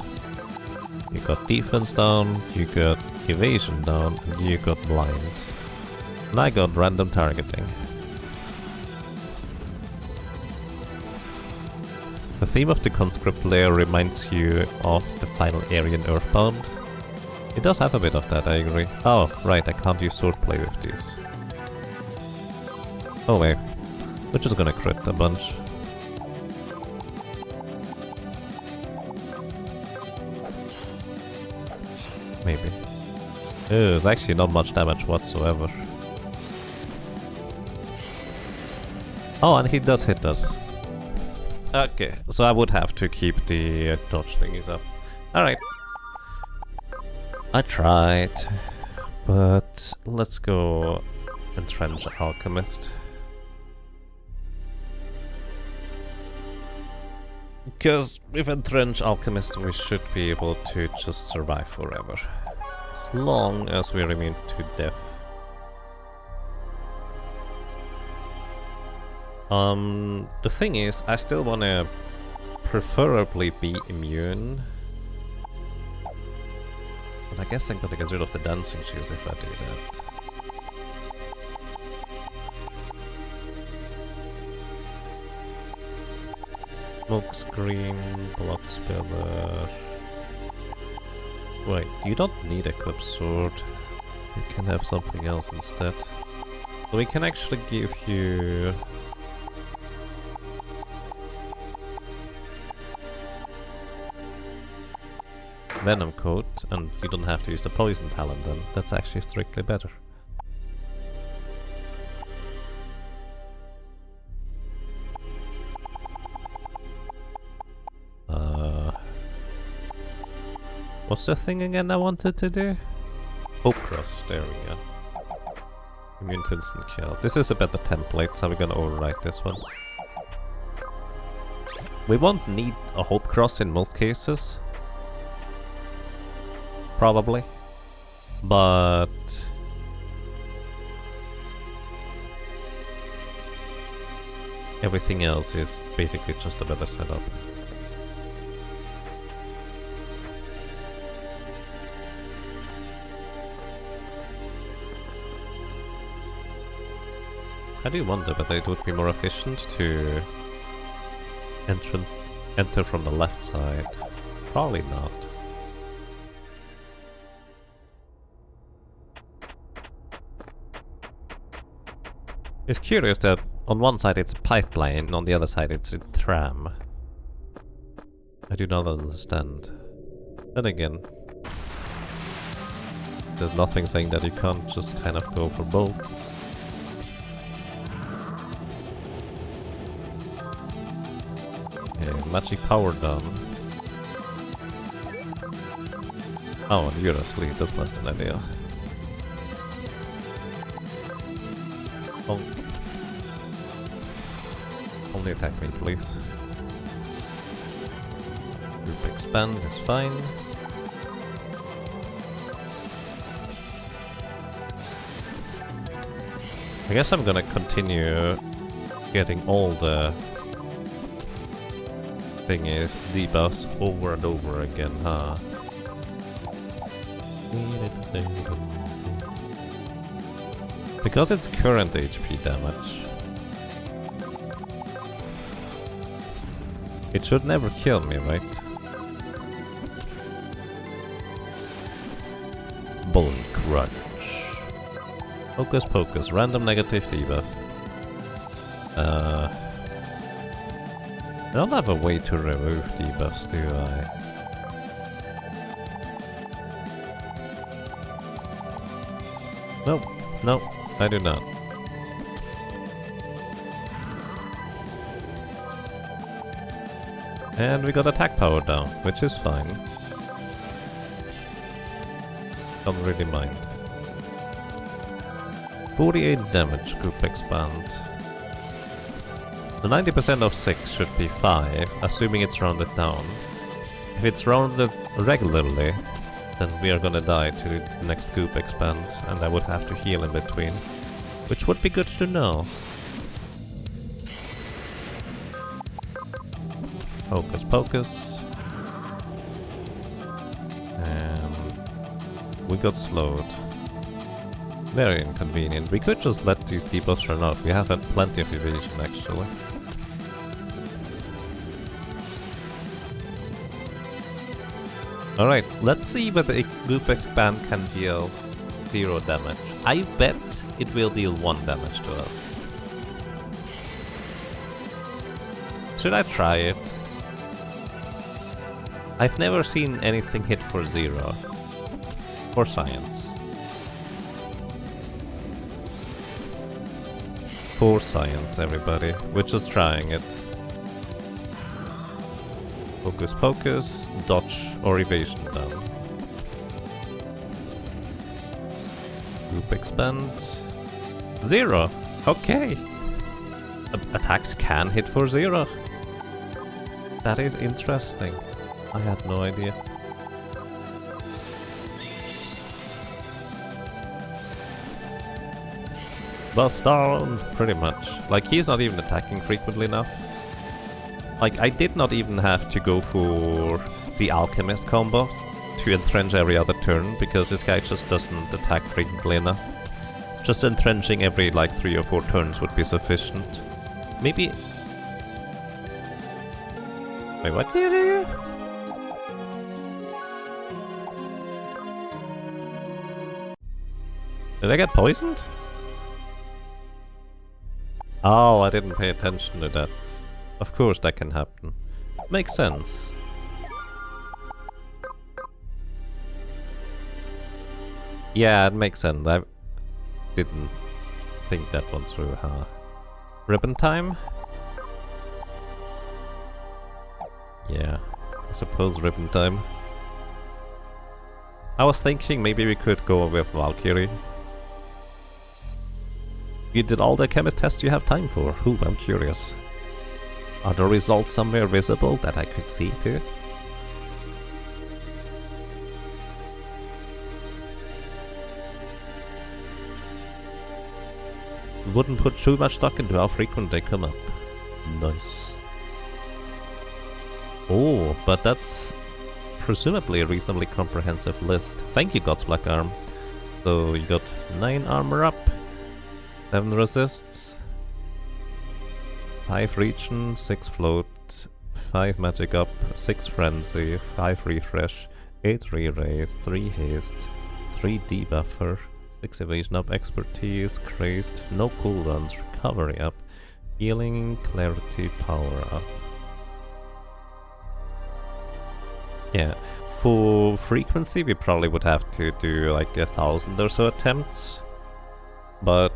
You got defense down, you got evasion down, and you got blind. And I got random targeting. The theme of the conscript layer reminds you of the final area in Earthbound. It does have a bit of that, I agree. Oh, right, I can't use swordplay with these. Oh wait, we're just gonna crit a bunch. Maybe. It's actually not much damage whatsoever. Oh, and he does hit us. Okay, so I would have to keep the dodge thingies up. Alright. I tried. But let's go entrench Alchemist. Because with entrench Alchemist we should be able to just survive forever. As long as we remain to death. The thing is, I still wanna preferably be immune. But I guess I'm gonna get rid of the dancing shoes if I do that. Smoke screen, blood spiller. Wait, you don't need a clip sword. You can have something else instead. So we can actually give you Venom Coat, and you don't have to use the Poison Talent then. That's actually strictly better. What's the thing again I wanted to do? Hope Cross, there we go. Immune to instant kill. This is a better template, so we're gonna overwrite this one. We won't need a Hope Cross in most cases. Probably. But everything else is basically just a better setup. I do wonder whether it would be more efficient to enter from the left side. Probably not. It's curious that on one side it's a pipeline, and on the other side it's a tram. I do not understand. Then again, there's nothing saying that you can't just kind of go for both. Okay, magic power down. Oh, and you're asleep, that's not an idea. Oh. Only attack me, please. Group expand is fine. I guess I'm gonna continue getting all the thingies, debuffs over and over again, huh? Because it's current HP damage, it should never kill me, right? Bone Crunch. Hocus Pocus, random negative debuff. I don't have a way to remove debuffs, do I? Nope, nope, I do not. And we got attack power down, which is fine. Don't really mind. 48 damage, group expand. The 90% of 6 should be 5, assuming it's rounded down. If it's rounded regularly, then we are gonna die to the next group expand, and I would have to heal in between. Which would be good to know. Hocus Pocus. And we got slowed. Very inconvenient. We could just let these debuffs run off. We have had plenty of evasion actually. Alright, let's see whether a Loop Expand can deal 0 damage. I bet it will deal 1 damage to us. Should I try it? I've never seen anything hit for 0. For science. For science, everybody. We're just trying it. Focus, focus, dodge or evasion down. Group expand. 0! Okay! Attacks can hit for 0. That is interesting. I had no idea. Bust down! Pretty much. Like, he's not even attacking frequently enough. Like, I did not even have to go for the Alchemist combo to entrench every other turn, because this guy just doesn't attack frequently enough. Just entrenching every, like, 3 or 4 turns would be sufficient. Maybe... Wait, what did you do? Did I get poisoned? Oh, I didn't pay attention to that. Of course that can happen. Makes sense. Yeah, it makes sense. I didn't think that one through, huh? Ribbon time? Yeah, I suppose ribbon time. I was thinking maybe we could go with Valkyrie. You did all the chemist tests you have time for. Ooh, I'm curious. Are the results somewhere visible that I could see too? Wouldn't put too much stock into how frequent they come up. Nice. Oh, but that's presumably a reasonably comprehensive list. Thank you, God's Black Arm. So you got 9 armor up, 7 resists, 5 region, 6 float, 5 magic up, 6 frenzy, 5 refresh, 8 re-raise, 3 haste, 3 debuffer, 6 evasion up, expertise, crazed, no cooldowns, recovery up, healing, clarity, power up. Yeah, for frequency we probably would have to do like 1,000 or so attempts, but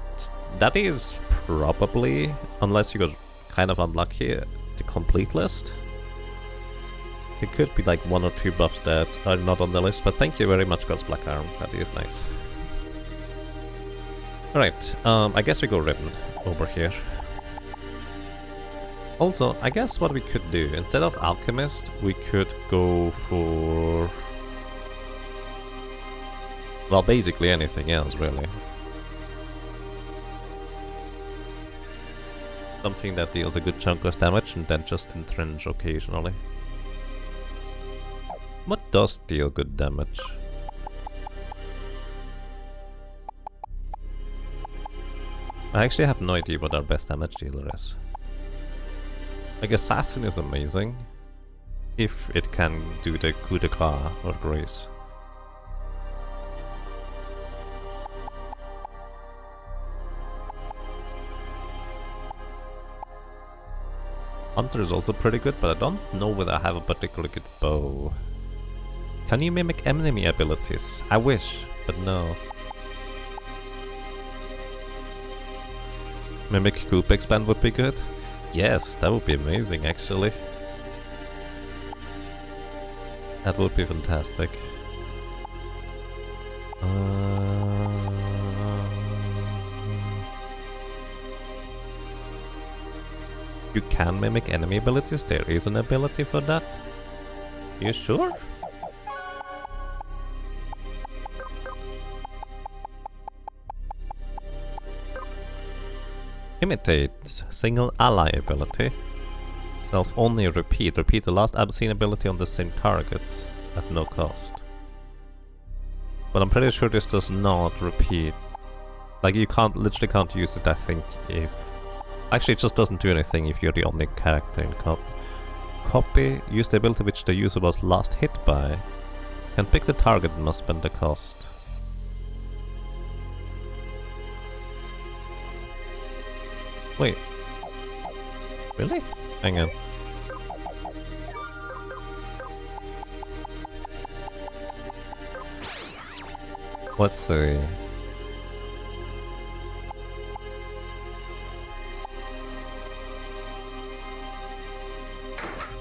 that is probably, unless you got kind of unlucky, the complete list. It could be like 1 or 2 buffs that are not on the list, but thank you very much, God's Black Arm, that is nice. Alright, I guess we go Ribbon over here. Also, I guess what we could do, instead of Alchemist, we could go for... well, basically anything else, really. Something that deals a good chunk of damage and then just entrench occasionally. What does deal good damage? I actually have no idea what our best damage dealer is. Like, Assassin is amazing, if it can do the coup de grace or grace. Hunter is also pretty good, but I don't know whether I have a particularly good bow. Can you mimic enemy abilities? I wish, but no. Mimic Group Expand would be good? Yes, that would be amazing actually. That would be fantastic. You can mimic enemy abilities? There is an ability for that? You sure? Imitate. Single ally ability. Self only repeat. Repeat the last obscene ability on the same target at no cost. But I'm pretty sure this does not repeat. Like, you literally can't use it, I think, if... Actually, it just doesn't do anything if you're the only character in copy. Copy, use the ability which the user was last hit by. Can pick the target and must spend the cost. Wait. Really? Hang on. Let's see.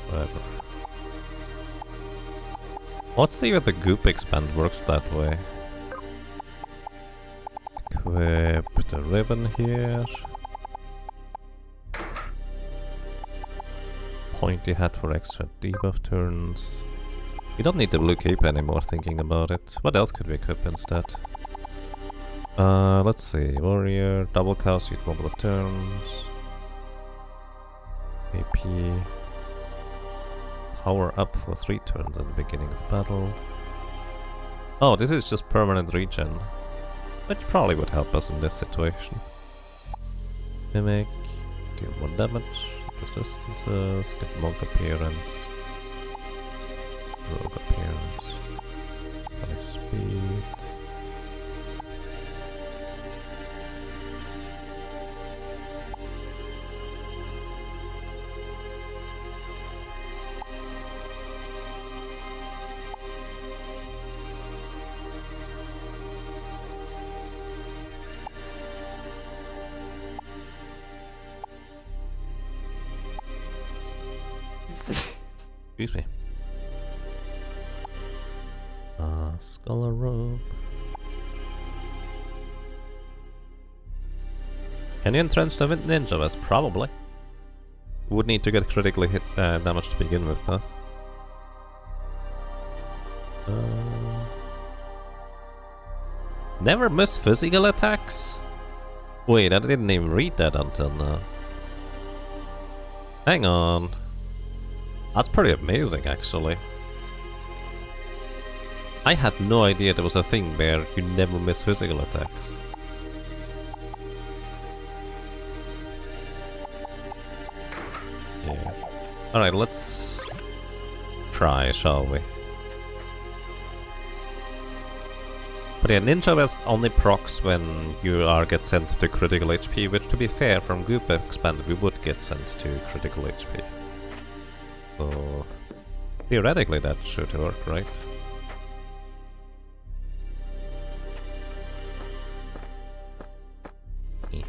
Whatever. Let's see if the goop expand works that way. Equip the ribbon here. Pointy hat for extra debuff turns. We don't need the blue cape anymore, thinking about it. What else could we equip instead? Let's see. Warrior, double cast, use multiple turns. AP. Power up for 3 turns at the beginning of battle. Oh, this is just permanent regen. Which probably would help us in this situation. Mimic, deal more damage, resistances, get monk appearance, rogue appearance, high speed. Excuse me. Scholar robe. Can you entrench the ninja vest? Probably. Would need to get critically hit damage to begin with, huh? Never miss physical attacks? Wait, I didn't even read that until now. Hang on. That's pretty amazing, actually. I had no idea there was a thing where you never miss physical attacks. Yeah. Alright, let's try, shall we? But yeah, Ninja Vest only procs when you get sent to critical HP, which to be fair, from Goop Expanded we would get sent to critical HP. So theoretically that should work, right? Yeah.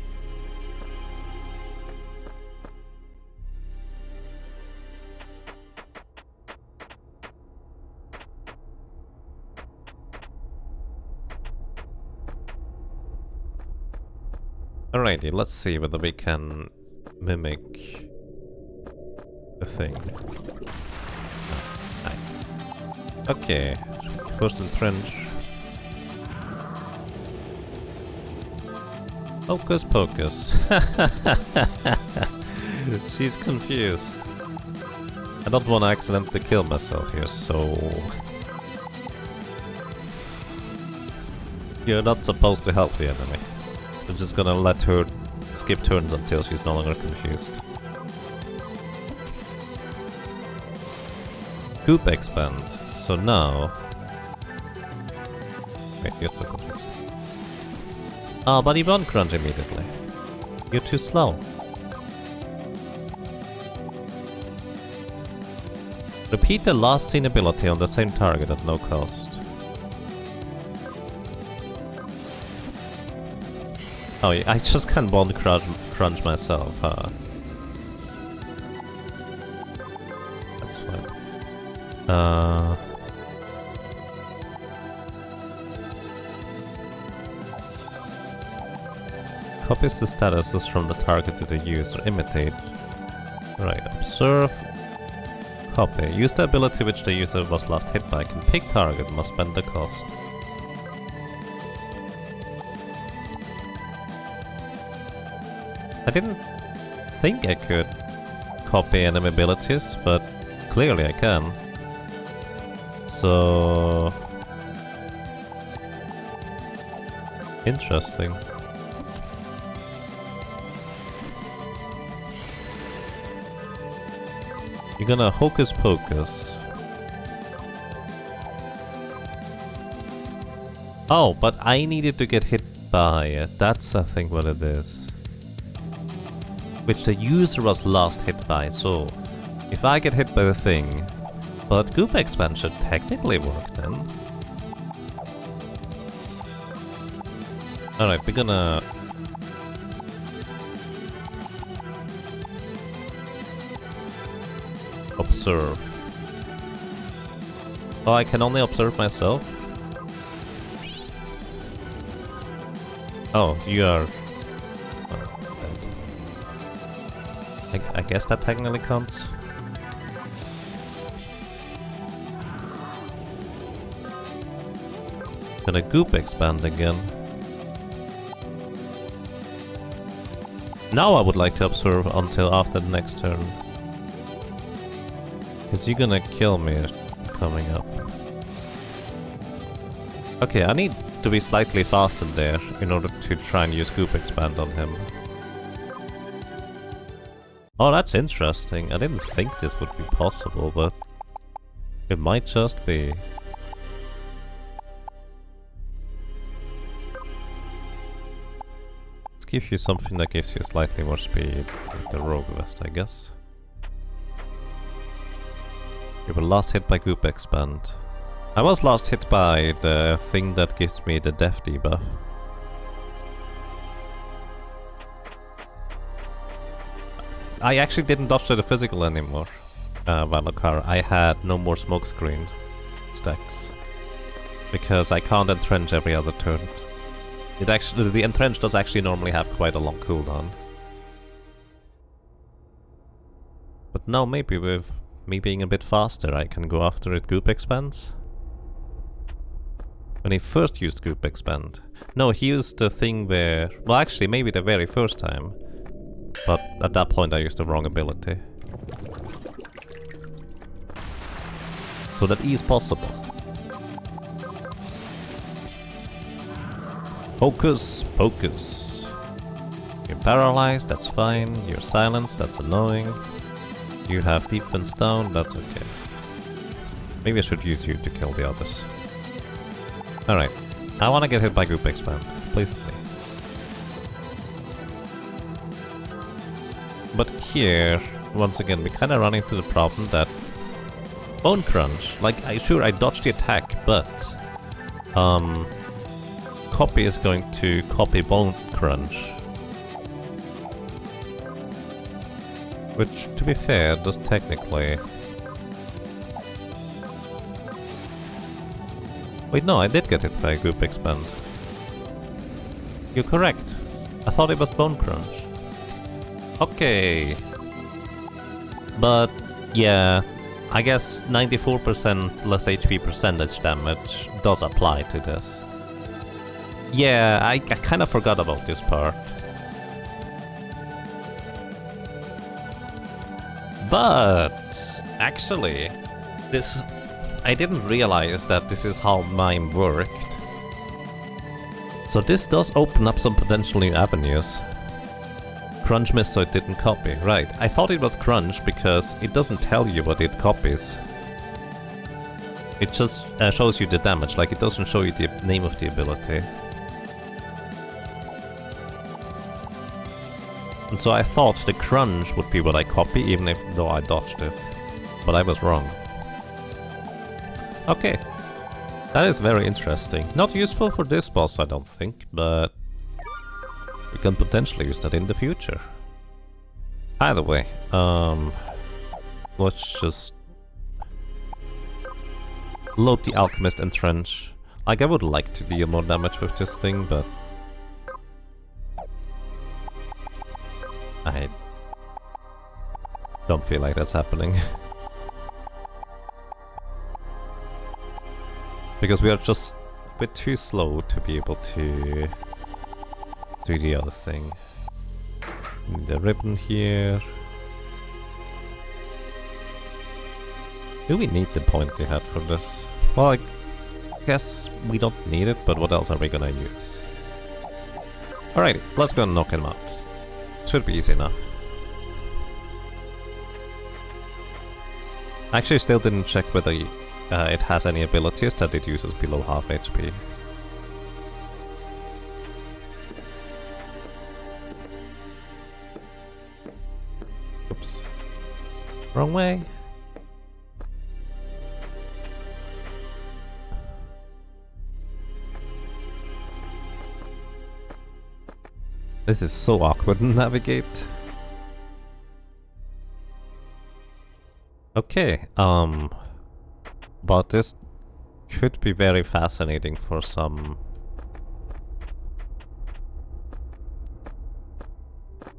Alrighty, let's see whether we can mimic the thing. Okay, first entrench. Hocus pocus. She's confused. I don't want to accidentally kill myself here, so... You're not supposed to help the enemy. I'm just gonna let her skip turns until she's no longer confused. Goop expand. So now... Wait, you're still confused. Ah, but he won't crunch immediately. You're too slow. Repeat the last seen ability on the same target at no cost. Oh, yeah, I just can't bond crunch myself, huh? That's fine. Copies the statuses from the target to the user. Imitate. Right, observe. Copy. Use the ability which the user was last hit by. Can pick target, must spend the cost. I didn't think I could copy enemy abilities, but clearly I can. So... Interesting. You're gonna hocus pocus. Oh, but I needed to get hit by it. That's I think what it is. Which the user was last hit by, so if I get hit by the thing, but Goop Expand should technically work then. Alright, we're gonna... observe. Oh, I can only observe myself? Oh, you are... I guess that technically counts. Gonna Goop Expand again. Now I would like to observe until after the next turn. Because you're gonna kill me coming up. Okay, I need to be slightly faster there in order to try and use Goop Expand on him. Oh, that's interesting. I didn't think this would be possible, but it might just be. Let's give you something that gives you slightly more speed, like the Rogue Vest, I guess. You were last hit by Goop Expand. I was last hit by the thing that gives me the death debuff. I actually didn't dodge to the physical anymore, Valokar. I had no more smokescreen stacks. Because I can't entrench every other turn. It actually, the entrench does actually normally have quite a long cooldown. But now maybe with me being a bit faster I can go after it Goop Expands. When he first used Goop Expand. No, he used the thing where... well, actually, maybe the very first time. But at that point I used the wrong ability. So that is possible. Hocus pocus. You're paralyzed, that's fine. You're silenced, that's annoying. You have defense down, that's okay. Maybe I should use you to kill the others. Alright. I wanna get hit by Goop Expand. Please with me. But here, once again, we kinda run into the problem that Bone Crunch, like, sure, I dodged the attack, but Copy is going to copy Bone Crunch. Which, to be fair, does technically... wait, no, I did get hit by Goop Expand. You're correct. I thought it was Bone Crunch. Okay. But, yeah, I guess 94% less HP percentage damage does apply to this. Yeah, I kind of forgot about this part. But, actually, this... I didn't realize that this is how mime worked. So this does open up some potential new avenues. Crunch missed, so it didn't copy. Right, I thought it was Crunch because it doesn't tell you what it copies. It just shows you the damage, like it doesn't show you the name of the ability. And so I thought the Crunch would be what I copy, even though I dodged it. But I was wrong. Okay. That is very interesting. Not useful for this boss, I don't think, but... we can potentially use that in the future. Either way, let's just... load the Alchemist Entrench. Like, I would like to deal more damage with this thing, but... I... don't feel like that's happening. Because we are just a bit too slow to be able to do the other thing. Need the ribbon here. Do we need the pointy hat for this? Well, I guess we don't need it, but what else are we gonna use? Alrighty, let's go and knock him out. Should be easy enough. Actually, still didn't check whether it has any abilities that it uses below half HP. Oops. Wrong way. This is so awkward to navigate. Okay, but this could be very fascinating for some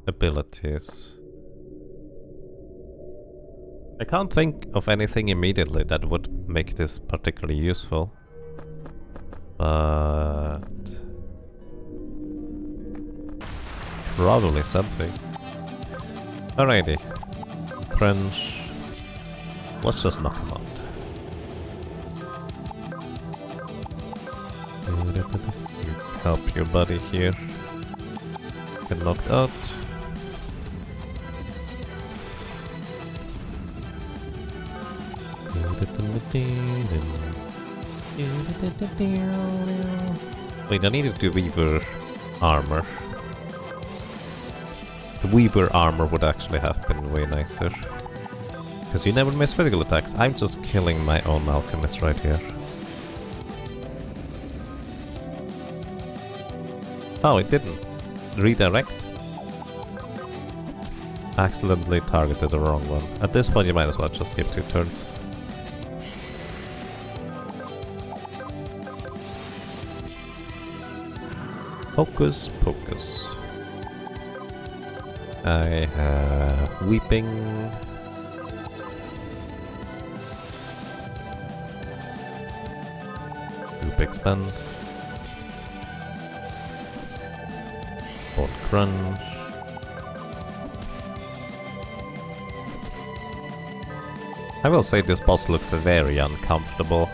abilities. I can't think of anything immediately that would make this particularly useful, but probably something. Alrighty, Trench. Let's just knock him out. Help your buddy here. Get knocked out. Wait, I needed to Weaver armor. The Weaver armor would actually have been way nicer. Because you never miss physical attacks. I'm just killing my own alchemist right here. Oh, it didn't. Redirect? Accidentally targeted the wrong one. At this point you might as well just skip 2 turns. Hocus pocus. I have Weeping. Group Expand. Bolt Crunch. I will say this boss looks very uncomfortable.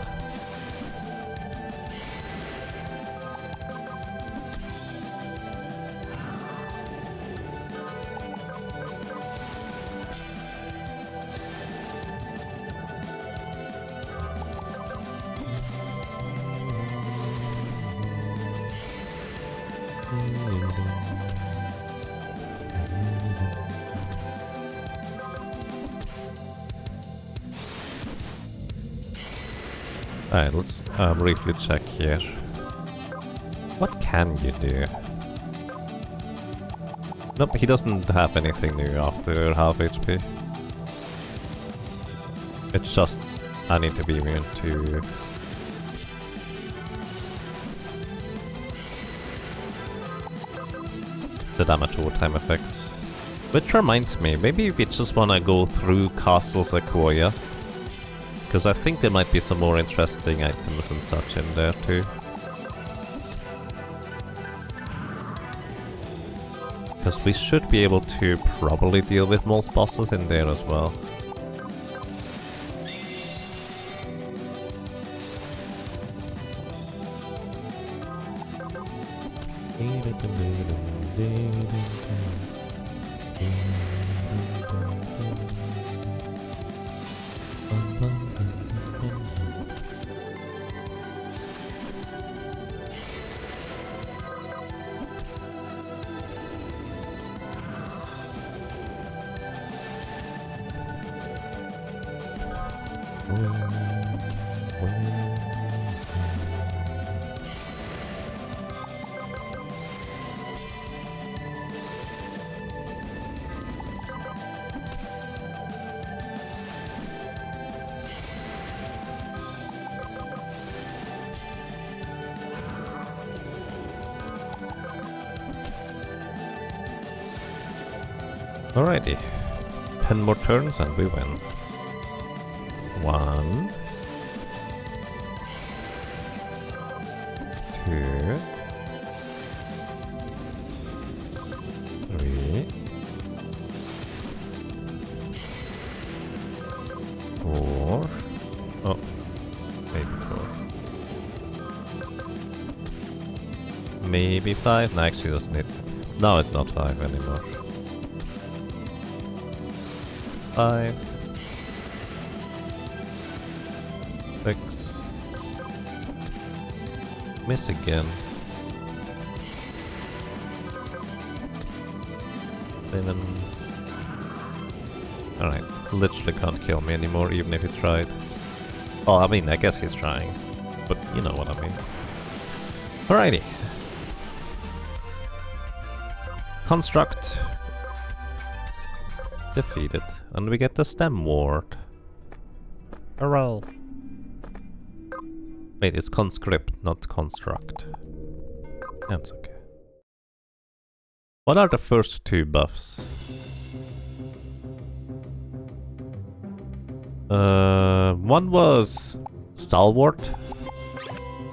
Alright, let's briefly check here. What can you do? Nope, he doesn't have anything new after half HP. It's just I need to be immune to the damage over time effects. Which reminds me, maybe we just wanna go through Castle Sequoia. Because I think there might be some more interesting items and such in there too. Because we should be able to probably deal with most bosses in there as well. Alrighty, 10 more turns and we win. 1, 2, 3, 4. Oh, maybe 4. maybe 5? No, actually doesn't hit. No, it's not 5 anymore. 5. 6. Miss again. 7. Alright, literally can't kill me anymore even if he tried. Oh, I mean, I guess he's trying. But you know what I mean. Alrighty. Construct. Defeated. And we get the stem ward. Hurrah! Wait, it's conscript, not construct. That's okay. What are the first 2 buffs? One was Stalwart.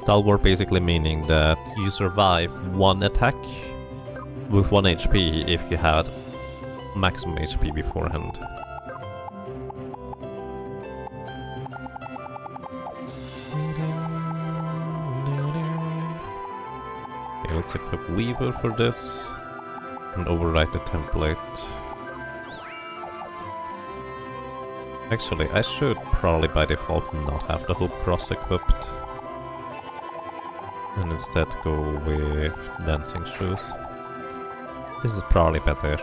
Stalwart basically meaning that you survive 1 attack with 1 HP if you had maximum HP beforehand. Okay, let's equip Weaver for this and overwrite the template. Actually, I should probably by default not have the Hope Cross equipped. And instead go with Dancing Shoes. This is probably better.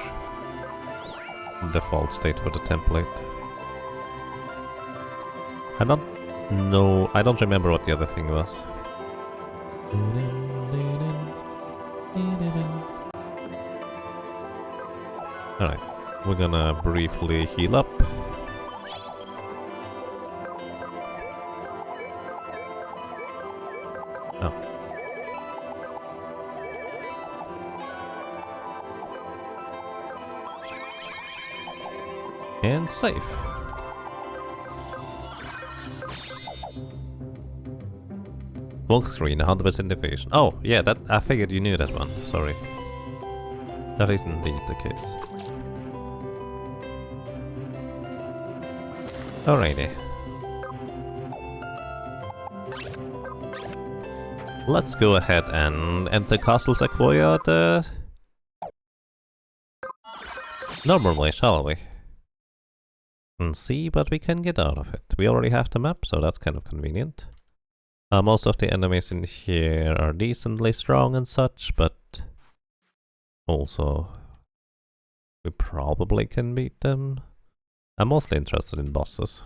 Default state for the template. I don't know, I don't remember what the other thing was. Alright, we're gonna briefly heal up. Oh. And save. Bulk screen, 100% evasion. Oh, yeah, that I figured you knew that one. Sorry. That is indeed the case. Alrighty. Let's go ahead and enter Castle Sequoia the normal way, shall we? And see what we can get out of it. We already have the map, so that's kind of convenient. Most of the enemies in here are decently strong and such, but also we probably can beat them. I'm mostly interested in bosses.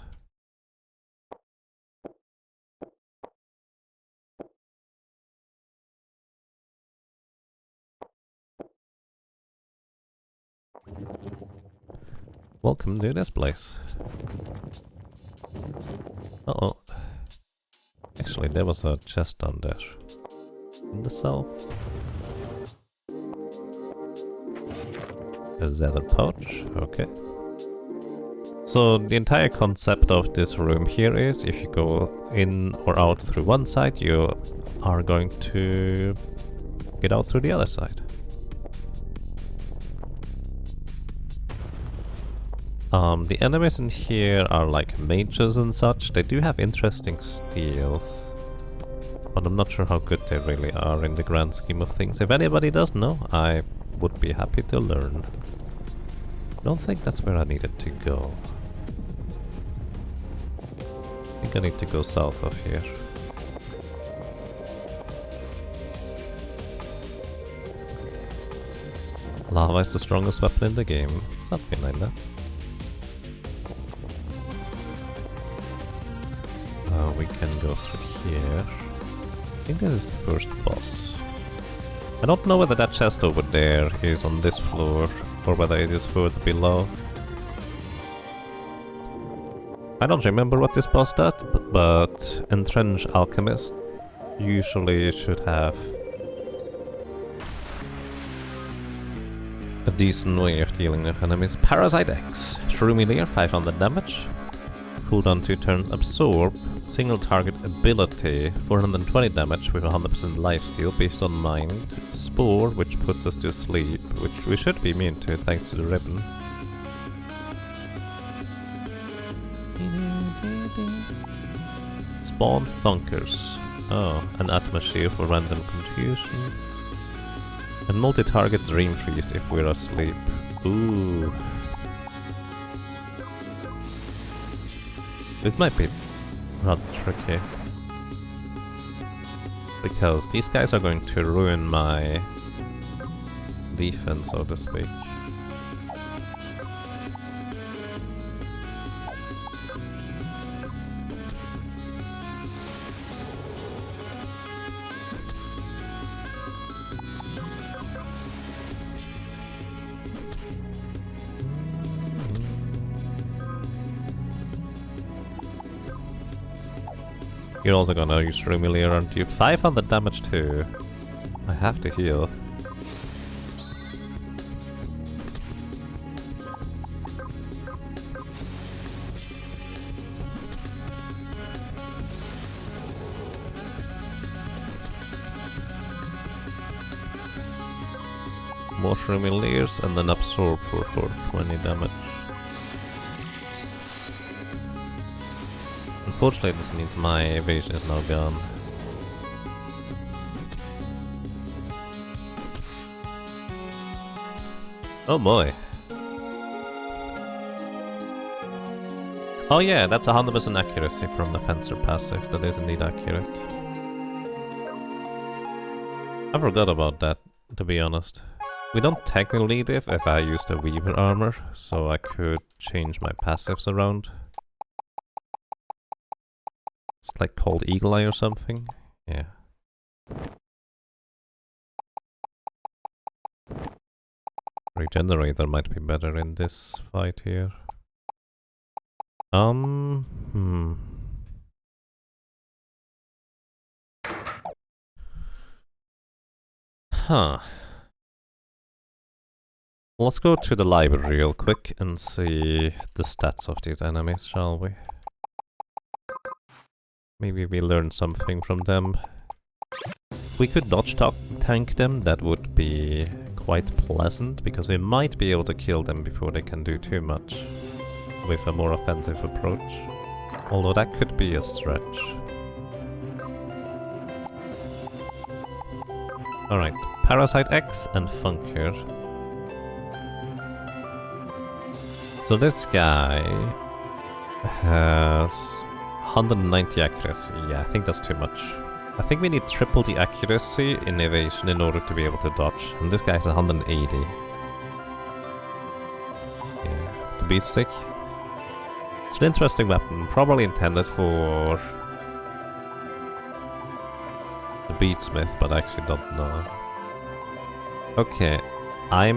Welcome to this place. Uh-oh. Actually, there was a chest down there. In the south. Is that a pouch? Okay. So the entire concept of this room here is if you go in or out through one side, you are going to get out through the other side. The enemies in here are like mages and such. They do have interesting steals, but I'm not sure how good they really are in the grand scheme of things. If anybody does know, I would be happy to learn. I don't think that's where I needed to go. I think I need to go south of here. Lava is the strongest weapon in the game. Something like that. We can go through here. I think this is the first boss. I don't know whether that chest over there is on this floor or whether it is further below. I don't remember what this boss does, but Entrenched Alchemist usually should have a decent way of dealing with enemies. Parasite X. Shroomy Leer, 500 damage. Cooldown 2 turns. Absorb. Single target ability, 420 damage with 100% lifesteal based on mind. Spore, which puts us to sleep, which we should be immune to thanks to the ribbon. Spawn Thunkers. Oh, an atmosphere for random confusion. And multi-target Dream Feast if we're asleep. Ooh. This might be rather tricky. Because these guys are going to ruin my defense, so to speak. You're also gonna use Remilier, aren't you? 500 damage too. I have to heal. More Remiliers and then Absorb for 20 damage. Unfortunately, this means my evasion is now gone. Oh boy. Oh yeah, that's 100% accuracy from the Fencer passive. That is indeed accurate. I forgot about that, to be honest. We don't technically need it if I use the Weaver armor, so I could change my passives around. It's like called Eagle Eye or something. Yeah. Regenerator might be better in this fight here. Huh. Let's go to the library real quick and see the stats of these enemies, shall we? Maybe we learn something from them. If we could dodge tank them, that would be quite pleasant, because we might be able to kill them before they can do too much with a more offensive approach. Although that could be a stretch. Alright, Parasite X and Funker. So this guy has 190 accuracy. Yeah, I think that's too much. I think we need triple the accuracy in evasion in order to be able to dodge. And this guy has 180. Yeah, the beat stick. It's an interesting weapon, probably intended for the beatsmith, but I actually don't know. Okay, I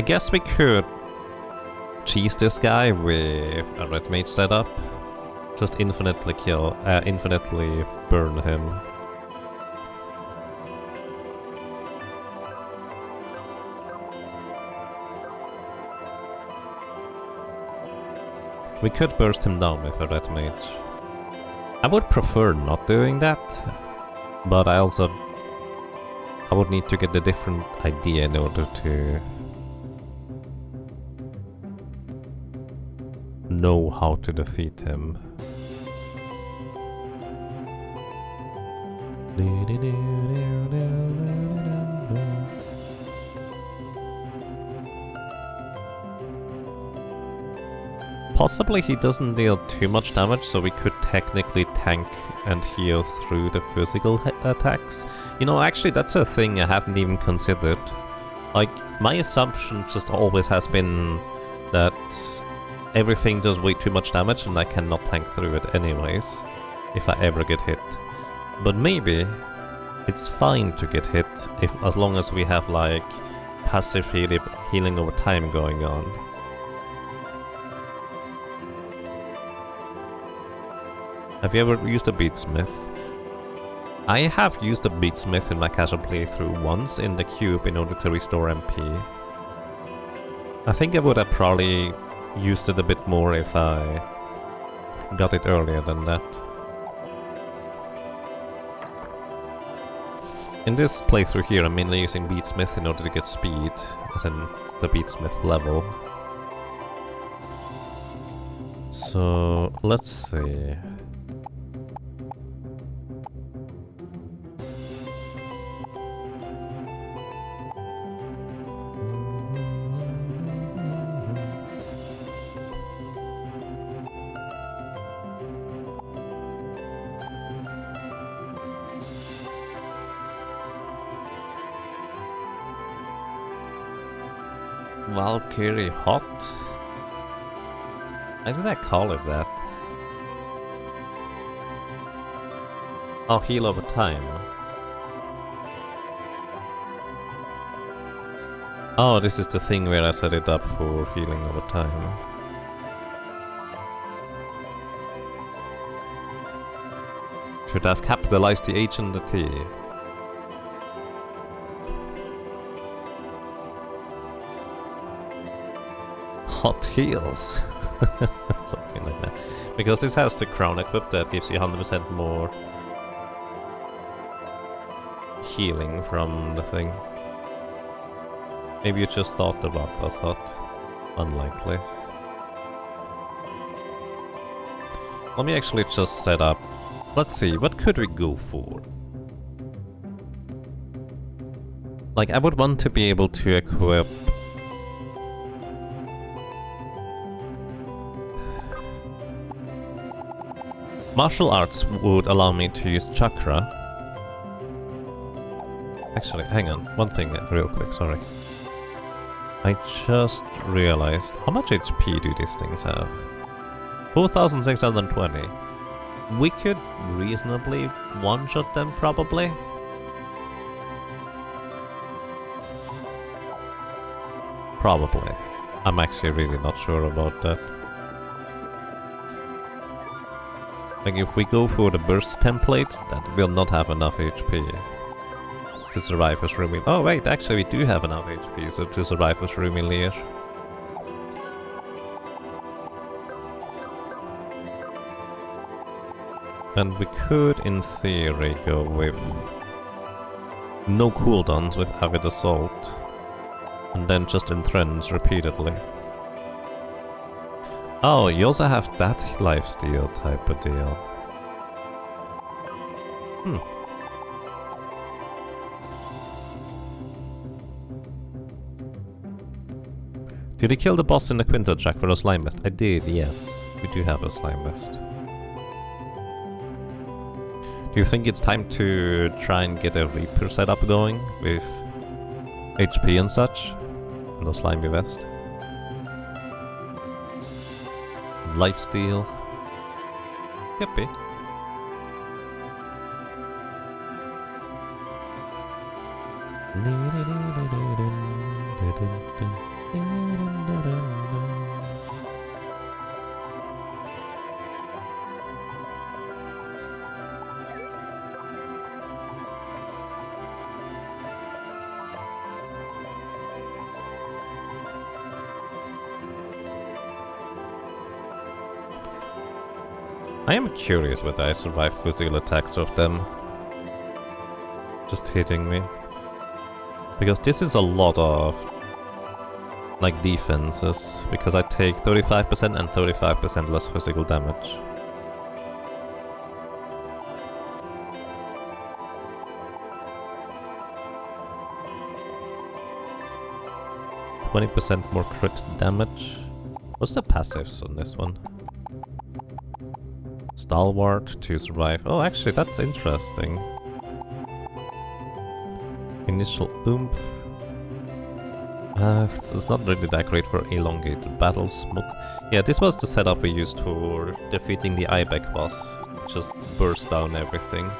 guess we could cheese this guy with a red mage setup. Just infinitely burn him. We could burst him down with a red mage. I would prefer not doing that, but I would need to get a different idea in order to know how to defeat him. Possibly he doesn't deal too much damage, so we could technically tank and heal through the physical attacks. You know, actually that's a thing I haven't even considered. Like, my assumption just always has been that everything does way too much damage and I cannot tank through it anyways, if I ever get hit. But maybe it's fine to get hit as long as we have like passive healing over time going on. Have you ever used a beatsmith? I have used a beatsmith in my casual playthrough once in the cube in order to restore MP. I think I would have probably used it a bit more if I got it earlier than that. In this playthrough here, I'm mainly using Beatsmith in order to get speed, as in the Beatsmith level. So, let's see. Valkyrie Hot? Why did I call it that? Oh, heal over time. Oh, this is the thing where I set it up for healing over time. Should have capitalized the H and the T. Hot heals. Something like that. Because this has the crown equipped that gives you 100% more healing from the thing. Maybe you just thought the rock was hot. Unlikely. Let me actually just set up... Let's see, what could we go for? Like, I would want to be able to equip... Martial arts would allow me to use chakra. Actually, hang on, one thing real quick, sorry. I just realized, how much HP do these things have? 4,620. We could reasonably one-shot them, probably. Probably. I'm actually really not sure about that. Like, if we go for the burst template, that will not have enough HP to survive a Shroomy. Oh wait, actually we do have enough HP so to survive a Shroomy Leer. And we could, in theory, go with no cooldowns with Avid Assault, and then just entrench repeatedly. Oh, you also have that lifesteal type of deal. Did you kill the boss in the Quinto track for a slime vest? I did, yes. We do have a slime vest. Do you think it's time to try and get a Reaper setup going with HP and such? And a slimy vest? Lifesteal. Yippee. I am curious whether I survive physical attacks of them just hitting me. Because this is a lot of like defenses, because I take 35% and 35% less physical damage. %20 more crit damage. What's the passives on this one? Stalwart to survive. Oh, actually, that's interesting. Initial oomph. It's not really that great for elongated battles. Yeah, this was the setup we used for defeating the Ibex boss. Just burst down everything.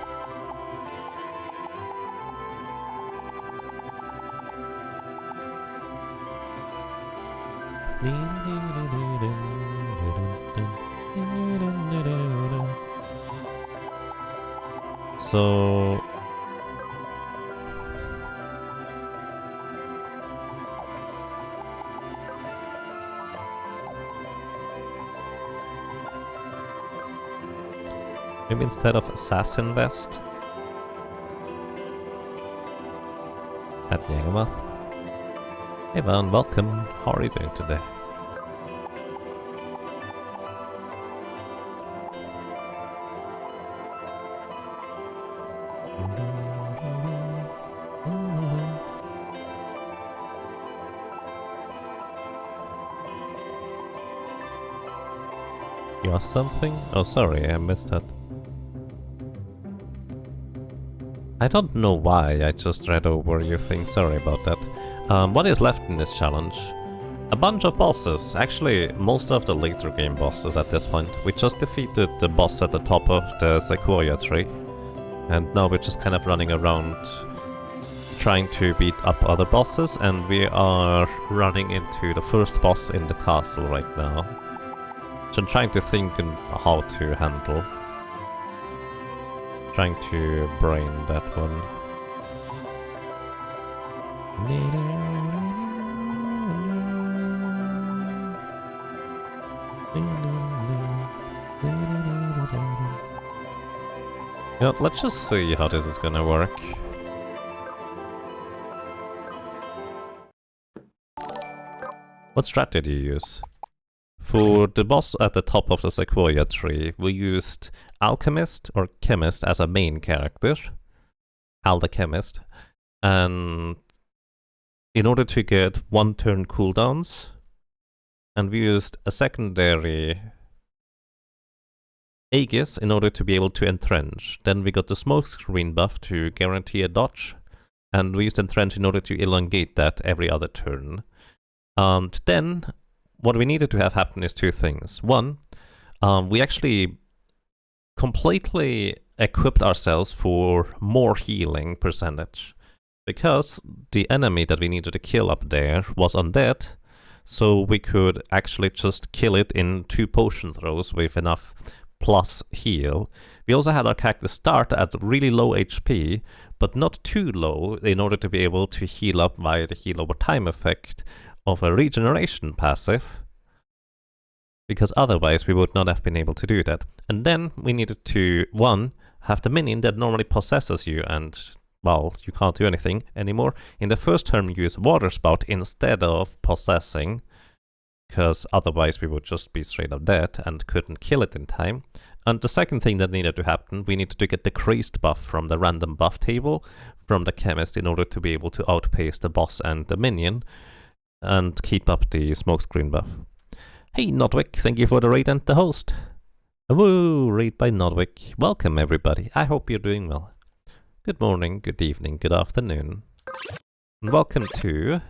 So... maybe instead of Assassin Vest, at Yangama. Hey man, welcome. How are you doing today? You asked something? Oh, sorry, I missed that. I don't know why, I just read over your thing, sorry about that. What is left in this challenge? a bunch of bosses. Actually, most of the later game bosses at this point. We just defeated the boss at the top of the Sequoia tree. And now we're just kind of running around trying to beat up other bosses, and we are running into the first boss in the castle right now. So I'm trying to think on how to handle. Trying to brain that one. Yeah, let's just see how this is gonna work. What strat did you use? For the boss at the top of the Sequoia tree, we used Alchemist or Chemist as a main character. Al the Chemist. And in order to get 1 turn cooldowns, and we used a secondary Aegis in order to be able to entrench. Then we got the smokescreen buff to guarantee a dodge, and we used entrench in order to elongate that every other turn. Then, what we needed to have happen is 2 things. One, we actually completely equipped ourselves for more healing percentage. Because the enemy that we needed to kill up there was undead, so we could actually just kill it in 2 potion throws with enough plus heal. We also had our character start at really low HP, but not too low in order to be able to heal up via the heal over time effect of a regeneration passive, because otherwise we would not have been able to do that. And then we needed to, 1, have the minion that normally possesses you, and, well, you can't do anything anymore. In the first turn, use Water Spout instead of possessing, because otherwise we would just be straight up dead and couldn't kill it in time. And the second thing that needed to happen, we needed to get the Crazed buff from the random buff table from the Chemist in order to be able to outpace the boss and the minion, and keep up the smokescreen buff. Hey Nodwick, thank you for the raid and the host. Woo, raid by Nodwick. Welcome everybody, I hope you're doing well. Good morning, good evening, good afternoon. And welcome to...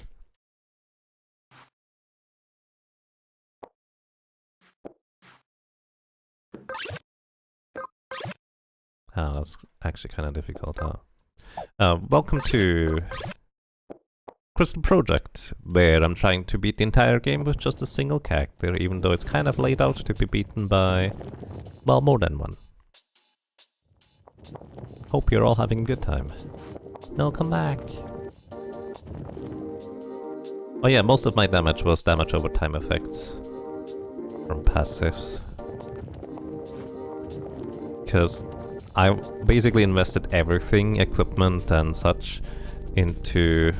that's actually kind of difficult, huh? Welcome to... Crystal Project, where I'm trying to beat the entire game with just a single character, even though it's kind of laid out to be beaten by, well, more than one. Hope you're all having a good time. No, come back. Oh yeah, most of my damage was damage over time effects from passives. Because I basically invested everything, equipment and such, into...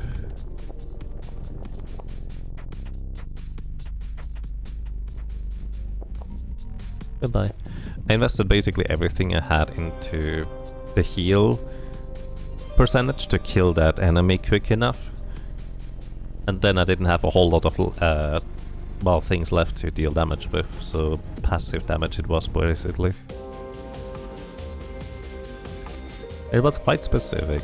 Goodbye. I invested basically everything I had into the heal percentage to kill that enemy quick enough. And then I didn't have a whole lot of well, things left to deal damage with, so passive damage it was basically. It was quite specific,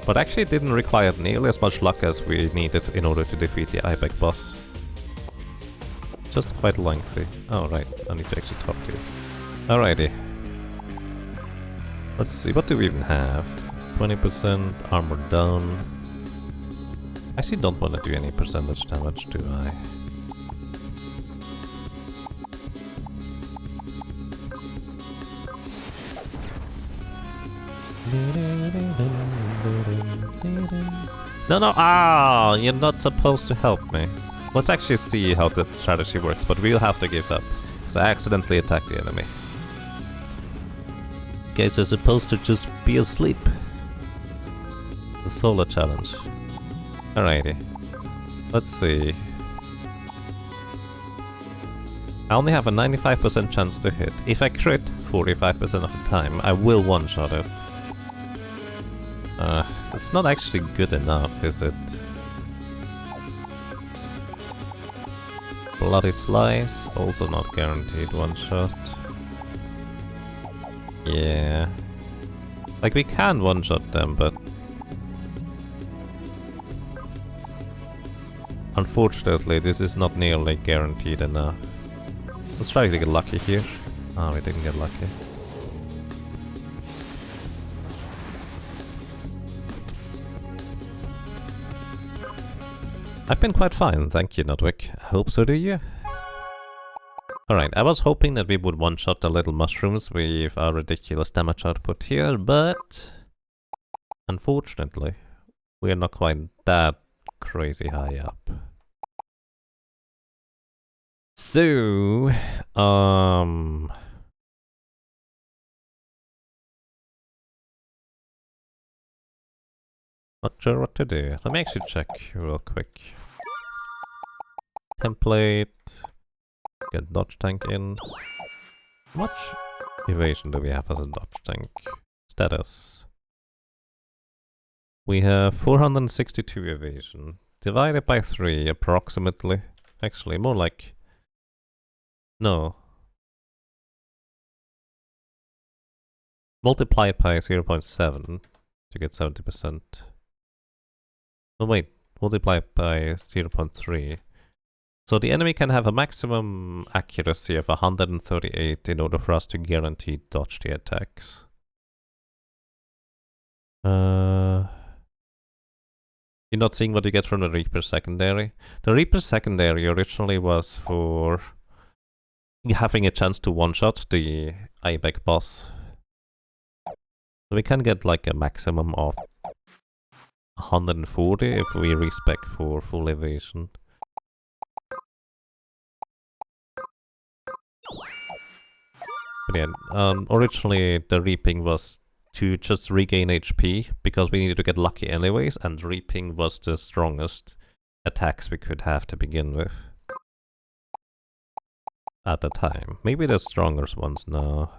but actually it didn't require nearly as much luck as we needed in order to defeat the Ibex boss. Just quite lengthy. Oh right, I need to actually talk to you. Alrighty. Let's see, what do we even have? 20% armor down. I actually don't want to do any percentage damage, do I? No, ah, you're not supposed to help me. Let's actually see how the strategy works, but we'll have to give up, because I accidentally attacked the enemy. You guys are supposed to just be asleep. The solo challenge. Alrighty. Let's see. I only have a 95% chance to hit. If I crit 45% of the time, I will one-shot it. It's not actually good enough, is it? Bloody Slice, also not guaranteed one-shot. Yeah. Like, we can one-shot them, but... Unfortunately, this is not nearly guaranteed enough. Let's try to get lucky here. Oh, we didn't get lucky. I've been quite fine, thank you, Nodwick. I hope so do you. Alright, I was hoping that we would one-shot the little mushrooms with our ridiculous damage output here, but unfortunately, we're not quite that crazy high up. So, not sure what to do. Let me actually check real quick. Template. Get dodge tank in. How much evasion do we have as a dodge tank? Status. We have 462 evasion. Divided by 3 approximately. Actually, more like... No. Multiply it by 0.7 to get 70%. Oh wait, multiply it by 0.3. So the enemy can have a maximum accuracy of 138 in order for us to guarantee dodge the attacks. You're not seeing what you get from the Reaper secondary? The Reaper secondary originally was for having a chance to one-shot the Ibex boss. So we can get like a maximum of 140 if we respec for full evasion. But yeah, originally the reaping was to just regain HP because we needed to get lucky anyways, and reaping was the strongest attacks we could have to begin with. At the time. Maybe the strongest ones now.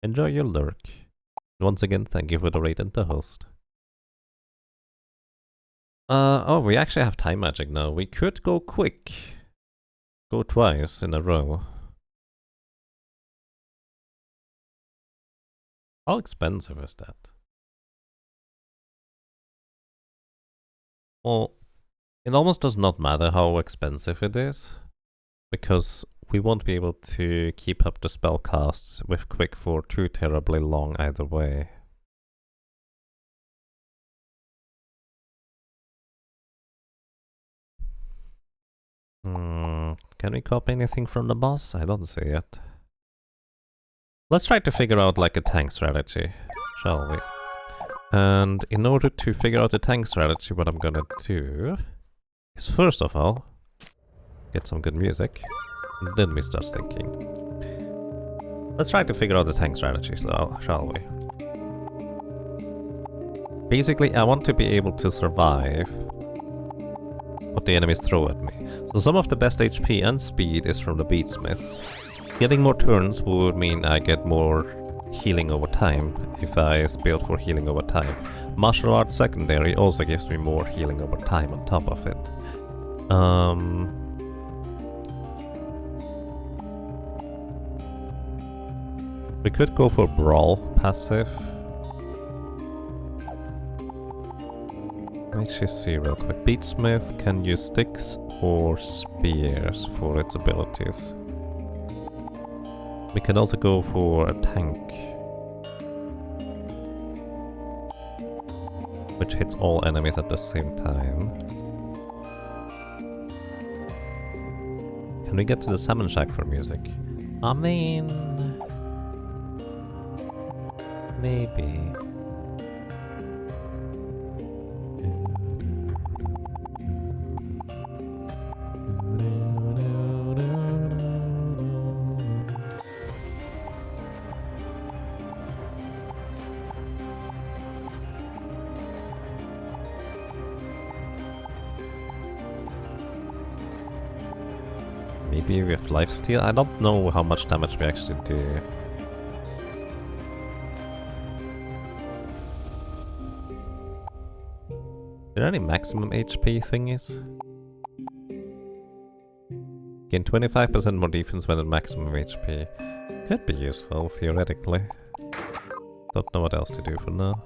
Enjoy your lurk. Once again, thank you for the raid and the host. Oh, we actually have time magic now. We could go quick. Go twice in a row. How expensive is that? Well, it almost does not matter how expensive it is, because we won't be able to keep up the spell casts with quick for too terribly long either way. Can we copy anything from the boss? I don't see it. Let's try to figure out like a tank strategy, shall we? And in order to figure out the tank strategy, what I'm gonna do is first of all, get some good music, and then we start thinking. Let's try to figure out the tank strategy, shall we? Basically, I want to be able to survive what the enemies throw at me. So some of the best HP and speed is from the Beatsmith. Getting more turns would mean I get more healing over time if I build for healing over time. Martial arts secondary also gives me more healing over time on top of it. We could go for brawl passive. Let me actually see real quick. Beatsmith can use sticks or spears for its abilities. We can also go for a tank, which hits all enemies at the same time. Can we get to the Salmon Shack for music? I mean... maybe... Maybe with lifesteal? I don't know how much damage we actually do. Are there any maximum HP thingies? Gain 25% more defense when at maximum HP. Could be useful, theoretically. Don't know what else to do for now.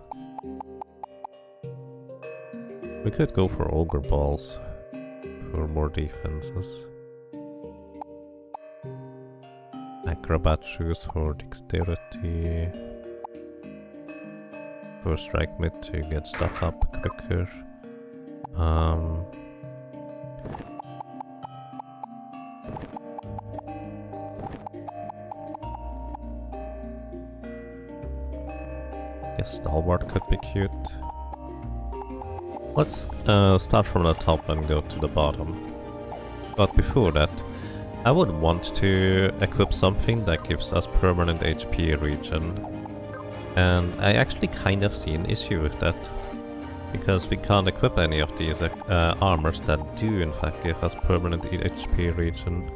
We could go for ogre balls for more defenses. Acrobat shoes for dexterity. For strike mid to get stuff up quicker. Guess stalwart could be cute. Let's start from the top and go to the bottom. But before that, I would want to equip something that gives us permanent HP regen. And I actually kind of see an issue with that. Because we can't equip any of these armors that do in fact give us permanent HP regen.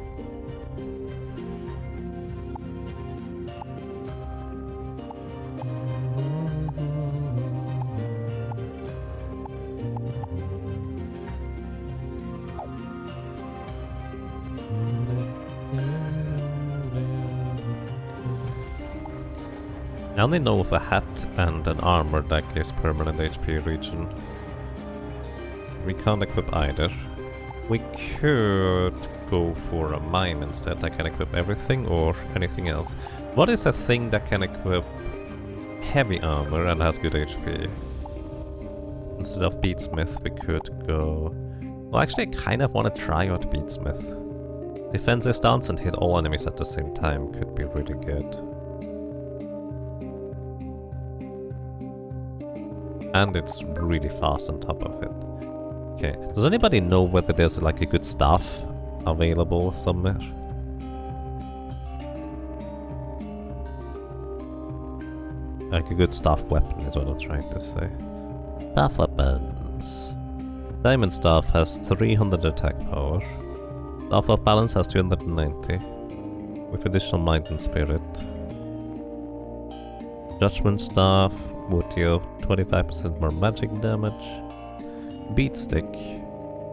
I only know of a hat and an armor that gives permanent HP regen. We can't equip either. We could go for a mime instead that can equip everything or anything else. What is a thing that can equip heavy armor and has good HP? Instead of beatsmith we could go... Well, actually I kind of want to try out beatsmith. Defensive stance and hit all enemies at the same time could be really good. And it's really fast on top of it. Okay, does anybody know whether there's like a good staff available somewhere? Like a good staff weapon is what I'm trying to say. Staff weapons. Diamond staff has 300 attack power. Staff of balance has 290. With additional mind and spirit. Judgment staff would deal 25% more magic damage. Beat stick,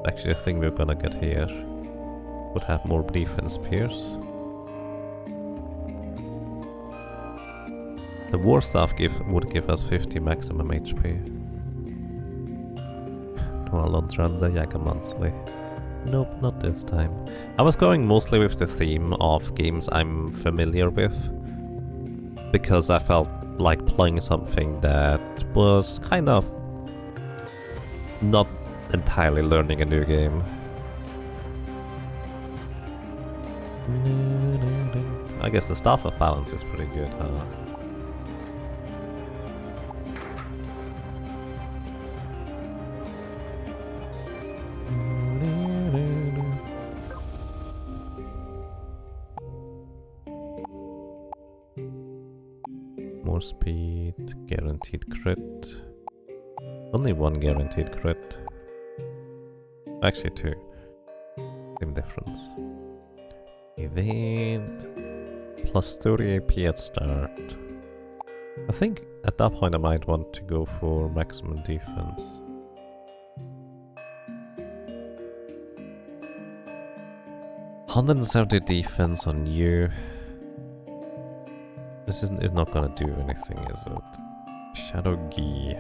actually a thing we're gonna get here, would have more defense pierce. The war staff would give us 50 maximum HP. No Alondranda Yaga monthly. Nope, not this time. I was going mostly with the theme of games I'm familiar with, because I felt like playing something that was kind of not entirely learning a new game. I guess the staff of balance is pretty good, huh? More speed, guaranteed crit. Only one guaranteed crit. Actually two. Same difference. Evade. Plus 30 AP at start. I think at that point I might want to go for maximum defense. $170 defense on you. This is not gonna do anything, is it? Shadow Gi.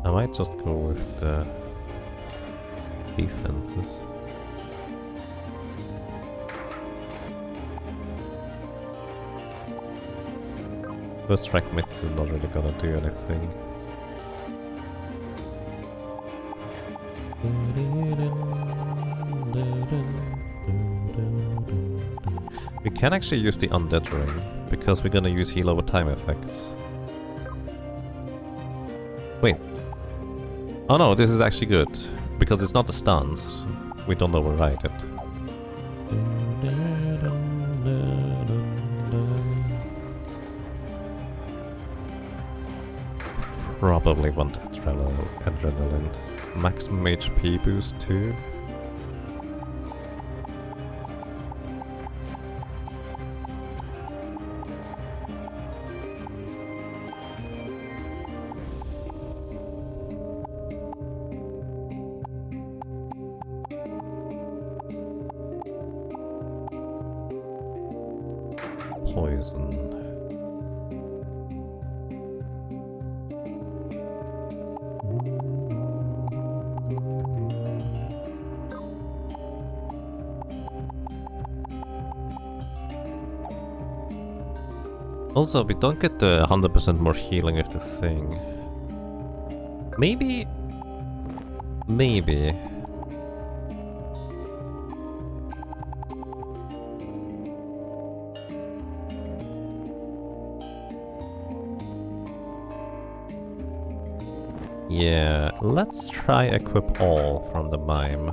I might just go with the defenses. First strike mid is not really gonna do anything. We can actually use the undead ring, because we're gonna use heal over time effects. Wait. Oh no, this is actually good, because it's not a stance. We don't override it. Probably want adrenaline. Maximum HP boost too. poison. Also, we don't get the 100% more healing of the thing. Maybe... Maybe... Yeah, let's try equip all from the mime.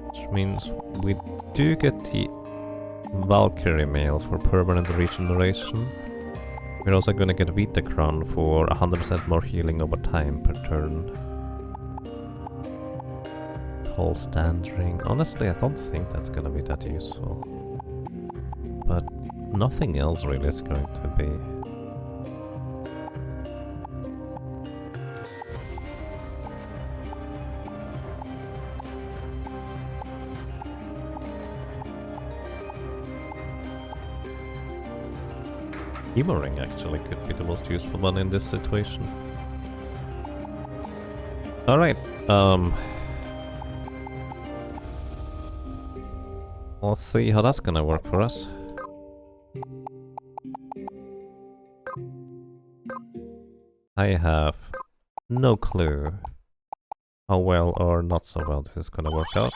Which means we do get the Valkyrie mail for permanent regeneration. We're also gonna get Vitacron for 100% more healing over time per turn. Tall stand ring. Honestly, I don't think that's gonna be that useful. But nothing else really is going to be. Ring actually could be the most useful one in this situation. Alright, let's see how that's gonna work for us. I have no clue how well or not so well this is gonna work out.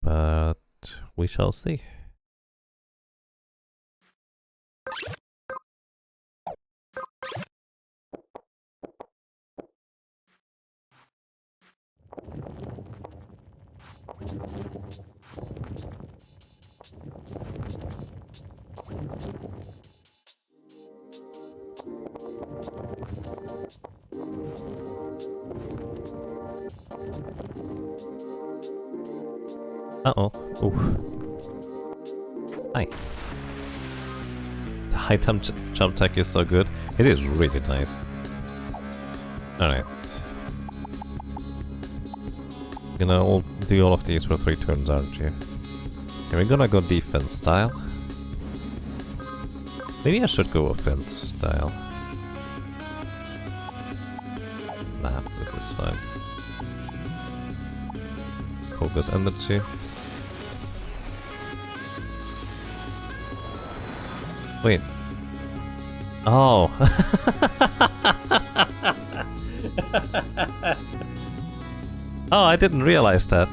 But we shall see. Uh-oh. Ooh. Hi. The high jump tech is so good. It is really nice. Alright. You're gonna do all of these for 3 turns, aren't you? Okay, we're gonna go defense style. Maybe I should go offense style. Nah, this is fine. Focus energy. Wait. Oh. Oh, I didn't realize that.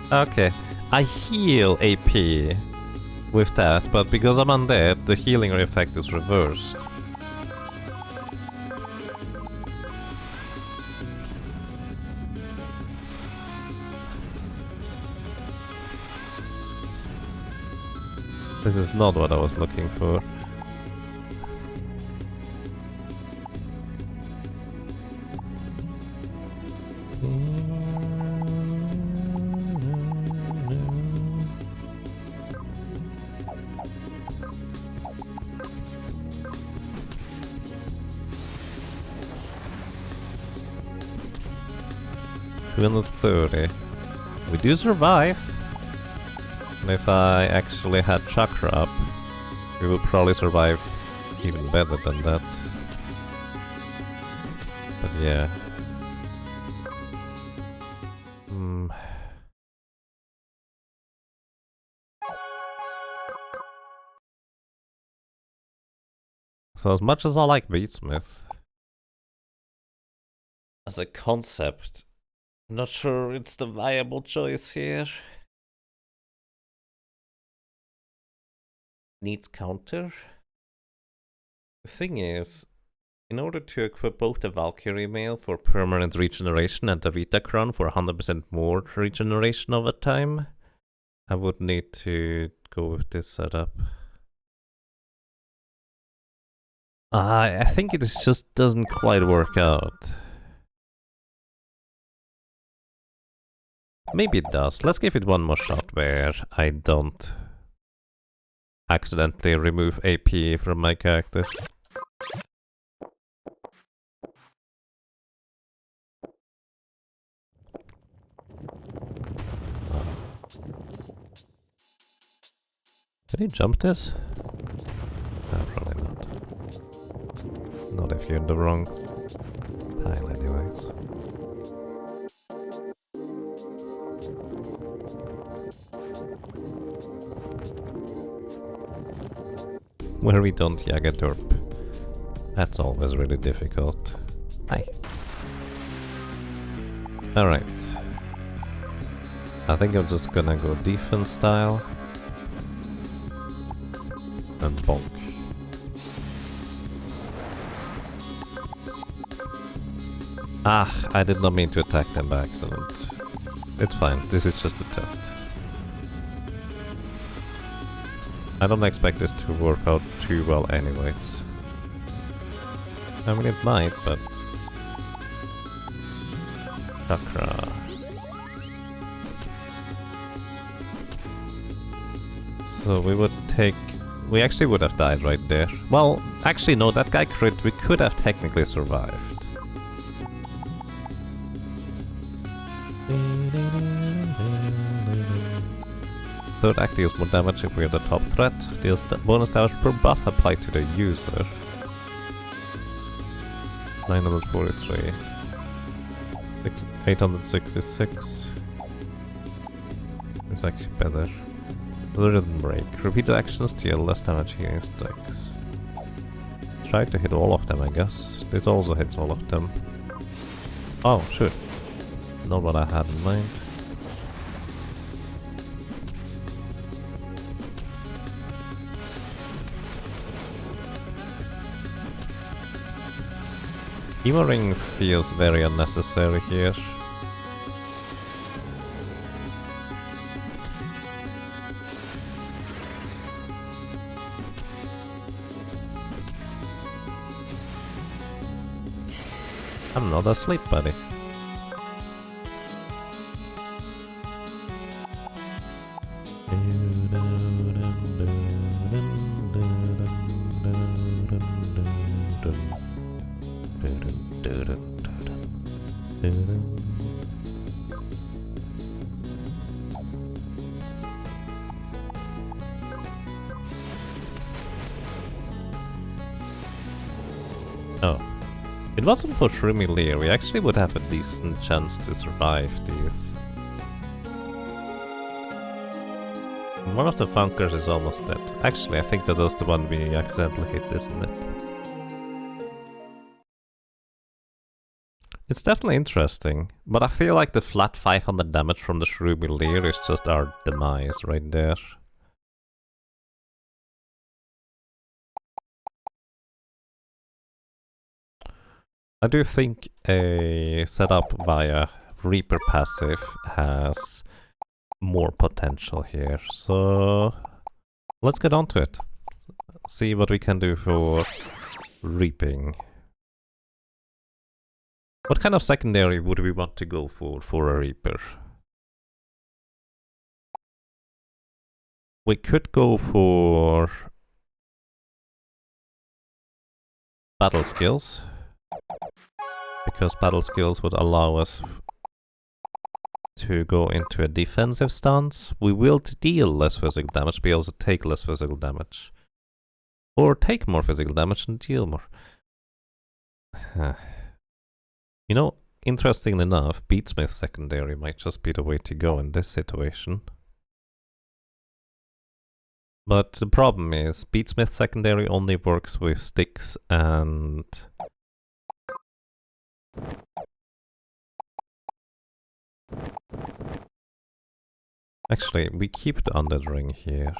Okay. I heal AP with that, but because I'm undead, the healing effect is reversed. This is not what I was looking for. $230. We do survive. And if I actually had Chakra up, we would probably survive even better than that. But yeah. So as much as I like Beatsmith, as a concept, I'm not sure it's the viable choice here. Needs counter? The thing is, in order to equip both the Valkyrie mail for permanent regeneration and the Vitacron for 100% more regeneration over time, I would need to go with this setup. I think it just doesn't quite work out. Maybe it does. Let's give it one more shot where I don't accidentally remove AP from my character. Did he jump this? No, probably not. Not if you're in the wrong pile anyways. Where we don't Jaggerturp. That's always really difficult. Hi. Alright. I think I'm just gonna go defense style. And bonk. Ah, I did not mean to attack them by accident. It's fine, this is just a test. I don't expect this to work out too well anyways. I mean it might, but... Chakra. So we would take... We actually would have died right there. Well, actually no, that guy crit, we could have technically survived. Third act deals more damage if we are the top threat. Deals bonus damage per buff applied to the user. 943. 866. It's actually better. Rhythm break. Repeated actions deal less damage healing strikes. Try to hit all of them, I guess. This also hits all of them. Oh, shoot. Not what I had in mind. Emo ring feels very unnecessary here. I'm not asleep, buddy. Oh. If it wasn't for Shrimmy Lear, we actually would have a decent chance to survive these. One of the Funkers is almost dead. Actually, I think that was the one we accidentally hit, isn't it? It's definitely interesting, but I feel like the flat 500 damage from the Shrimmy Lear is just our demise right there. I do think a setup via Reaper passive has more potential here, so let's get on to it. See what we can do for reaping. What kind of secondary would we want to go for a Reaper? We could go for battle skills, because battle skills would allow us to go into a defensive stance. We will deal less physical damage, be able to take less physical damage. Or take more physical damage and deal more. You know, interestingly enough, Beatsmith secondary might just be the way to go in this situation. But the problem is, Beatsmith secondary only works with sticks and... Actually, we keep the Undead Ring here.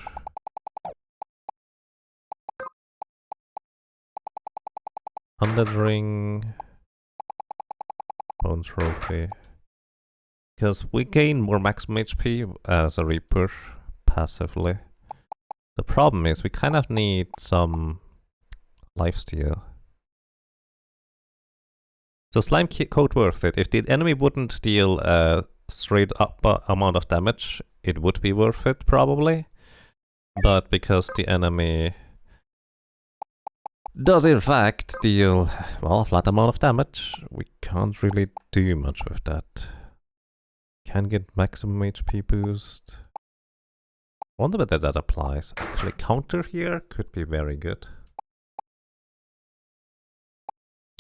Undead Ring... Bone Trophy. Because we gain more maximum HP as a Reaper passively. The problem is we kind of need some lifesteal. So Slime Coat worth it. If the enemy wouldn't deal a straight up amount of damage, it would be worth it probably. But because the enemy does in fact deal, well, a flat amount of damage, we can't really do much with that. Can get maximum HP boost. Wonder whether that applies. Actually, counter here could be very good.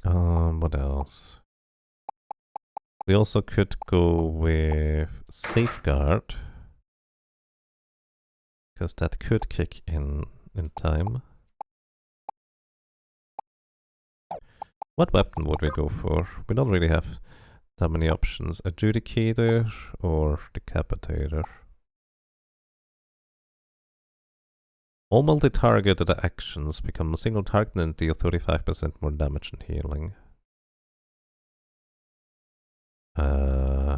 What else? We also could go with safeguard, because that could kick in time. What weapon would we go for? We don't really have that many options. Adjudicator or Decapitator? All multi-targeted actions become a single target and deal 35% more damage and healing. I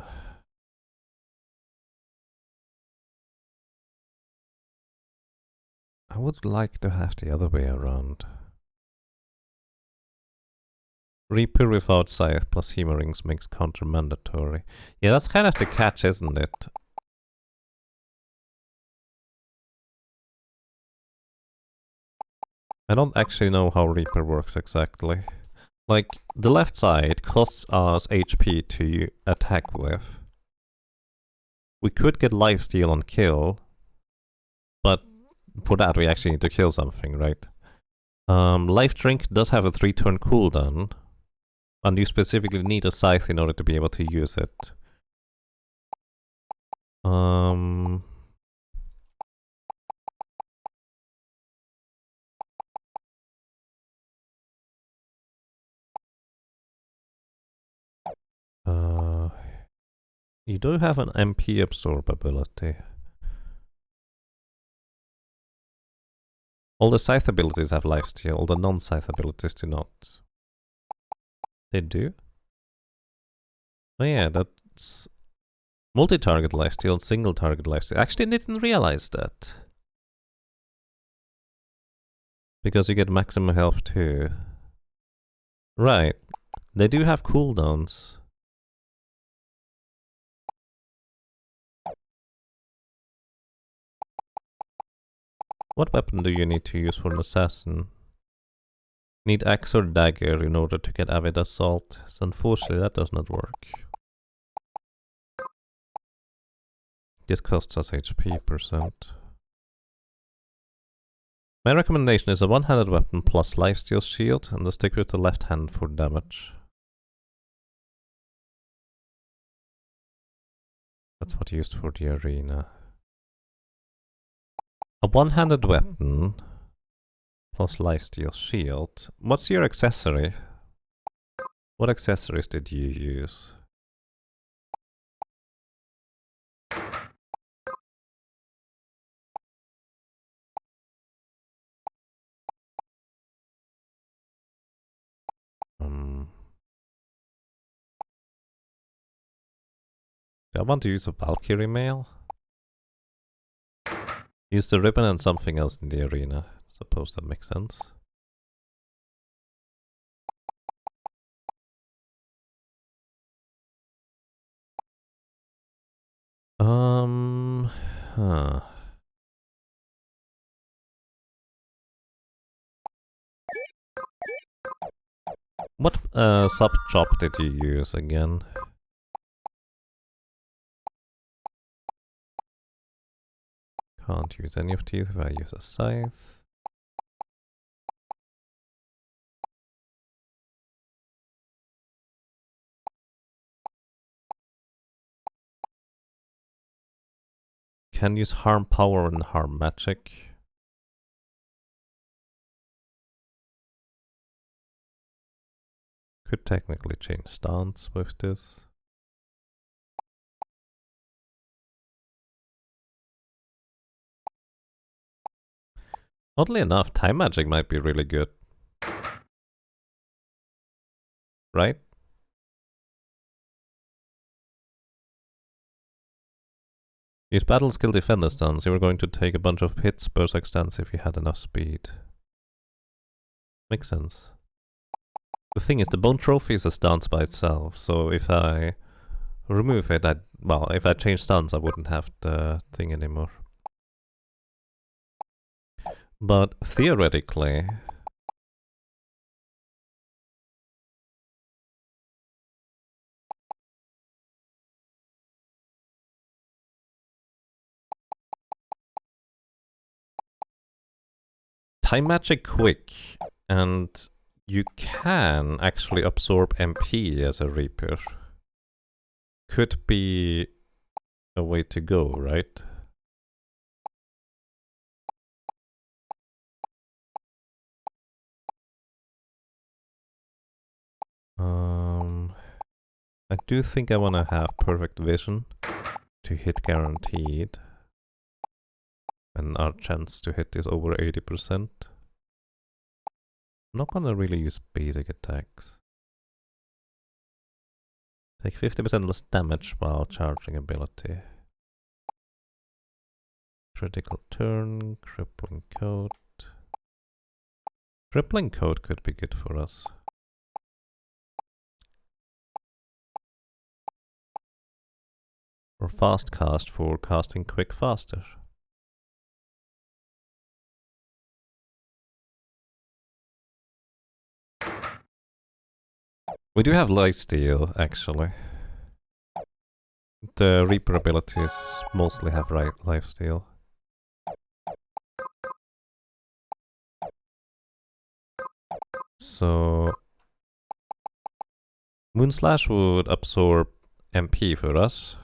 would like to have the other way around. Reaper without scythe plus Hema rings makes counter mandatory. Yeah, that's kind of the catch, isn't it? I don't actually know how Reaper works exactly. Like, the left side costs us HP to attack with. We could get lifesteal on kill, but for that we actually need to kill something, right? Life Drink does have a 3-turn cooldown, and you specifically need a scythe in order to be able to use it. You do have an MP absorb ability. All the scythe abilities have lifesteal, all the non-scythe abilities do not. They do? Oh yeah, that's multi-target lifesteal and single-target lifesteal. Actually, I didn't realize that. Because you get maximum health too. Right. They do have cooldowns. What weapon do you need to use for an assassin? Need axe or dagger in order to get avid assault. So unfortunately that does not work. This costs us HP percent. My recommendation is a one-handed weapon plus lifesteal shield and the stick with the left hand for damage. That's what I used for the arena. A one-handed weapon plus lifesteal shield. What's your accessory? What accessories did you use? Do I want to use a Valkyrie mail? Use the ribbon and something else in the arena. Suppose that makes sense. Huh. What sub chop did you use again? Can't use any of these if I use a scythe. Can use harm power and harm magic. Could technically change stance with this. Oddly enough, time magic might be really good. Right? Use battle skill defender stance. You were going to take a bunch of hits, berserk stance if you had enough speed. Makes sense. The thing is, the bone trophy is a stance by itself, so if I remove it, well, if I change stance, I wouldn't have the thing anymore. But theoretically, time magic quick, and you can actually absorb MP as a Reaper. Could be a way to go, right? I do think I want to have perfect vision to hit guaranteed. And our chance to hit is over 80%. I'm not gonna really use basic attacks. Take 50% less damage while charging ability. Critical turn, crippling coat. Crippling coat could be good for us. Or fast cast for casting quick faster. We do have lifesteal, actually. The Reaper abilities mostly have lifesteal. So Moonslash would absorb MP for us.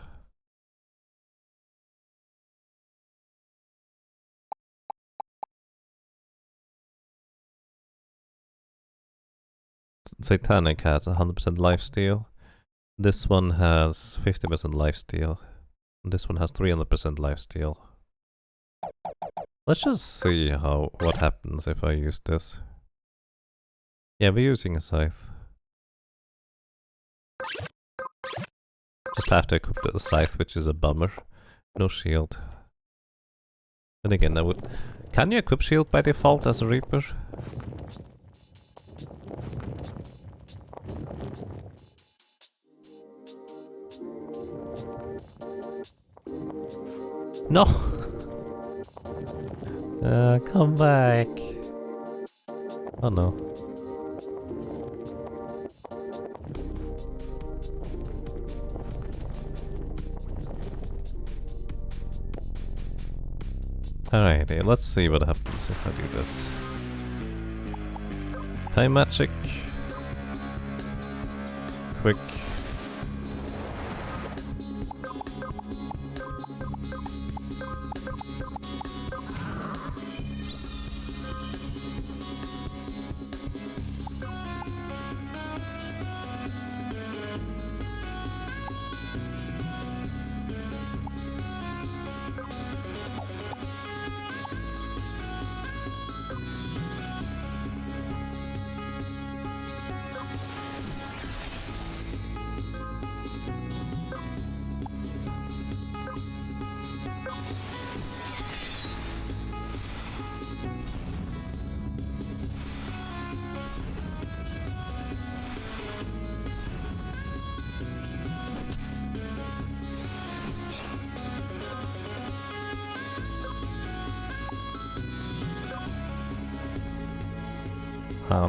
Satanic has 100% lifesteal. This one has 50% lifesteal. This one has 300% lifesteal. Let's just see what happens if I use this. Yeah, we're using a scythe. Just have to equip the scythe, which is a bummer. No shield. Then again, I would... Can you equip shield by default as a Reaper? No! Come back. Oh no. Alrighty, let's see what happens if I do this. Time magic. Quick.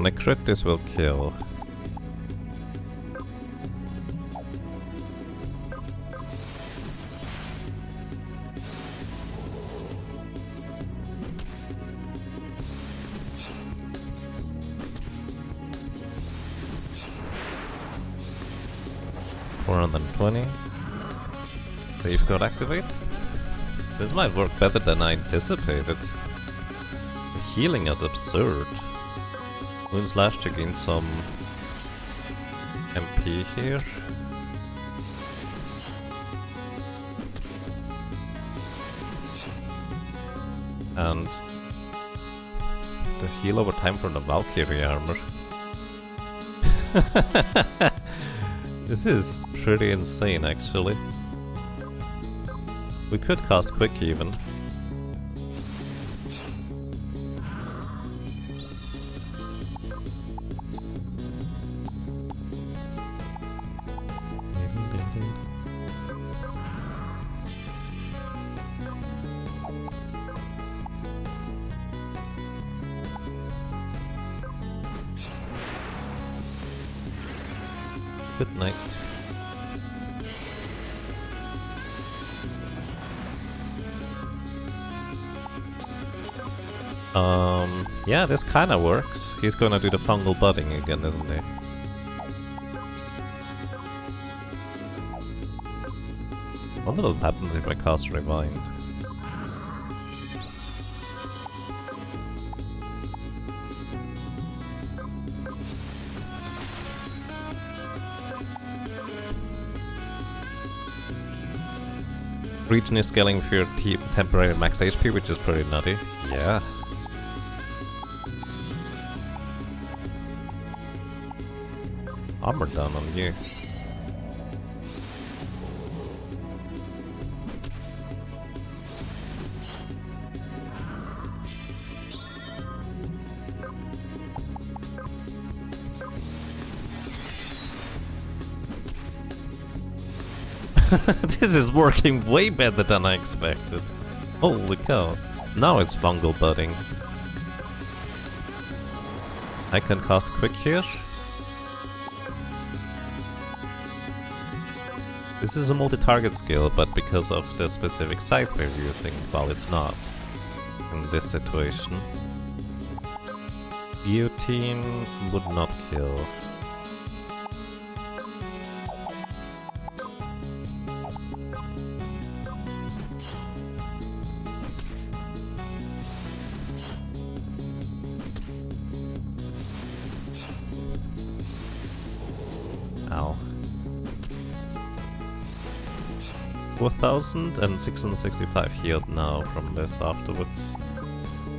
The crit this will kill. $420. Safeguard activate. This might work better than I anticipated. The healing is absurd. Moonslash to gain some MP here. And the heal over time from the Valkyrie armor. This is pretty insane actually. We could cast quick even. Good night. Yeah, this kinda works. He's gonna do the fungal budding again, isn't he? I wonder what happens if I cast Rewind. Region is scaling for your temporary max HP, which is pretty nutty. Yeah. Armor down on you. This is working way better than I expected. Holy cow. Now it's fungal budding. I can cast quick here. This is a multi-target skill, but because of the specific scythe we're using, well, it's not in this situation. Guillotine would not kill. Ow. 4,665 healed now from this afterwards.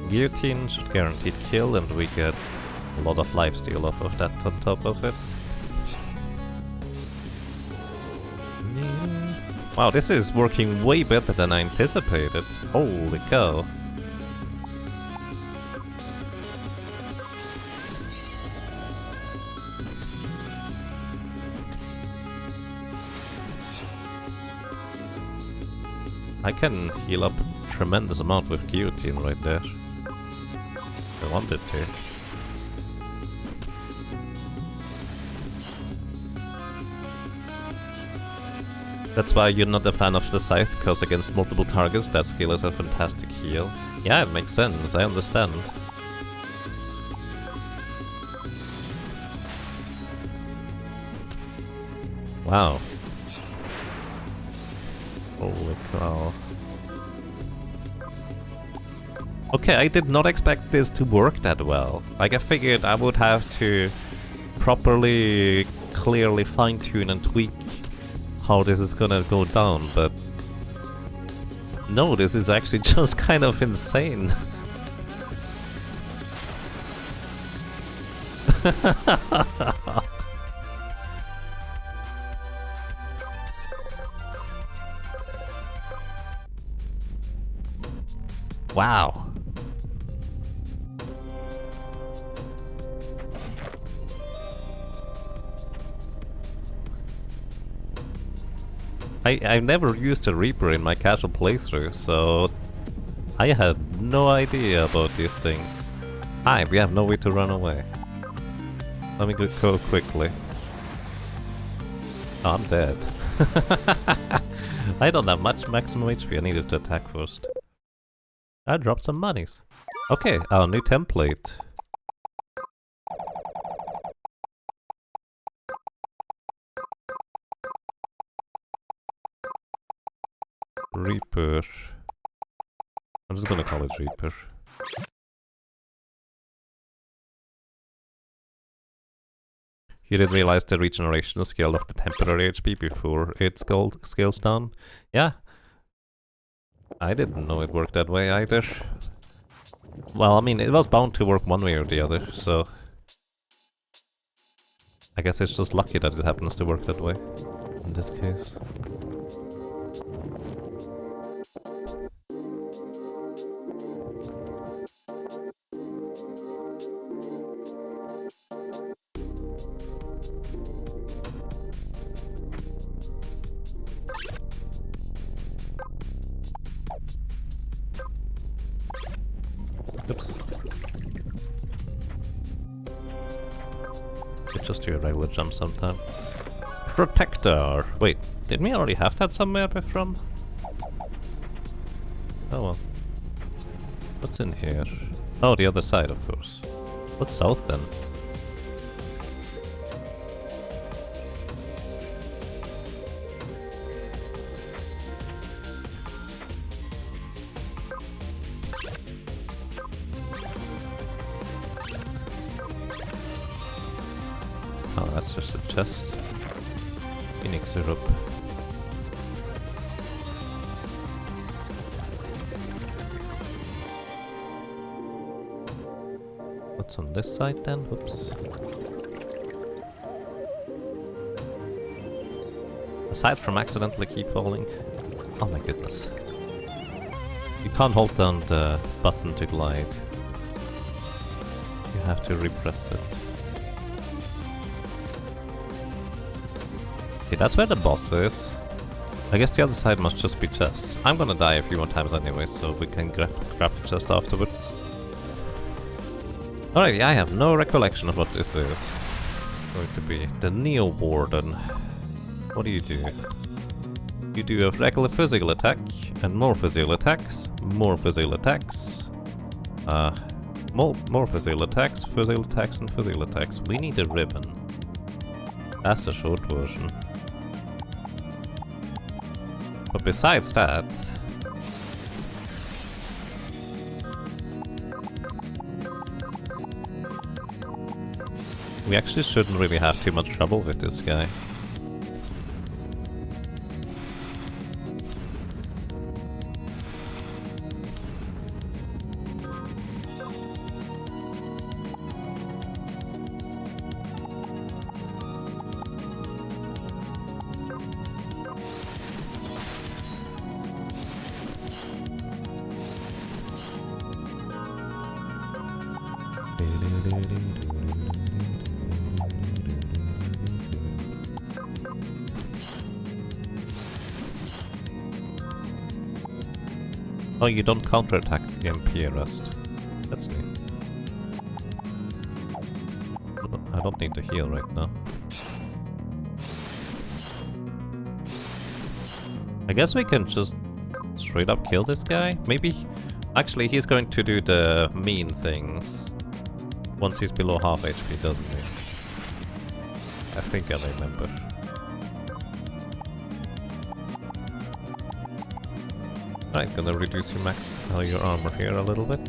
Guillotine should guaranteed kill, and we get a lot of lifesteal off of that on top of it. Wow, this is working way better than I anticipated. Holy cow. I can heal up a tremendous amount with Guillotine right there. I wanted to. That's why you're not a fan of the Scythe, because against multiple targets that skill is a fantastic heal. Yeah, it makes sense, I understand. Wow. Holy cow. Okay, I did not expect this to work that well. Like, I figured I would have to properly, clearly fine-tune and tweak how this is gonna go down, but no, this is actually just kind of insane. Wow. I've never used a Reaper in my casual playthrough, so I had no idea about these things. Hi, we have no way to run away. Let me go quickly. Oh, I'm dead. I don't have much maximum HP, I needed to attack first. I dropped some monies. Okay, our new template. Reaper. I'm just gonna call it Reaper. You didn't realize the regeneration skill of the temporary HP before it scales down? Yeah. I didn't know it worked that way either. Well, I mean, it was bound to work one way or the other, so... I guess it's just lucky that it happens to work that way, in this case. Oops. It's just do a regular jump sometime. Protector! Wait, didn't we already have that somewhere from? Oh well. What's in here? Oh, the other side, of course. What's south then? Oh, that's just a chest. Phoenix syrup. What's on this side then? Whoops. Aside from accidentally keep falling. Oh my goodness. You can't hold down the button to glide. You have to repress it. Okay, that's where the boss is. I guess the other side must just be chests. I'm gonna die a few more times anyway, so we can grab the chest afterwards. Alrighty, I have no recollection of what this is going to be. The Neo Warden. What do? You do a regular physical attack, and more physical attacks, more physical attacks, more physical attacks, and physical attacks. We need a ribbon. That's the short version. But besides that... we actually shouldn't really have too much trouble with this guy. Oh, you don't counterattack the MP arrest. That's neat. I don't need to heal right now. I guess we can just straight up kill this guy? Maybe... actually, he's going to do the mean things once he's below half HP, doesn't he? I think I remember. Right, gonna reduce your your armor here a little bit.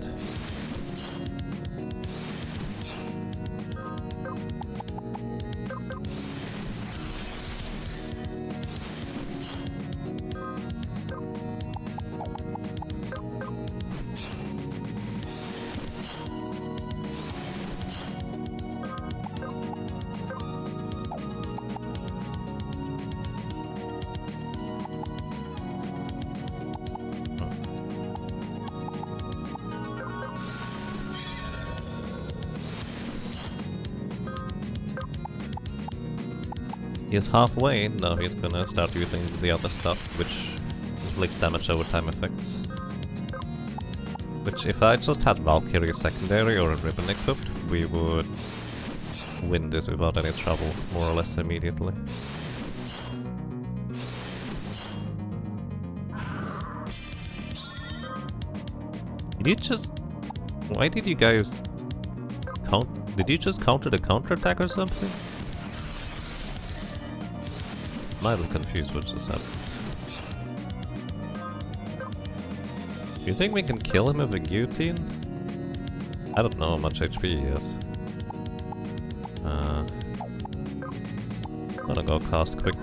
He's halfway, now he's gonna start using the other stuff, which inflicts damage over time effects. Which, if I just had Valkyrie secondary or a ribbon equipped, we would win this without any trouble, more or less immediately. Did you just... why did you guys... did you just counter the counterattack or something? I'm a little confused what just happened. Do you think we can kill him with a guillotine? I don't know how much HP he has. Gonna go cast quick.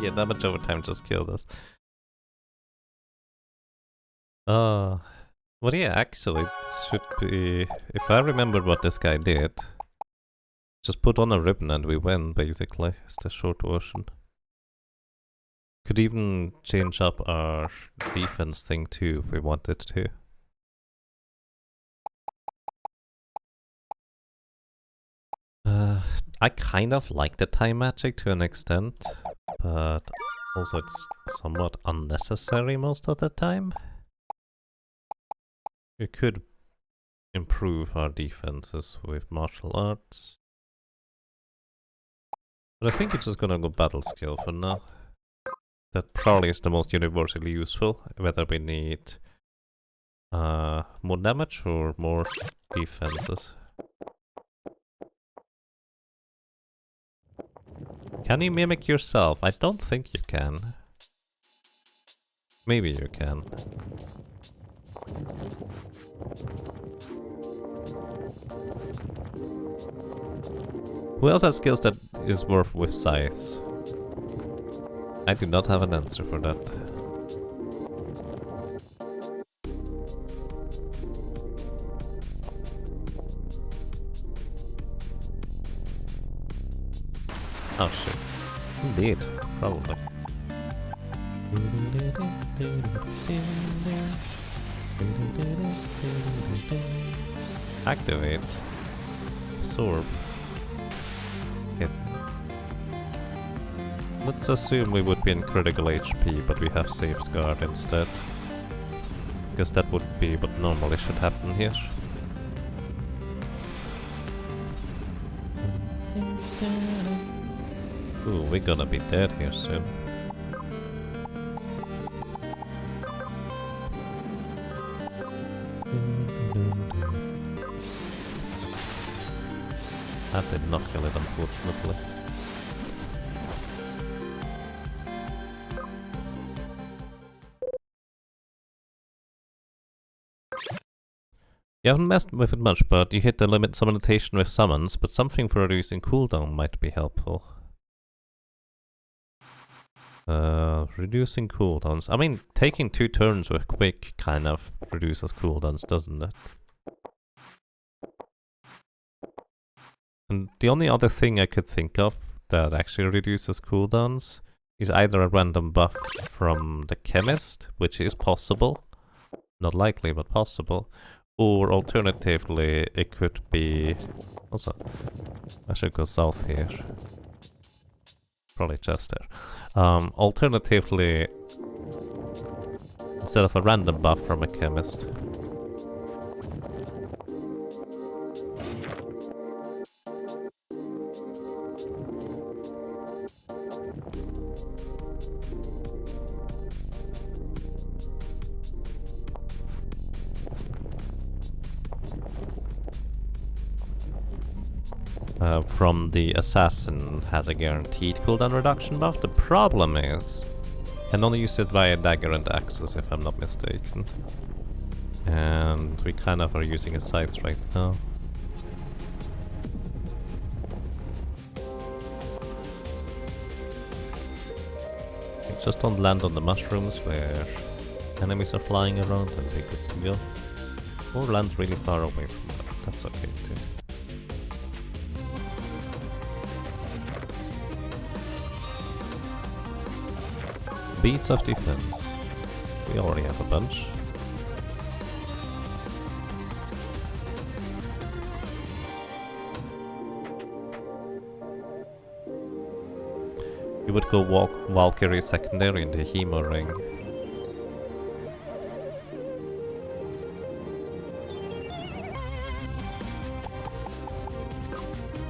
Yeah, that much overtime just killed us. Well, yeah, actually, this should be... if I remember what this guy did, just put on a ribbon and we win, basically. It's the short version. Could even change up our defense thing too, if we wanted to. I kind of like the time magic to an extent, but Also, it's somewhat unnecessary most of the time. We could improve our defenses with martial arts. But I think it's just gonna go battle skill for now. That probably is the most universally useful, whether we need more damage or more defenses. Can you mimic yourself? I don't think you can. Maybe you can. Who else has skills that is worth with scythes? I do not have an answer for that. Oh shit. Indeed, probably. Activate. Absorb. Okay. Let's assume we would be in critical HP, but we have Safeguard instead. Because that would be what normally should happen here. Ooh, we're gonna be dead here soon. That did not kill it, unfortunately. You haven't messed with it much, but you hit the limit limitation with summons, but something for reducing cooldown might be helpful. Reducing cooldowns. I mean, taking 2 turns with quick kind of reduces cooldowns, doesn't it? And the only other thing I could think of that actually reduces cooldowns is either a random buff from the chemist, which is possible. Not likely, but possible. Or alternatively, it could be... Also, I should go south here. Probably just there. Alternatively, instead of a random buff from a chemist. From the assassin has a guaranteed cooldown reduction buff. The problem is, I can only use it via dagger and axes if I'm not mistaken. And we kind of are using a scythe right now. Just don't land on the mushrooms where enemies are flying around and we're good to go. Or land really far away from that, that's okay too. Beats of defense. We already have a bunch. You would go Valkyrie secondary in the Hemo ring.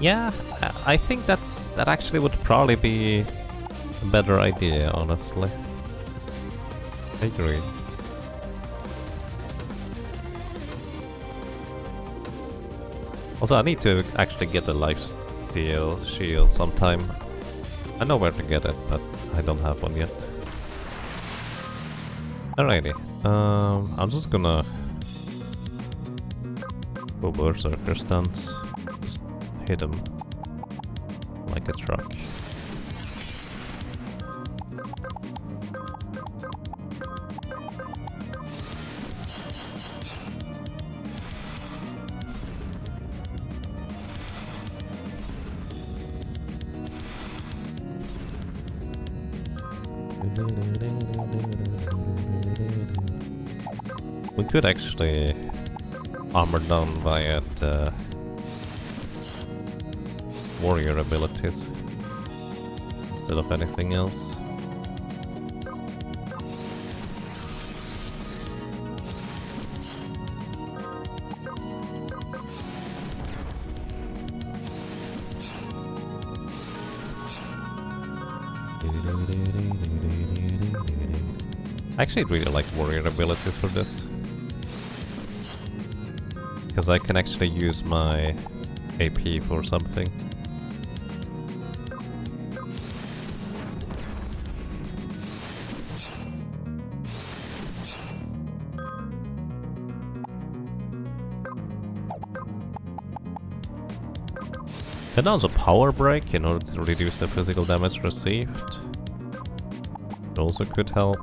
Yeah, I think that actually would probably be a better idea, honestly. I agree. Also, I need to actually get a lifesteal shield sometime. I know where to get it, but I don't have one yet. Alrighty, I'm just gonna go berserker stance. Just hit him like a truck. We could actually armor down via the warrior abilities instead of anything else. I actually really like warrior abilities for this. Because I can actually use my AP for something. Can also power break in order to reduce the physical damage received. It also could help.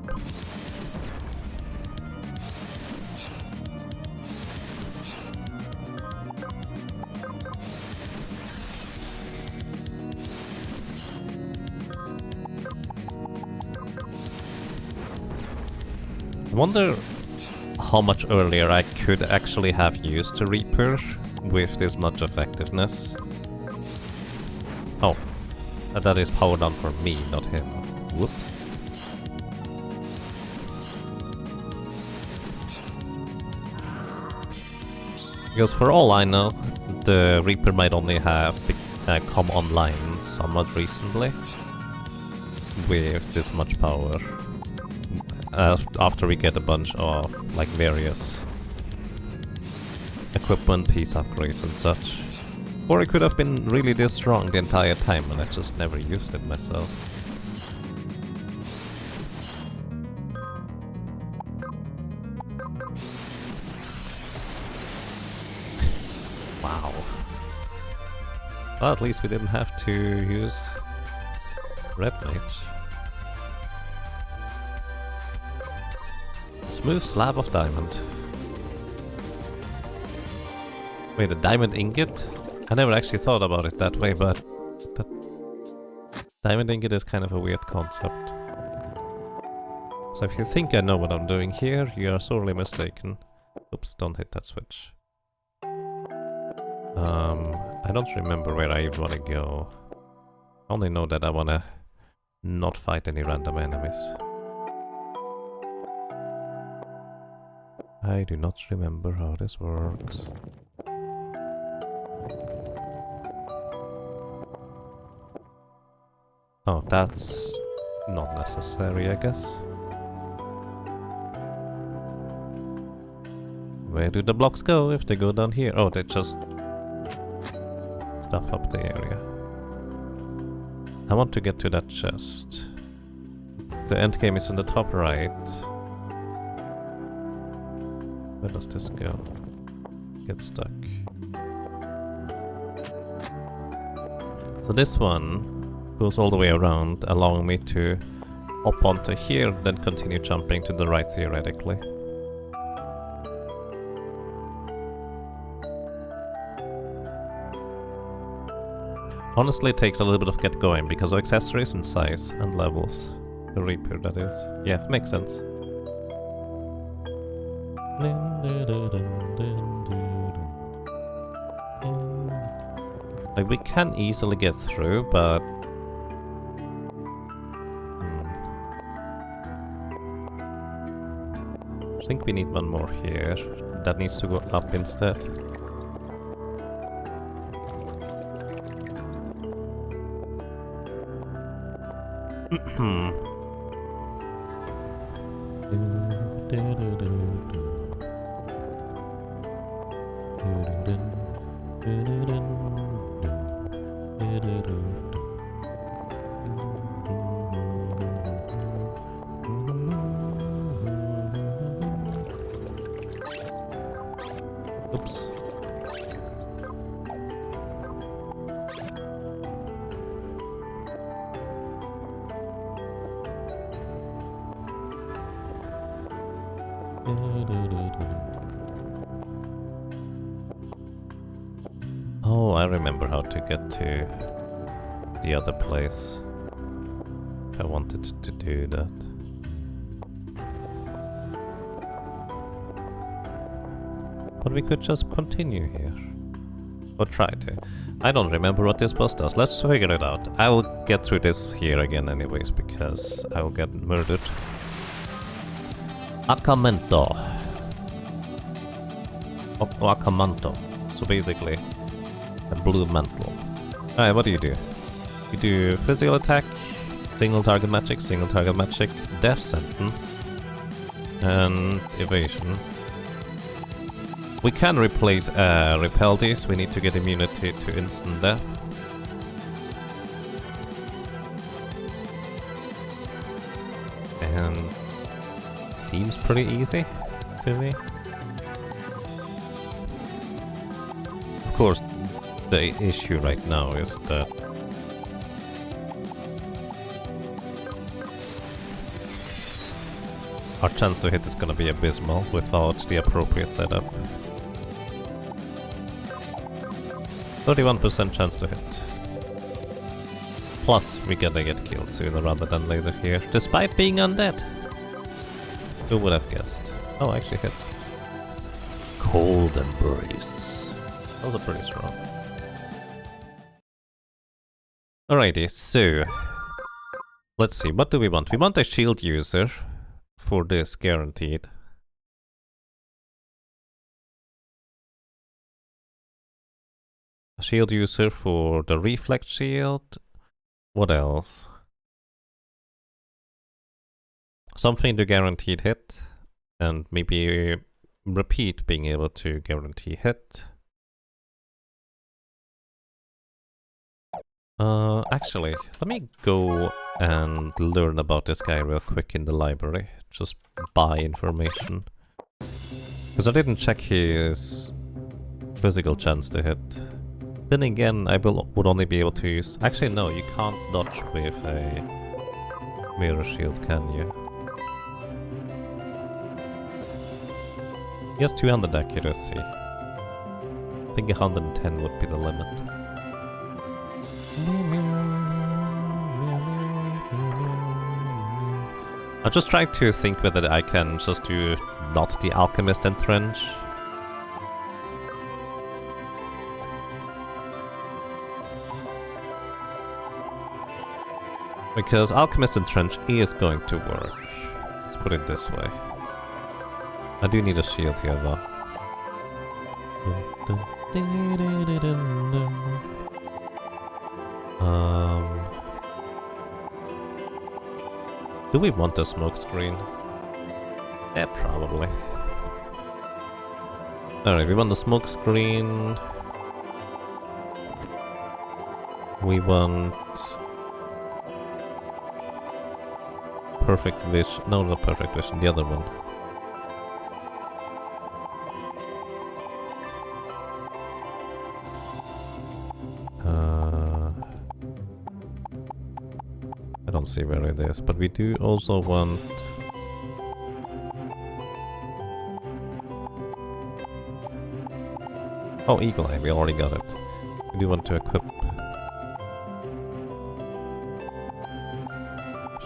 I wonder how much earlier I could actually have used the Reaper with this much effectiveness. Oh, that is powered on for me, not him. Whoops. Because for all I know, the Reaper might only have come online somewhat recently with this much power. After we get a bunch of like various equipment piece upgrades and such. Or it could have been really this strong the entire time and I just never used it myself. Wow. Well, at least we didn't have to use Red Mage. Smooth slab of diamond. Wait, a diamond ingot? I never actually thought about it that way, but diamond ingot is kind of a weird concept. So if you think I know what I'm doing here, you are sorely mistaken. Oops, don't hit that switch. I don't remember where I want to go. I only know that I want to not fight any random enemies. I do not remember how this works. Oh, that's not necessary, I guess. Where do the blocks go if they go down here? Oh, they just stuff up the area. I want to get to that chest. The end game is in the top right. Where does this go? Get stuck. So this one goes all the way around, allowing me to hop onto here, then continue jumping to the right theoretically. Honestly, it takes a little bit of get going because of accessories and size and levels. The Reaper, that is. Yeah, makes sense. Like, we can easily get through, but I think we need one more here. That needs to go up instead. Oops. Oh, I remember how to get to the other place. I wanted to do that. But we could just continue here. Or try to. I don't remember what this boss does. Let's figure it out. I will get through this here again anyways, because I will get murdered. Acamento. Acamanto. So basically, a blue mantle. Alright, what do? You do physical attack, single target magic, death sentence, and evasion. We can replace repel these. We need to get immunity to instant death. And seems pretty easy to me. Of course, the issue right now is that our chance to hit is gonna be abysmal without the appropriate setup. 31% chance to hit. Plus, we gotta get killed sooner rather than later here, despite being undead. Who would have guessed? Oh, I actually hit. Cold Embrace. Those are pretty strong. Alrighty, so let's see, what do we want? We want a shield user for this, guaranteed. A shield user for the reflect shield. What else? Something to guaranteed hit, and maybe repeat being able to guarantee hit. Actually, let me go and learn about this guy real quick in the library. Just buy information. Because I didn't check his physical chance to hit. Then again, I would only be able to use... Actually, no, you can't dodge with a mirror shield, can you? He has 200 accuracy. I think 110 would be the limit. I'm just trying to think whether I can just do not the Alchemist Entrench. Because Alchemist Entrench is going to work. Let's put it this way. I do need a shield here though. Do we want a smoke screen? Yeah, probably. Alright, we want the smoke screen. We want... perfect vision. No, not perfect vision, the other one. I don't see where it is, but we do also want... Oh, Eagle Eye, we already got it. We do want to equip...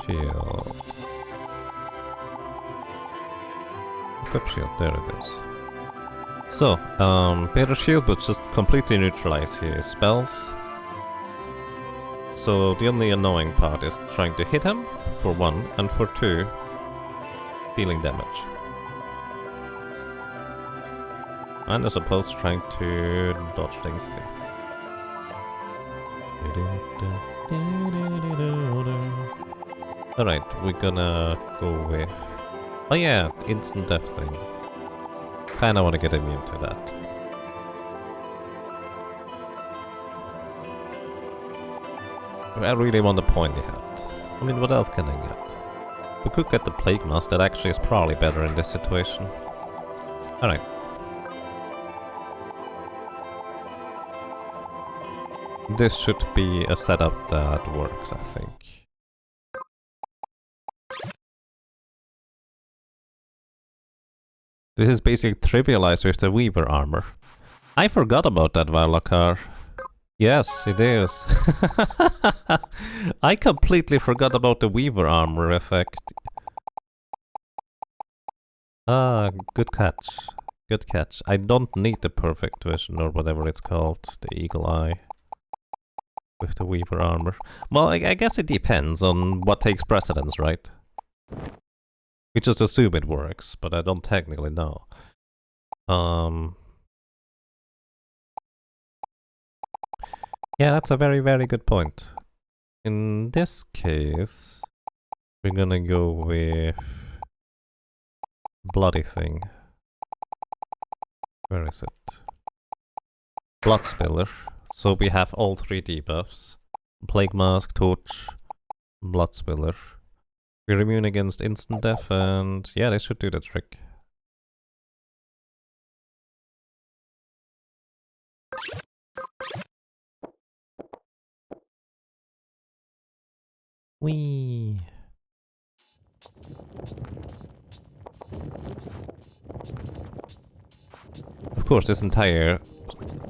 shield. Equip shield, there it is. So, better shield would just completely neutralize his spells. So the only annoying part is trying to hit him, for one, and for two, dealing damage. And I suppose trying to dodge things too. Alright, we're gonna go with... Oh yeah, instant death thing. Kinda wanna get immune to that. I really want the pointy hat. I mean, what else can I get? We could get the Plague Mask, that actually is probably better in this situation. Alright. This should be a setup that works, I think. This is basically trivialized with the Weaver armor. I forgot about that, Valakar. Yes, it is. I completely forgot about the Weaver armor effect. Ah, good catch. Good catch. I don't need the perfect vision or whatever it's called, the Eagle Eye. With the Weaver armor. Well, I guess it depends on what takes precedence, right? We just assume it works, but I don't technically know. Yeah, that's a very, very good point. In this case, we're gonna go with bloody thing. Where is it? Blood Spiller. So we have all 3 debuffs. Plague Mask, Torch, Blood Spiller. We're immune against instant death, and yeah, this should do the trick. Whee! Of course, this entire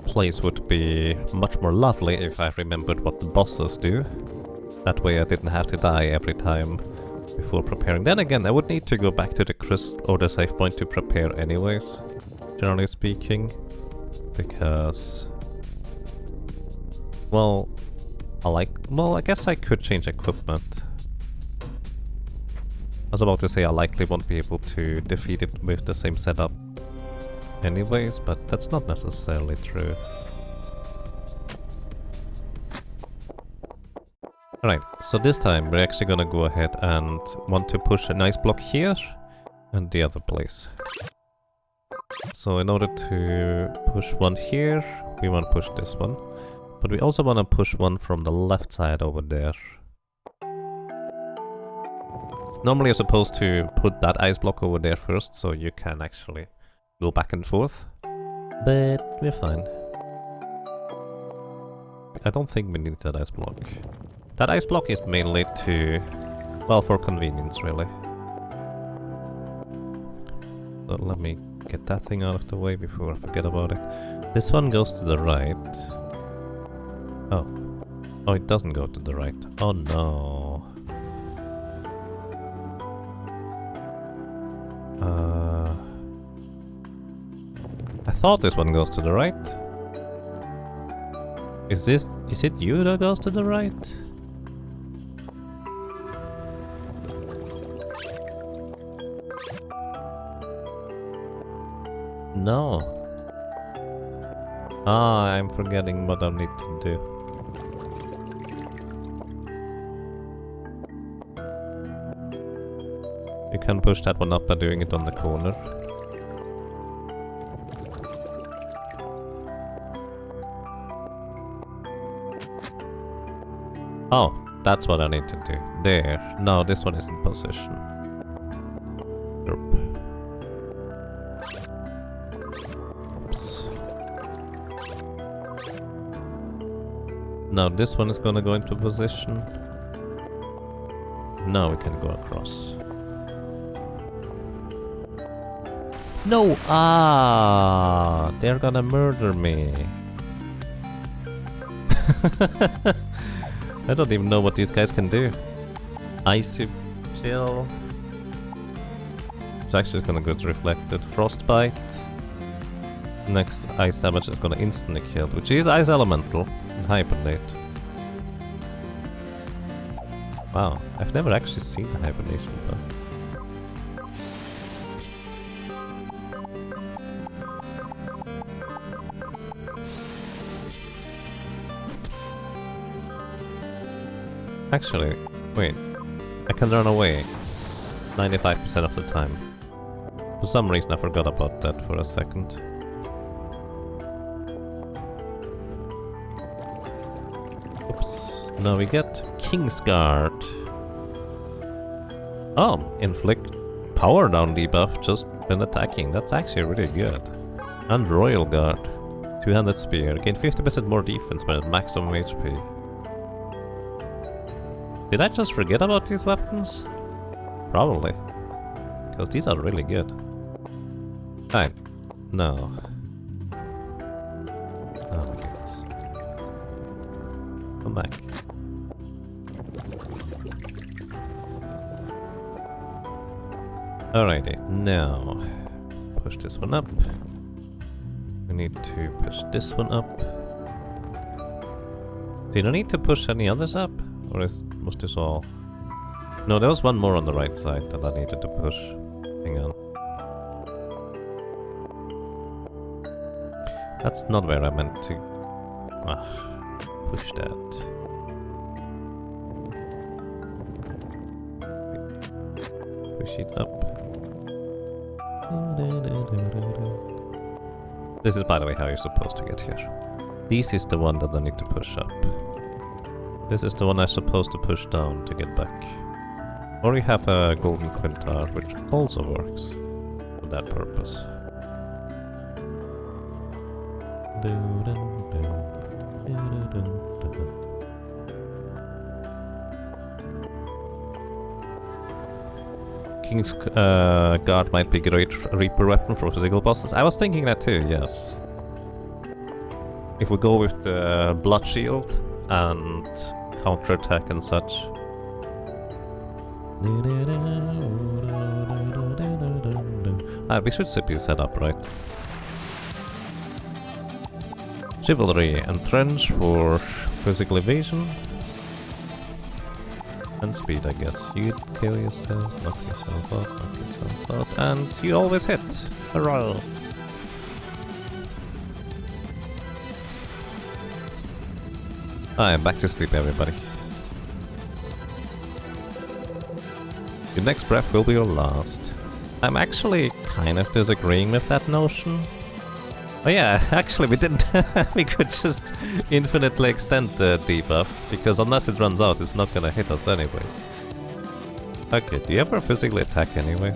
place would be much more lovely if I remembered what the bosses do. That way I didn't have to die every time before preparing. Then again, I would need to go back to the crystal or the save point to prepare anyways, generally speaking. Because... well, I guess I could change equipment. I was about to say I likely won't be able to defeat it with the same setup anyways, but that's not necessarily true. Alright, so this time we're actually gonna go ahead and want to push an ice block here and the other place. So in order to push one here, we want to push this one. But we also want to push one from the left side over there. Normally you're supposed to put that ice block over there first, so you can actually go back and forth. But we're fine. I don't think we need that ice block. That ice block is mainly to... well, for convenience, really. So let me get that thing out of the way before I forget about it. This one goes to the right. Oh. Oh, it doesn't go to the right. Oh no. I thought this one goes to the right. Is it you that goes to the right? No. Ah, I'm forgetting what I need to do. You can push that one up by doing it on the corner. Oh, that's what I need to do. There. No, this one is in position. Derp. Oops. Now this one is gonna go into position. Now we can go across. No! Ah! They're gonna murder me. I don't even know what these guys can do. Icy chill. It's actually gonna go to reflected. Frostbite. Next ice damage is gonna instantly kill, which is ice elemental and hibernate. Wow, I've never actually seen the hibernation though. Actually, wait, I can run away 95% of the time. For some reason I forgot about that for a second. Oops, now we get Kingsguard. Oh, inflict power down debuff just when attacking, that's actually really good. And Royal Guard, two-handed spear, gain 50% more defense when at maximum HP. Did I just forget about these weapons? Probably. Because these are really good. Fine. No. Oh my goodness. Come back. Alrighty, now push this one up. We need to push this one up. Do you need to push any others up? Or was this all? No, there was one more on the right side that I needed to push. Hang on. That's not where I meant to push that. push it up. This is, by the way, how you're supposed to get here. This is the one that I need to push up. This is the one I'm supposed to push down to get back. Or you have a golden quintar, which also works for that purpose. King's Guard might be a great Reaper weapon for physical bosses. I was thinking that too, yes. If we go with the Blood Shield and counter-attack and such. We should be set up right. Chivalry and Trench for physical evasion. And speed, I guess. You kill yourself, knock yourself out, and you always hit. Hurrah! I'm back to sleep, everybody. Your next breath will be your last. I'm actually kind of disagreeing with that notion. Oh yeah, actually we didn't. We could just infinitely extend the debuff, because unless it runs out, it's not gonna hit us anyways. Okay, do you ever physically attack anyways?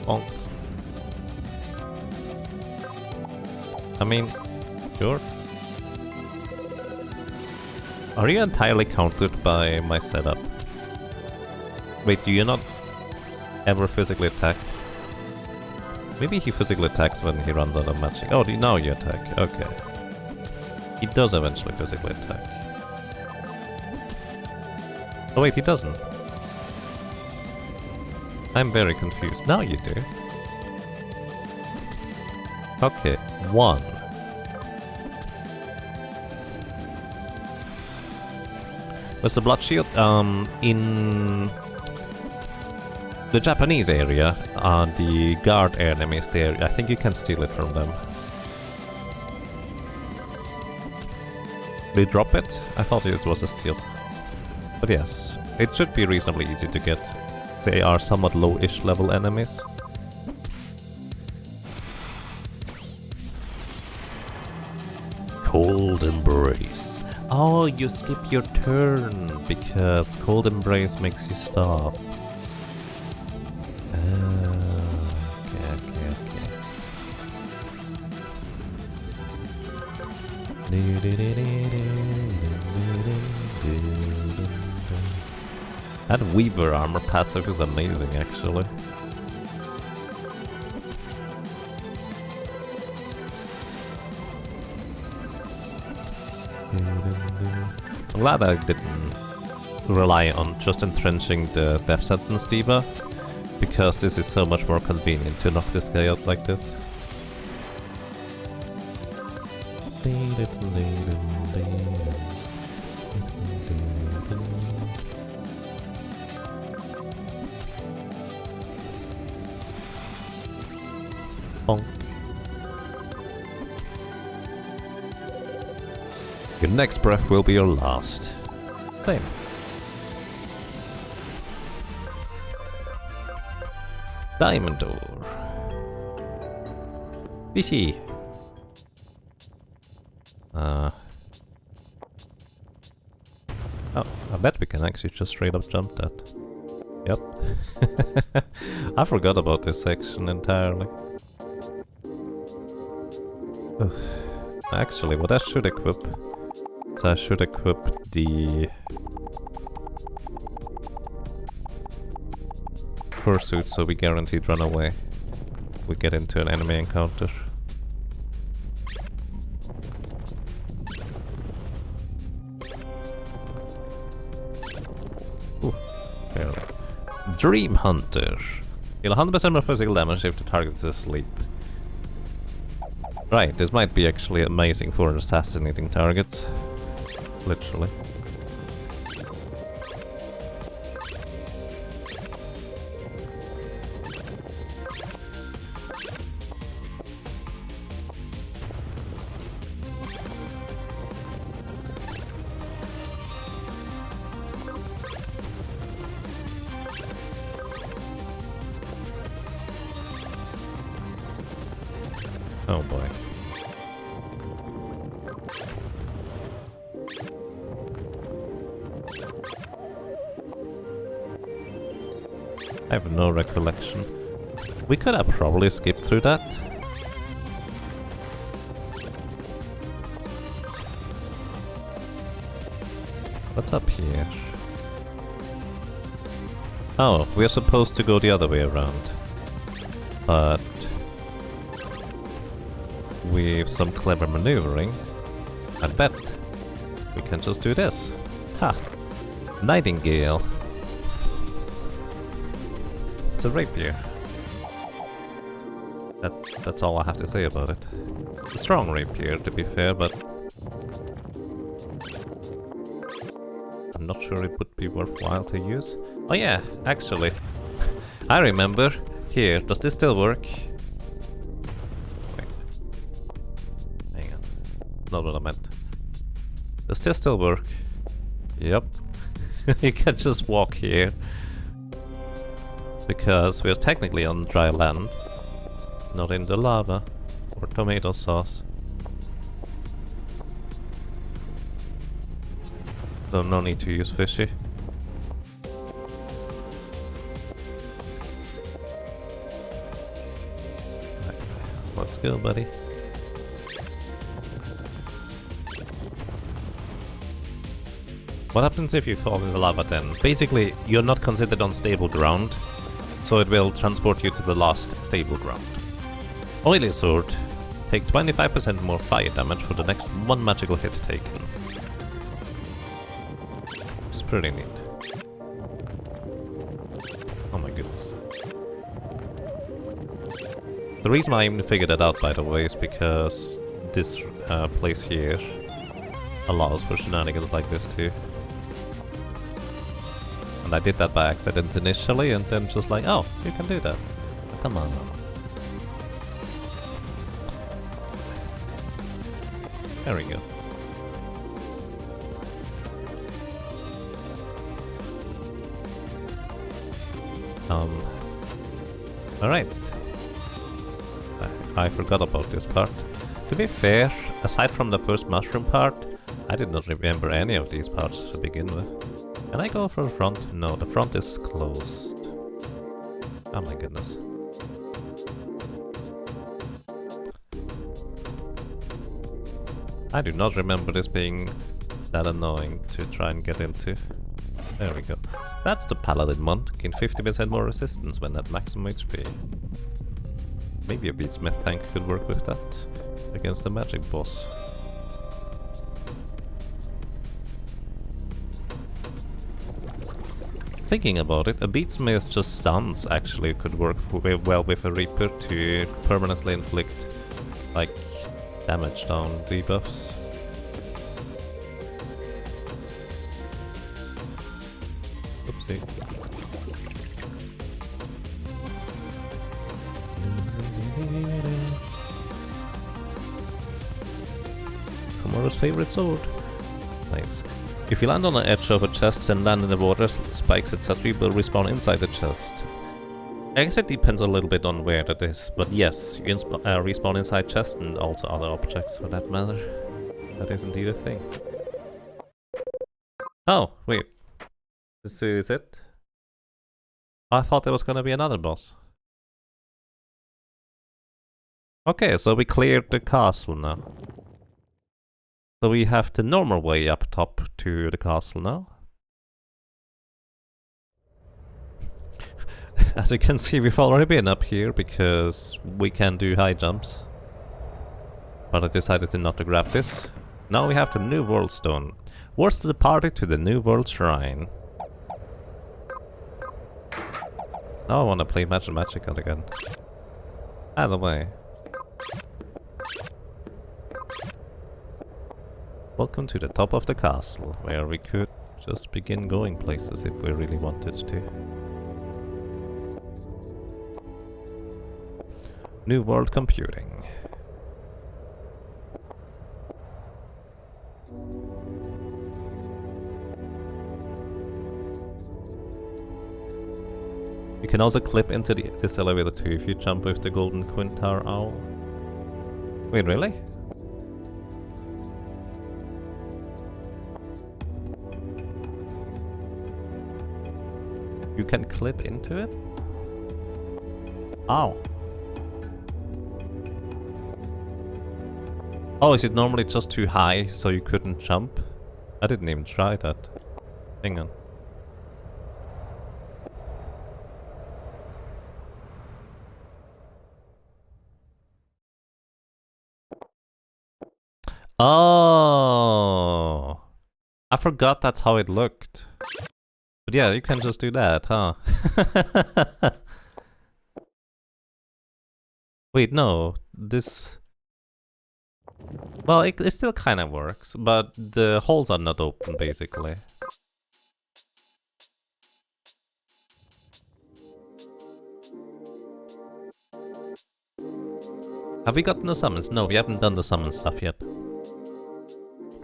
Bonk. I mean, sure. Are you entirely countered by my setup? Wait, do you not ever physically attack? Maybe he physically attacks when he runs out of matching. Oh, now you attack. Okay. He does eventually physically attack. Oh wait, he doesn't. I'm very confused. Now you do. Okay, 1. What's the Blood Shield? In the Japanese area, the guard enemies there, I think you can steal it from them. They drop it? I thought it was a steal. But yes, it should be reasonably easy to get. They are somewhat low-ish level enemies. Cold Embrace. Oh, you skip your turn, because Cold Embrace makes you stop. Okay. That Weaver armor passive is amazing, actually. I'm glad I didn't rely on just entrenching the death sentence debuff, because this is so much more convenient to knock this guy out like this. Bonk. Your next breath will be your last. Same. Diamond door. Fishy. Oh, I bet we can actually just straight up jump that. Yep. I forgot about this section entirely. Ugh. Actually, what I should equip is I should equip the fursuit so we guaranteed run away if we get into an enemy encounter. Ooh, barely. Dream Hunter. Deal 100% more physical damage if the target is asleep. Right, this might be actually amazing for assassinating targets. Literally. Oh boy. I have no recollection. We could have probably skipped through that. What's up here? Oh, we're supposed to go the other way around. But with some clever maneuvering, I bet we can just do this. Ha! Nightingale. It's a rapier. That's all I have to say about it. A strong rapier, to be fair, but I'm not sure it would be worthwhile to use. Oh yeah, actually, I remember. Here, does this still work? Wait. Hang on. Not what I meant. Does this still work? Yep. You can just walk here. Because we're technically on dry land. Not in the lava. Or tomato sauce. So no need to use fishy. Let's go, buddy. What happens if you fall in the lava then? Basically, you're not considered on stable ground, so it will transport you to the last stable ground. Oily Sword. Take 25% more fire damage for the next one magical hit taken. Which is pretty neat. Oh my goodness. The reason I even figured that out, by the way, is because this place here allows for shenanigans like this too. And I did that by accident initially, and then just like, oh, you can do that. Come on now. There we go. Alright. I forgot about this part. To be fair, aside from the first mushroom part, I did not remember any of these parts to begin with. Can I go for the front? No, the front is closed. Oh my goodness. I do not remember this being that annoying to try and get into. There we go. That's the Paladin Monk, gain 50% more resistance when at maximum HP. Maybe a beatsmith tank could work with that against the magic boss. Thinking about it, a beatsmith just stuns actually could work well with a Reaper to permanently inflict like damage down debuffs. Oopsie. Tomorrow's favorite sword. Nice. If you land on the edge of a chest and land in the water, spikes etc. will respawn inside the chest. I guess it depends a little bit on where that is, but yes, you respawn inside chests and also other objects for that matter. That is indeed a thing. Oh, wait. This is it? I thought there was gonna be another boss. Okay, so we cleared the castle now. So we have the normal way up top to the castle now. As you can see, we've already been up here because we can do high jumps. But I decided not to grab this. Now we have the New World Stone. Words to the party to the New World Shrine. Now I want to play Magic again. Either way. Welcome to the top of the castle, where we could just begin going places if we really wanted to. New World Computing. You can also clip into this elevator too if you jump with the golden Quintar Owl. Wait, really? You can clip into it? Ow. Oh, is it normally just too high so you couldn't jump? I didn't even try that. Hang on. Oh, I forgot that's how it looked. But yeah, you can just do that, huh? Wait, no. This... Well, it still kind of works, but the holes are not open, basically. Have we gotten the summons? No, we haven't done the summon stuff yet.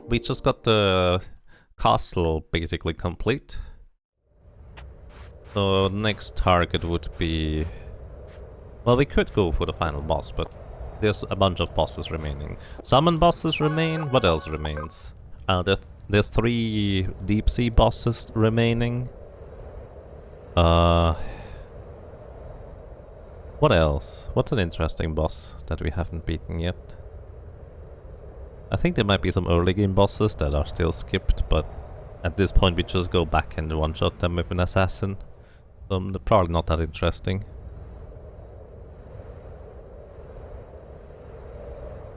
We just got the castle basically complete. So next target would be... Well, we could go for the final boss, but there's a bunch of bosses remaining. Summon bosses remain. What else remains? There's 3 deep sea bosses remaining. What else? What's an interesting boss that we haven't beaten yet? I think there might be some early game bosses that are still skipped, but at this point we just go back and one-shot them with an assassin. So they're probably not that interesting.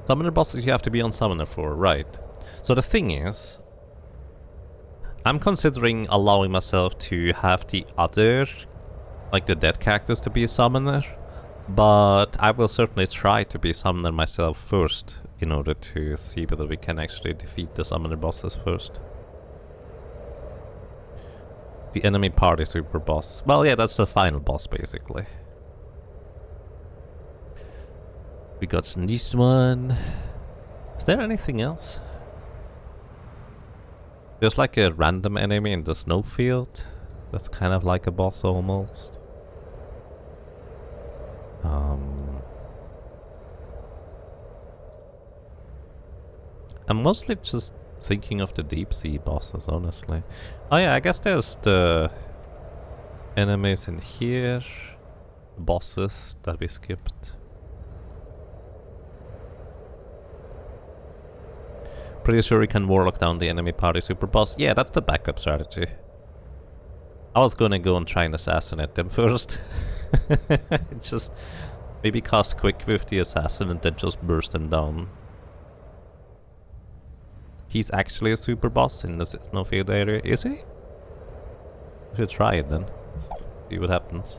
Summoner bosses you have to be on summoner for, right. So the thing is, I'm considering allowing myself to have the other, like the dead characters to be a summoner, but I will certainly try to be summoner myself first in order to see whether we can actually defeat the summoner bosses first. The enemy party super boss. Well, yeah, that's the final boss basically. We got this one. Is there anything else? There's like a random enemy in the snowfield. That's kind of like a boss almost. I'm mostly just thinking of the deep sea bosses, honestly. Oh yeah, I guess there's the enemies in here. Bosses that we skipped. Pretty sure we can warlock down the enemy party super boss. Yeah, that's the backup strategy. I was gonna go and try and assassinate them first. Just maybe cast quick with the assassin and then just burst them down. He's actually a super boss in the snowfield area, is he? We should try it then. See what happens.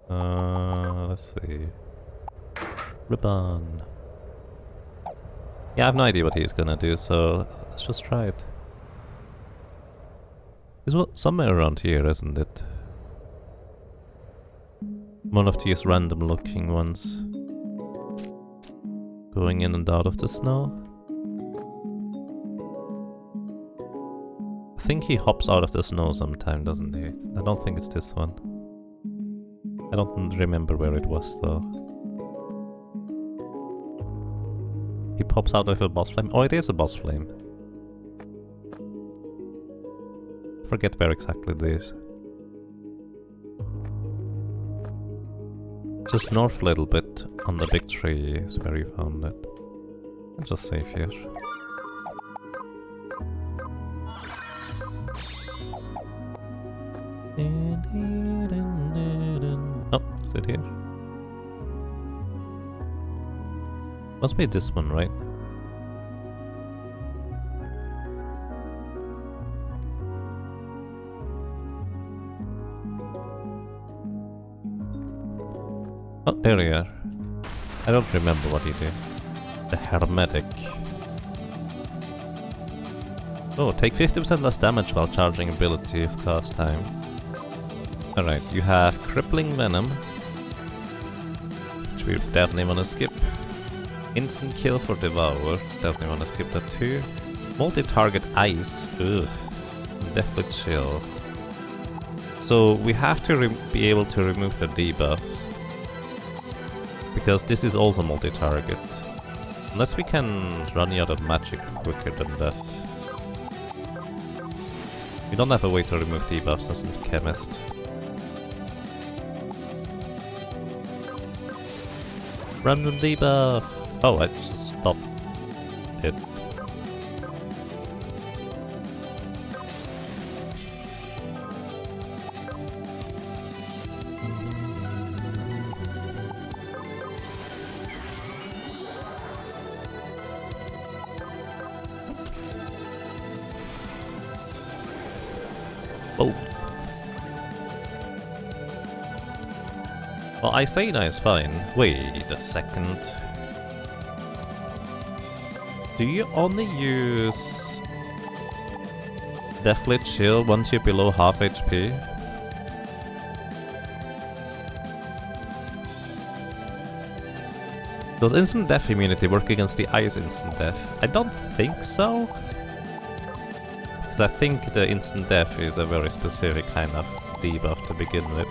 Let's see. Ribbon. Yeah, I have no idea what he's gonna do, so let's just try it. It's somewhere around here, isn't it? One of these random looking ones. Going in and out of the snow. I think he hops out of the snow sometime, doesn't he? I don't think it's this one. I don't remember where it was though. He pops out with a boss flame. Oh, it is a boss flame. Forget where exactly it is. Just north a little bit on the big tree is where you found it. I'm just safe here. Oh, is it here? Must be this one, right? Oh, there you are. I don't remember what he did. The hermetic. Oh, take 50% less damage while charging abilities cast time. Alright, you have crippling venom, which we definitely want to skip. Instant kill for devour, definitely want to skip that too. Multi-target ice, ugh. Deathly chill. So we have to be able to remove the debuff. Because this is also multi-target. Unless we can run out of magic quicker than that. We don't have a way to remove debuffs as a chemist. Random debuff! Oh, I just stopped it. Oh. Well, Isaina is fine. Wait a second. Do you only use Deathly Chill once you're below half HP? Does instant death immunity work against the ice instant death? I don't think so. I think the instant death is a very specific kind of debuff to begin with.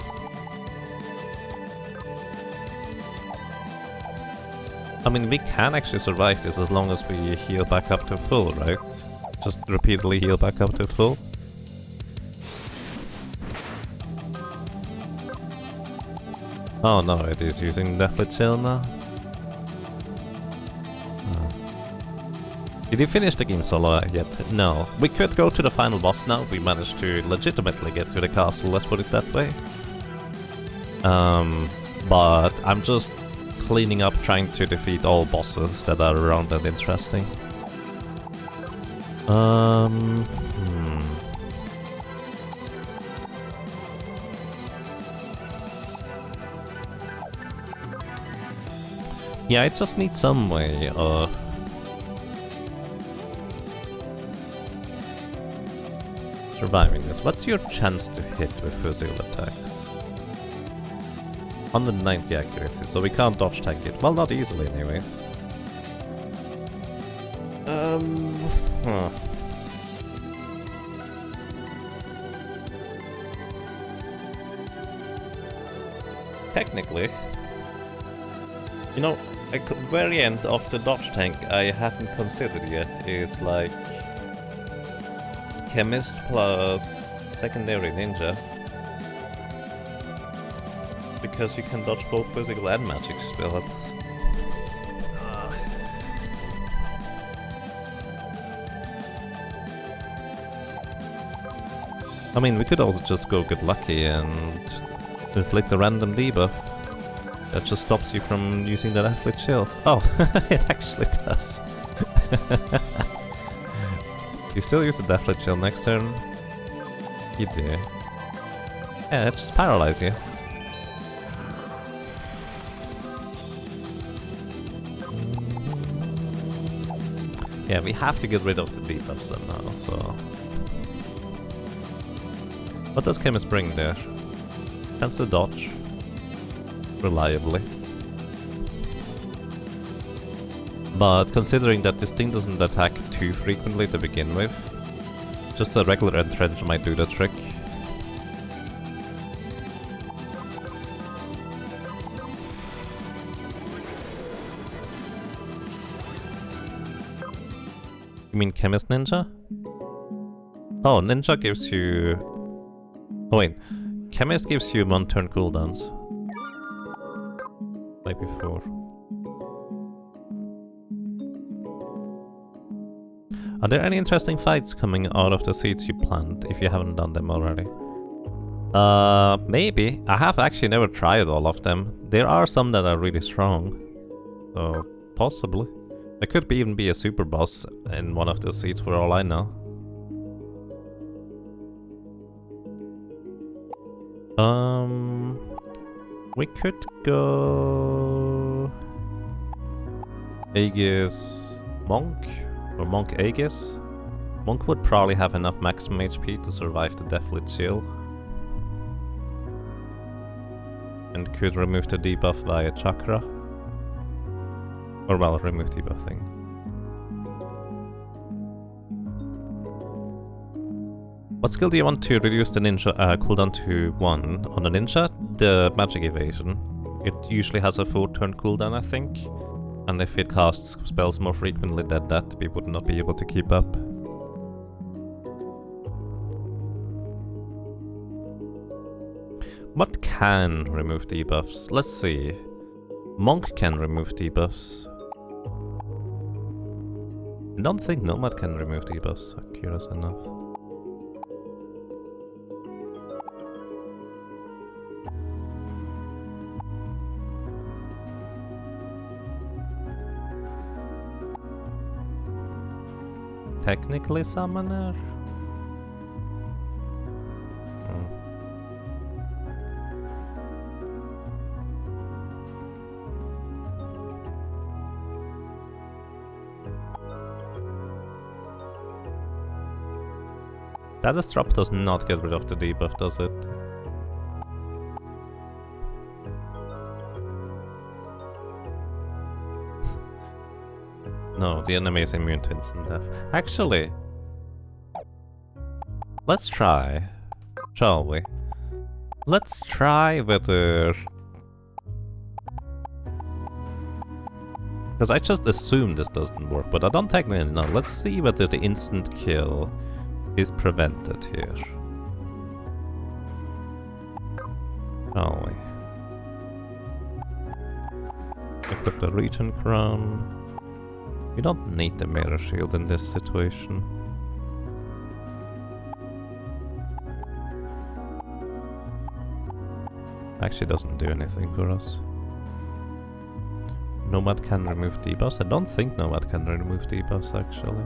I mean, we can actually survive this as long as we heal back up to full, right? Just repeatedly heal back up to full. Oh no, it is using Deathly Chill now. Did you finish the game solo yet? No. We could go to the final boss now. We managed to legitimately get to the castle, let's put it that way. But I'm just cleaning up, trying to defeat all bosses that are around and interesting. Yeah, I just need some way surviving this. What's your chance to hit with physical attacks? 190 accuracy, so we can't dodge tank it. Well, not easily anyways. Technically, you know, a variant of the dodge tank I haven't considered yet is like Chemist plus secondary ninja. Because you can dodge both physical and magic spells. I mean, we could also just go get lucky and inflict a random debuff that just stops you from using the Deathly Chill. Oh, it actually does. You still use the Deathly Chill next turn? You do. Yeah, it just paralyzes you. Yeah, we have to get rid of the debuffs somehow, so... What does Chemist bring there? Tends to dodge. Reliably. But considering that this thing doesn't attack too frequently to begin with, just a regular entrench might do the trick. You mean Chemist Ninja? Oh, Ninja gives you... Oh wait, Chemist gives you 1 turn cooldowns. Like before. Are there any interesting fights coming out of the seeds you planned, if you haven't done them already? Maybe. I have actually never tried all of them. There are some that are really strong. So, possibly. There could even be a super boss in one of the seeds for all I know. We could go... Aegis Monk? Or Monk Aegis? Monk would probably have enough maximum HP to survive the Deathly Chill. And could remove the debuff via Chakra. Or well, remove debuff thing. What skill do you want to reduce the ninja cooldown to 1? On the ninja, the magic evasion. It usually has a 4-turn cooldown, I think. And if it casts spells more frequently than that, we would not be able to keep up. What can remove debuffs? Let's see. Monk can remove debuffs. I don't think Nomad can remove debuffs, curious enough. Technically Summoner? Status drop does not get rid of the debuff, does it? No, the enemy is immune to instant death. Actually, let's try, shall we? Let's try whether... Because I just assume this doesn't work, but I don't technically know. Let's see whether the instant kill is prevented here. Shall we? Equip the Regen Crown. You don't need the Mirror Shield in this situation. Actually doesn't do anything for us. Nomad can remove debuffs? I don't think Nomad can remove debuffs actually.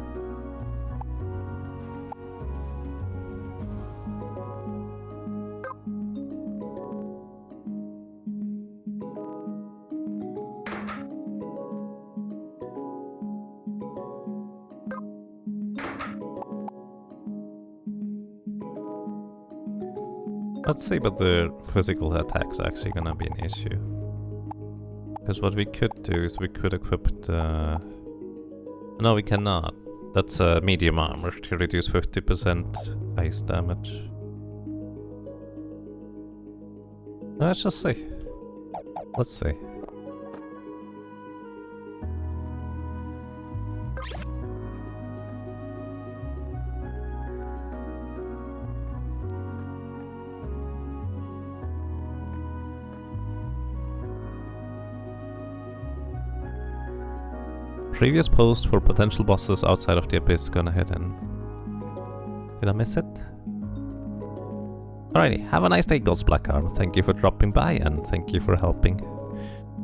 Let's see, but the physical attack's actually gonna be an issue. Because what we could do is we could equip the... No, we cannot. That's medium armor to reduce 50% ice damage. Let's just see. Let's see. Previous post for potential bosses outside of the Abyss gonna hit in. Did I miss it? Alrighty, have a nice day, God's Blackarm. Thank you for dropping by and thank you for helping.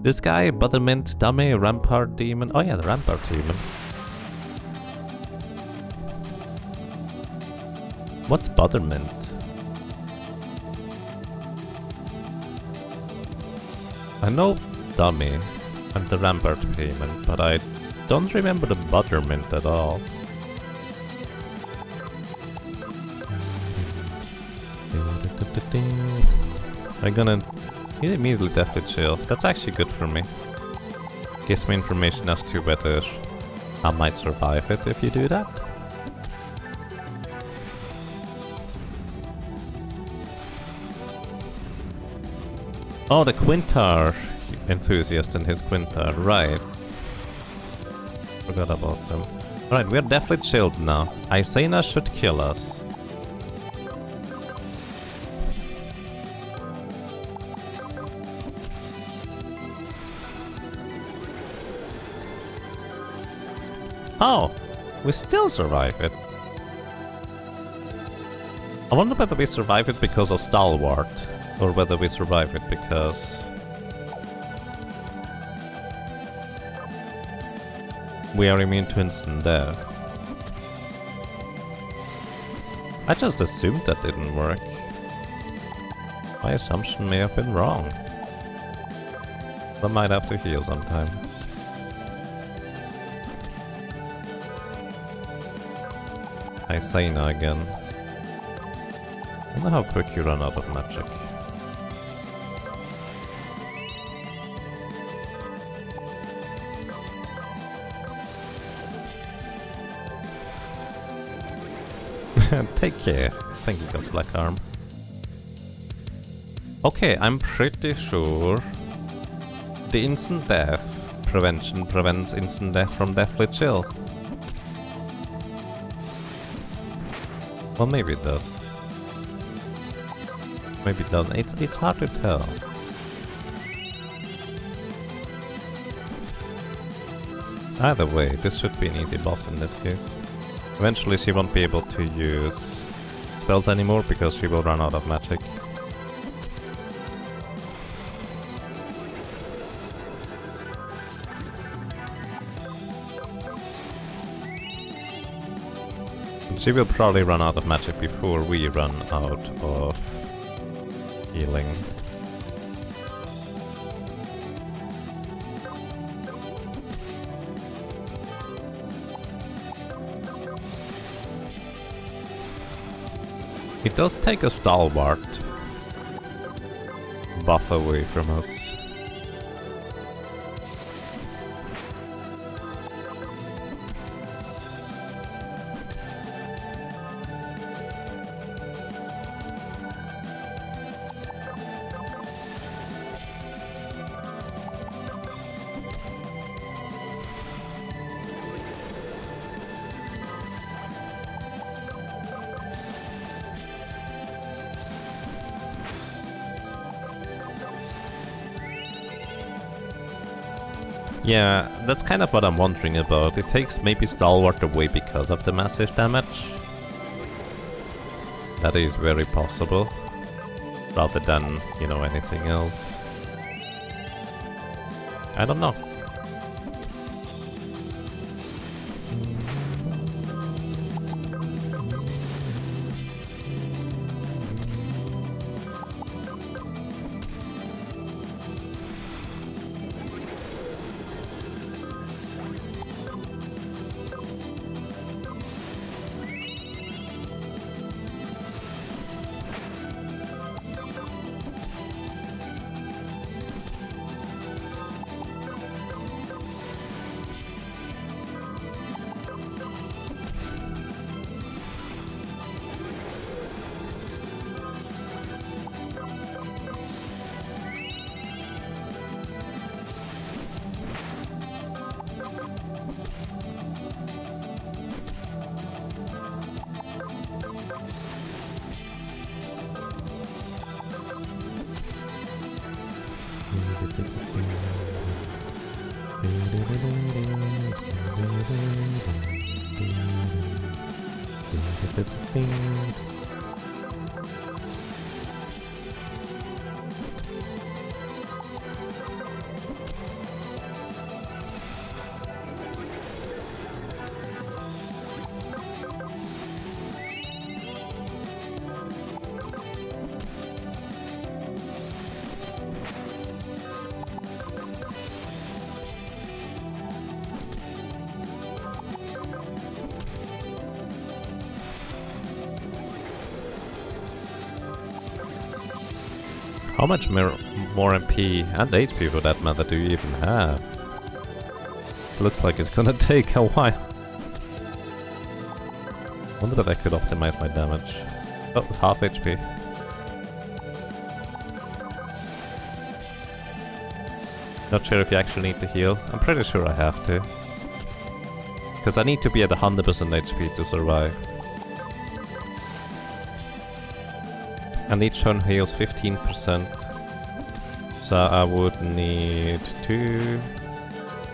This guy, Buttermint, Dummy, Rampart Demon. Oh yeah, the Rampart Demon. What's Buttermint? I know Dummy and the Rampart Demon, but I don't remember the Buttermint at all. I'm gonna immediately Deathly Chill. That's actually good for me. Gives me information as to whether I might survive it if you do that. Oh, the Quintar enthusiast and his Quintar, right. Forgot about them. Alright, we're definitely chilled now. Isena should kill us. Oh! We still survive it. I wonder whether we survive it because of Stalwart, or whether we survive it because... we are immune to instant death. I just assumed that didn't work. My assumption may have been wrong. I might have to heal sometime. Isena again. I wonder how quick you run out of magic. Take care. Thank you, God's Blackarm. Okay, I'm pretty sure the instant death prevention prevents instant death from Deathly Chill. Well, maybe it does. Maybe it doesn't. It's hard to tell. Either way, this should be an easy boss in this case. Eventually she won't be able to use spells anymore because she will run out of magic. She will probably run out of magic before we run out of healing. It does take a stalwart buff away from us. Yeah, that's kind of what I'm wondering about. It takes maybe Stalwart away because of the massive damage. That is very possible. Rather than, you know, anything else. I don't know. How much more MP and HP for that matter do you even have? Looks like it's gonna take a while. Wonder if I could optimize my damage. Oh, half HP. Not sure if you actually need to heal. I'm pretty sure I have to. Because I need to be at 100% HP to survive. And each turn heals 15%. So I would need 2,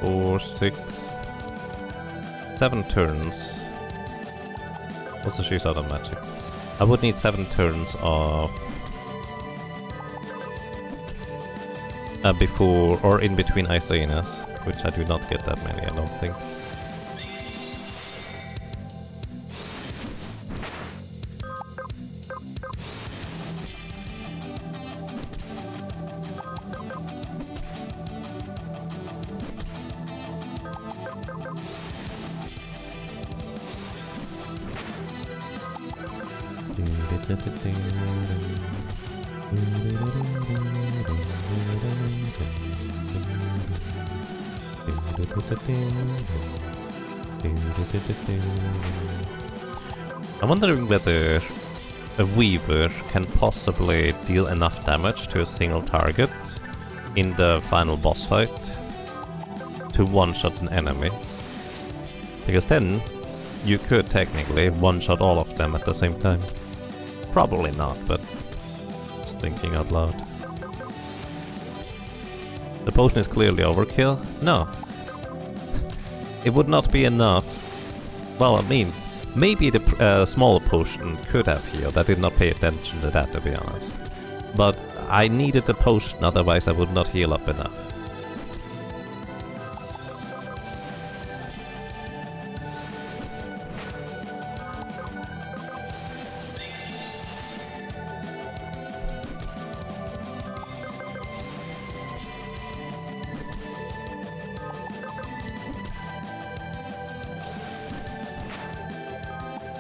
4, 6, 7 turns. Also she's out of magic. I would need 7 turns of before or in between Isaenas, which I do not get that many, I don't think. I'm wondering whether a Weaver can possibly deal enough damage to a single target in the final boss fight to one-shot an enemy. Because then you could technically one-shot all of them at the same time. Probably not, but just thinking out loud. The potion is clearly overkill? No. It would not be enough. Well, I mean, maybe the smaller potion could have healed. I did not pay attention to that, to be honest. But I needed the potion, otherwise I would not heal up enough.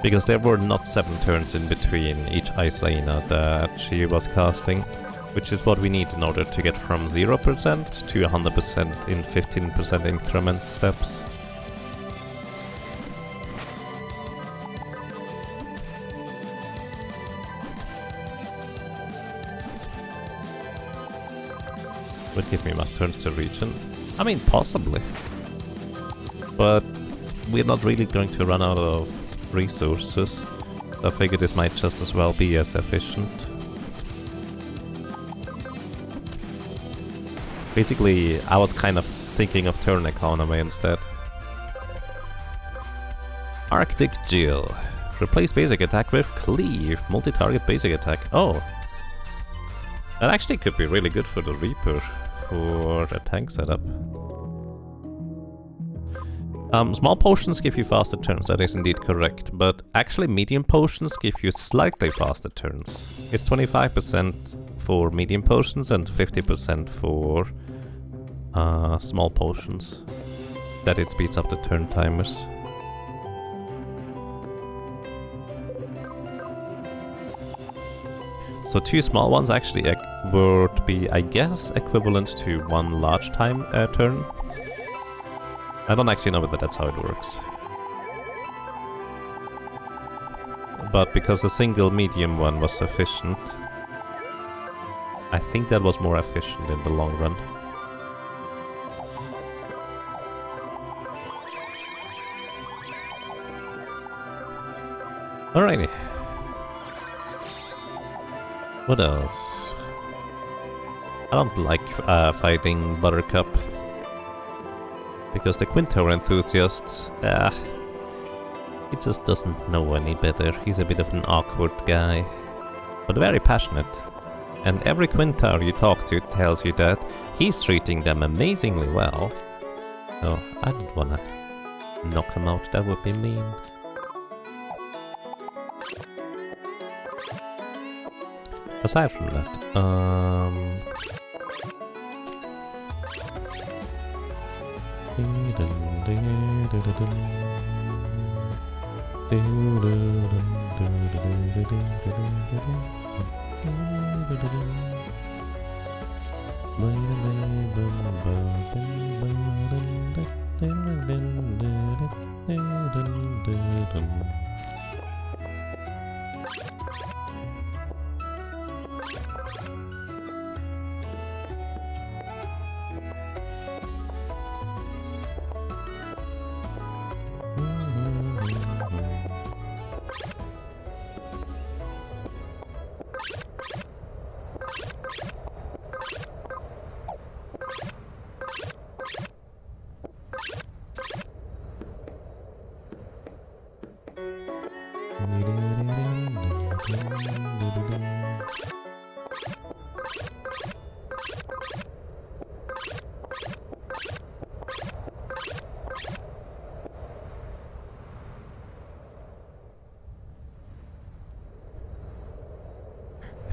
Because there were not 7 turns in between each Isaina that she was casting, which is what we need in order to get from 0% to 100% in 15% increment steps. Would give me enough turns to regen. I mean, possibly. But we're not really going to run out of resources. So I figured this might just as well be as efficient. Basically, I was kind of thinking of turn economy instead. Arctic Jill. Replace basic attack with cleave. Multi-target basic attack. Oh. That actually could be really good for the Reaper. For a tank setup. Small potions give you faster turns, that is indeed correct, but actually medium potions give you slightly faster turns. It's 25% for medium potions and 50% for small potions. That it speeds up the turn timers. So 2 small ones actually would be, I guess, equivalent to 1 large turn. I don't actually know whether that's how it works. But because the single medium one was sufficient, I think that was more efficient in the long run. Alrighty. What else? I don't like fighting Buttercup. Because the Quintor enthusiast, he just doesn't know any better. He's a bit of an awkward guy, but very passionate. And every Quintar you talk to tells you that he's treating them amazingly well. So I don't wanna knock him out, that would be mean. Aside from that,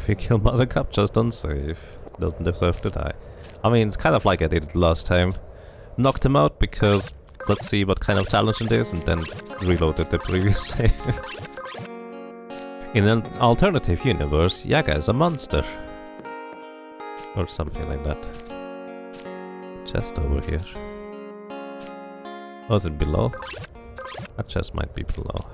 if you kill Buttercup, just don't save. Doesn't deserve to die. I mean, it's kind of like I did it last time. Knocked him out because let's see what kind of challenge it is, and then reloaded the previous save. In an alternative universe, Yaga is a monster. Or something like that. Chest over here. Was it below? That chest might be below.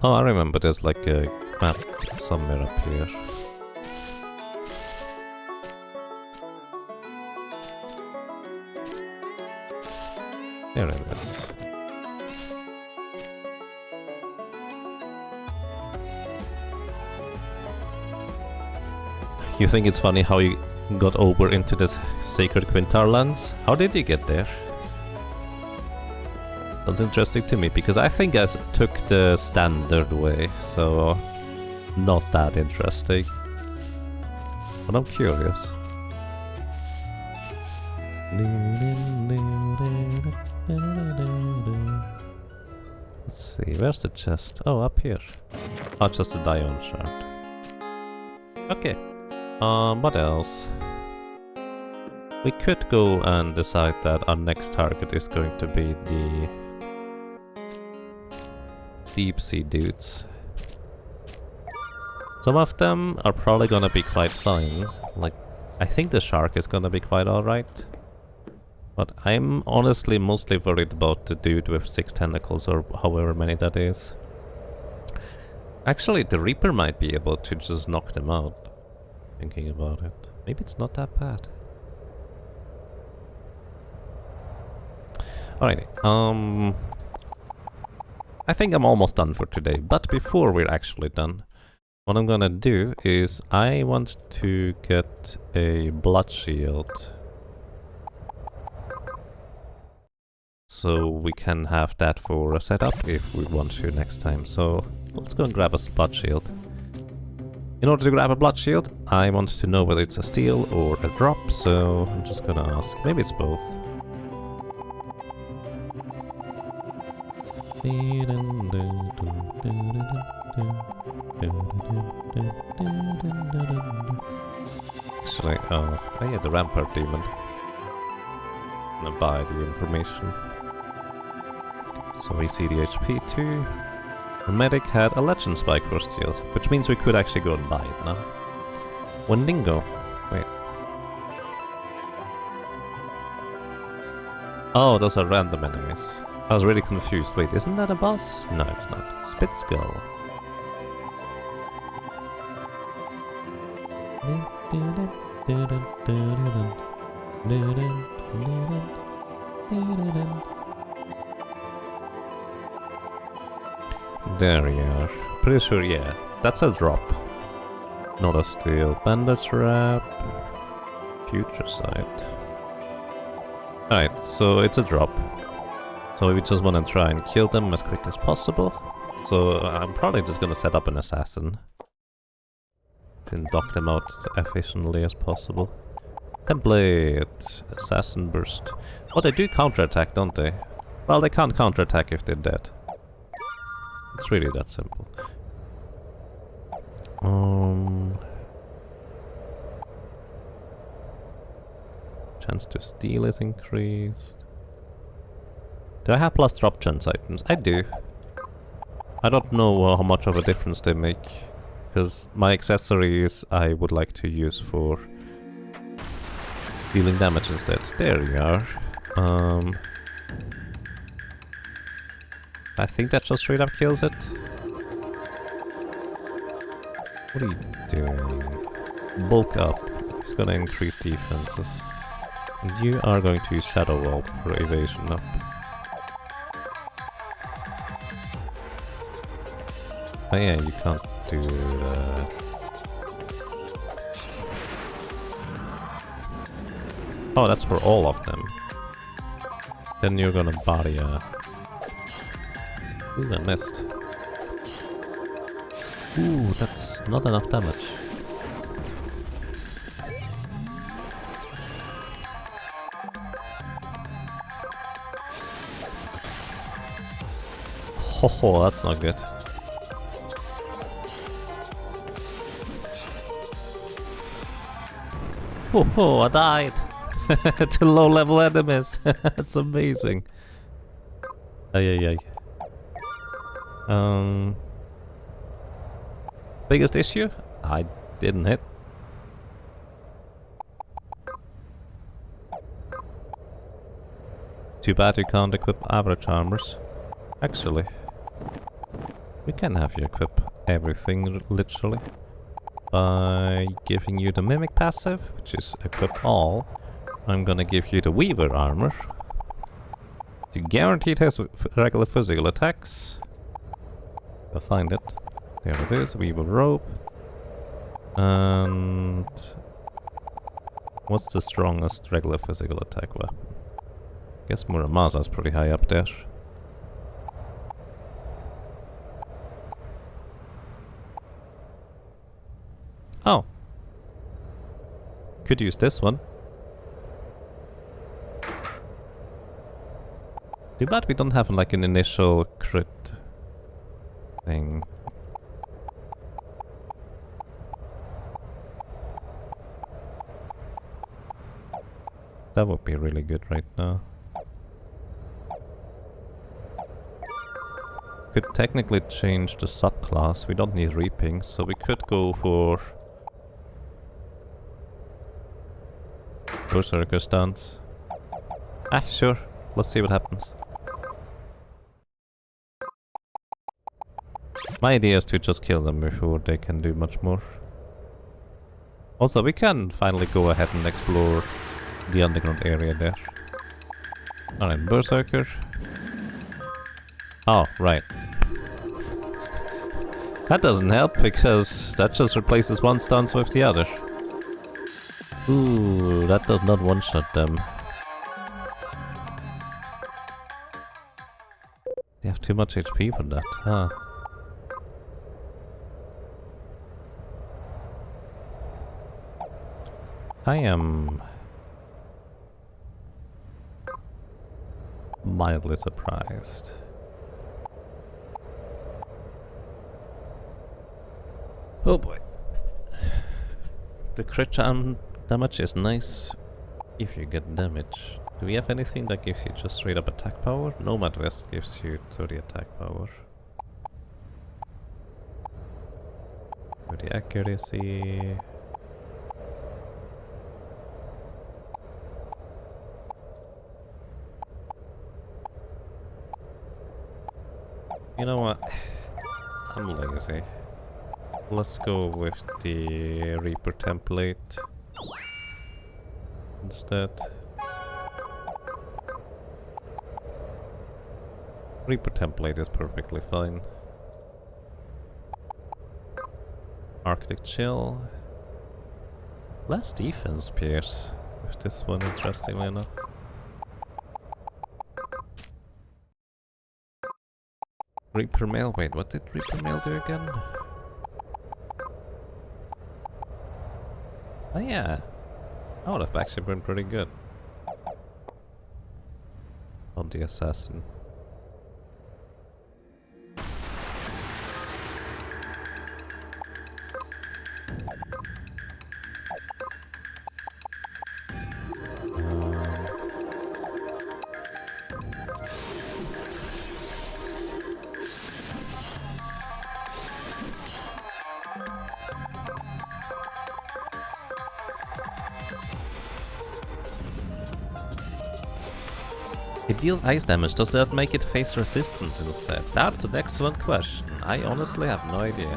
Oh, I remember there's like a Map somewhere up here. There it is. You think it's funny how you got over into this Sacred Quintar lands? How did you get there? That's interesting to me, because I think I took the standard way, so not that interesting. But I'm curious. Let's see, where's the chest? Oh, up here. Oh, just a Dion shard. Okay. What else? We could go and decide that our next target is going to be the deep sea dudes. Some of them are probably gonna be quite fine. Like, I think the shark is gonna be quite alright. But I'm honestly mostly worried about the dude with 6 tentacles, or however many that is. Actually, the Reaper might be able to just knock them out. Thinking about it. Maybe it's not that bad. Alrighty, I think I'm almost done for today, but before we're actually done, what I'm gonna do is I want to get a blood shield. So we can have that for a setup if we want to next time. So let's go and grab a blood shield. In order to grab a blood shield, I want to know whether it's a steal or a drop, so I'm just gonna ask. Maybe it's both. Actually, oh yeah, the Rampart Demon. I'm gonna buy the information. So we see the HP too. The medic had a legend spike for steal, which means we could actually go and buy it now. Wendigo. Wait. Oh, those are random enemies. I was really confused. Wait, isn't that a boss? No, it's not. Spit Skull. There you are. Pretty sure, yeah. That's a drop. Not a steal. Bandage wrap. Future sight. Alright, so it's a drop. So we just want to try and kill them as quick as possible. So I'm probably just gonna set up an assassin. To knock them out as efficiently as possible. Template. Assassin burst. Oh, they do counterattack, don't they? Well, they can't counterattack if they're dead. It's really that simple. Chance to steal is increased. Do I have plus drop chance items? I do. I don't know how much of a difference they make, because my accessories I would like to use for dealing damage instead. There you are. I think that just straight up kills it. What are you doing? Bulk up. It's gonna increase defenses. And you are going to use Shadow Vault for evasion up. Oh yeah, you can't do that. Oh, that's for all of them. Then you're gonna body a... Ooh, I missed. Ooh, that's not enough damage. Ho, that's not good. Oh, I died! To low level enemies! That's amazing! Ay. Biggest issue? I didn't hit. Too bad you can't equip average armors. Actually, we can have you equip everything, literally. By giving you the Mimic passive, which is equip all, I'm gonna give you the Weaver armor. To guarantee it has regular physical attacks. I'll find it. There it is, Weaver robe. And... what's the strongest regular physical attack weapon? Guess Muramasa's pretty high up there. Oh. Could use this one. Too bad we don't have like an initial crit thing. That would be really good right now. Could technically change the subclass. We don't need reaping, so we could go for Berserker stance. Ah, sure. Let's see what happens. My idea is to just kill them before they can do much more. Also, we can finally go ahead and explore the underground area there. Alright, Berserker. Oh, right. That doesn't help, because that just replaces one stance with the other. Ooh, that does not one-shot them. They have too much HP for that, huh? I am mildly surprised. Oh boy. The crit damage is nice if you get damage. Do we have anything that gives you just straight up attack power? Nomad Vest gives you 30 attack power. 30 accuracy. You know what? I'm lazy. Let's go with the Reaper template instead. Reaper template is perfectly fine. Arctic Chill. Less defense pierce with this one, interestingly enough. Reaper Mail, wait, what did Reaper Mail do again? Oh yeah, that would have actually been pretty good on the assassin. It deals ice damage, does that make it face resistance instead? That's an excellent question. I honestly have no idea.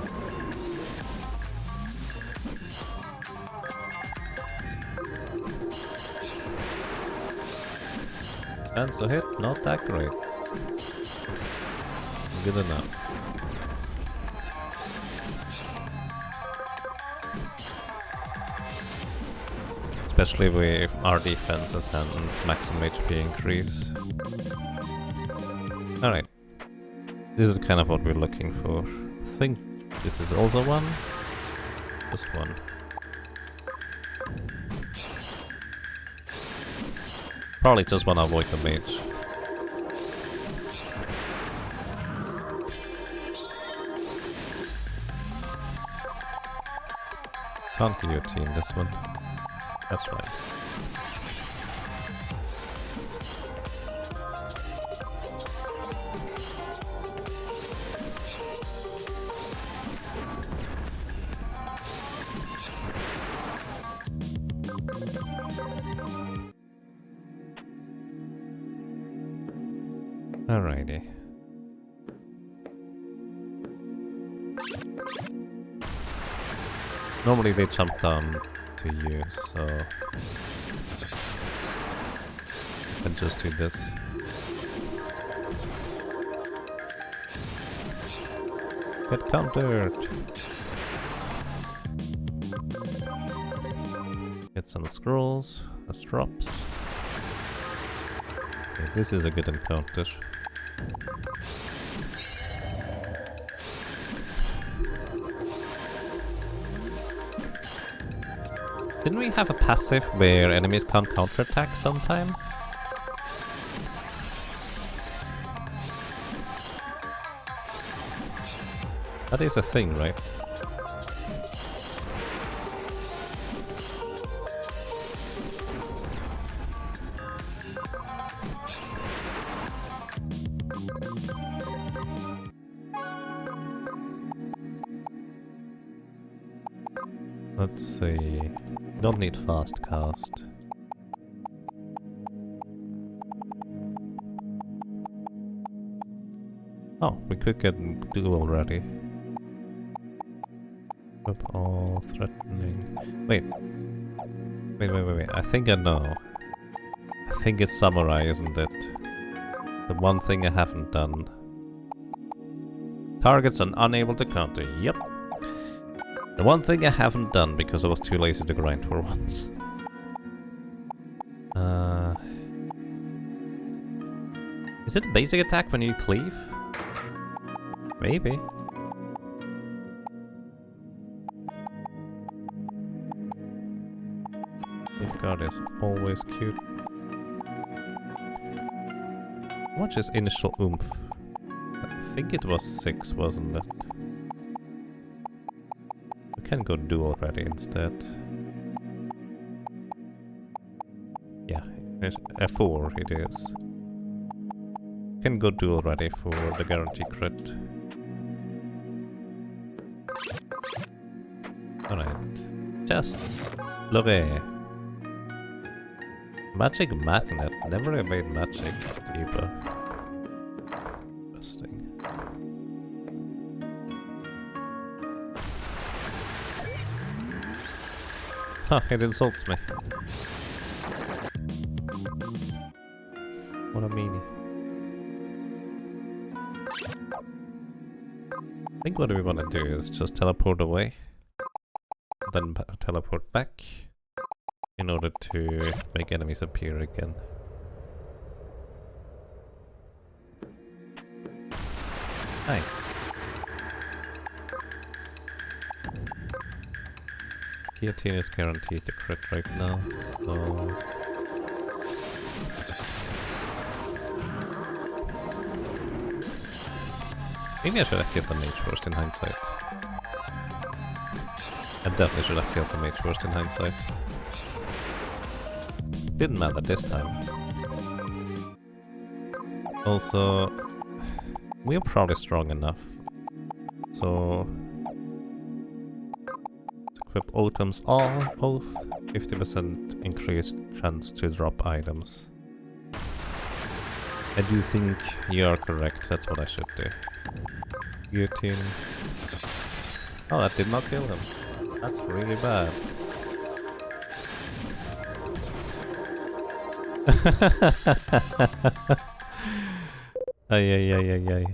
Chance to hit, not that great. Good enough. Especially with our defenses and maximum HP increase. Alright. This is kind of what we're looking for. I think this is also one. Just one. Probably just wanna avoid the mage. Can't guillotine this one. That's right. Alrighty. Normally they jump down to you, so I can just do this. Get countered! Get some scrolls as drops. Okay, this is a good encounter. Didn't we have a passive where enemies can't counterattack sometime? That is a thing, right? Let's see. Don't need fast cast. Oh, we could get duel ready. Equip all threatening. Wait. Wait. I think I know. I think it's samurai, isn't it? The one thing I haven't done. Targets are unable to counter. Yep. The one thing I haven't done because I was too lazy to grind for once. Is it a basic attack when you cleave? Maybe. Safeguard is always cute. How much is initial oomph? I think it was 6, wasn't it? We can go dual ready instead. Yeah, a 4 it is. Can go dual ready for the guarantee crit. Alright. Chests. Lore. Magic magnet. Never made magic debuff. Interesting. Huh, it insults me. What a meanie. I think what we want to do is just teleport away, then teleport back, in order to make enemies appear again. Hi. Guillotine is guaranteed to crit right now, so... Maybe I should have killed the mage first in hindsight. I definitely should have killed the mage first in hindsight. Didn't matter this time. Also, we're probably strong enough. So... let's equip Autumn's Oath, 50% increased chance to drop items. I do think you are correct, that's what I should do. Guillotine. Oh, that did not kill him. That's really bad. Ay.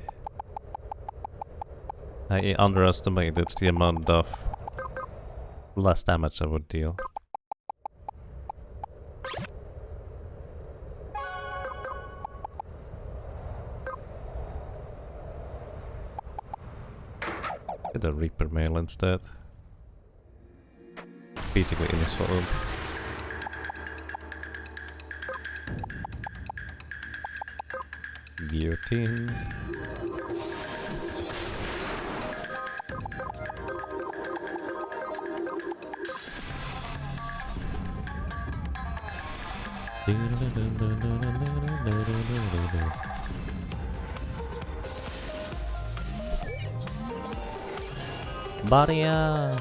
I underestimated the amount of less damage I would deal. Get a Reaper mail instead. Basically initial oomph. Guillotine. Baria!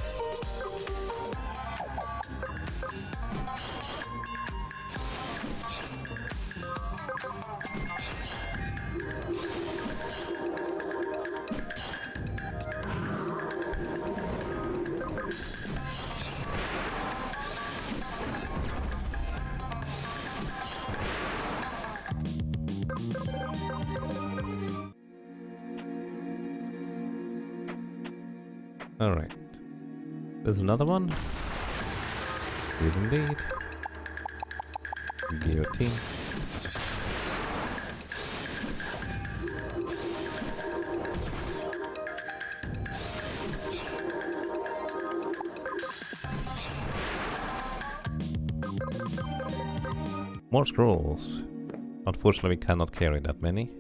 Alright. There's another one. Yes, indeed. Guillotine. More scrolls. Unfortunately, we cannot carry that many.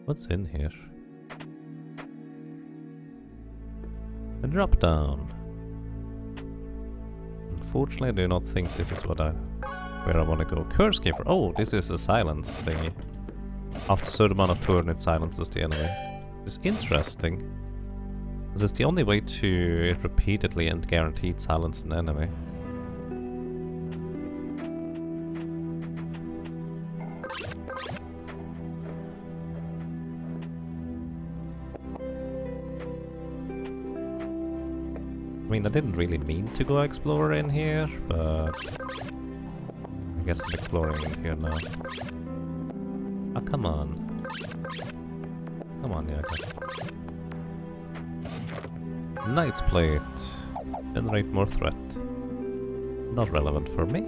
What's in here? A drop down. Unfortunately, I do not think this is where I want to go. Curse Giver. Oh, this is a silence thingy. After a certain amount of turn, it silences the enemy. It's interesting. This is the only way to repeatedly and guaranteed silence an enemy. I mean, I didn't really mean to go explore in here, but I guess I'm exploring in here now. Oh, come on. Come on, Jakob. Knight's Plate. Generate more threat. Not relevant for me.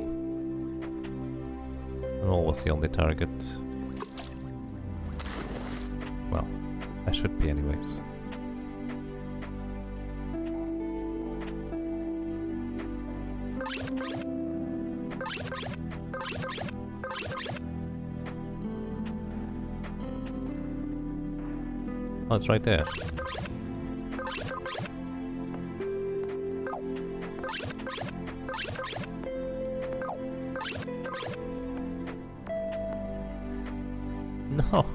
I'm always the only target. Well, I should be anyways. Oh, it's right there. No.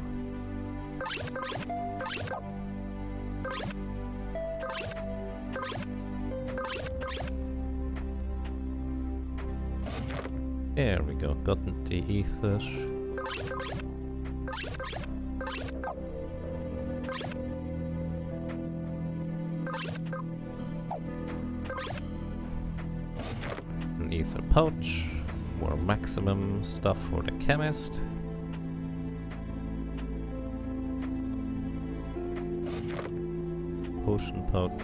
There we go. Gotten the ether. An ether pouch. More maximum stuff for the chemist. Potion pouch.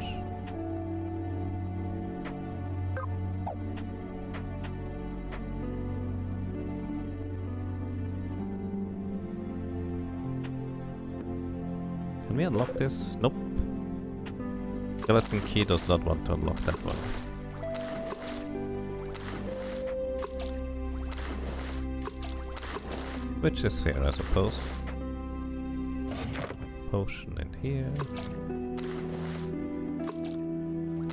Can we unlock this? Nope. Skeleton key does not want to unlock that one. Which is fair, I suppose. Potion in here.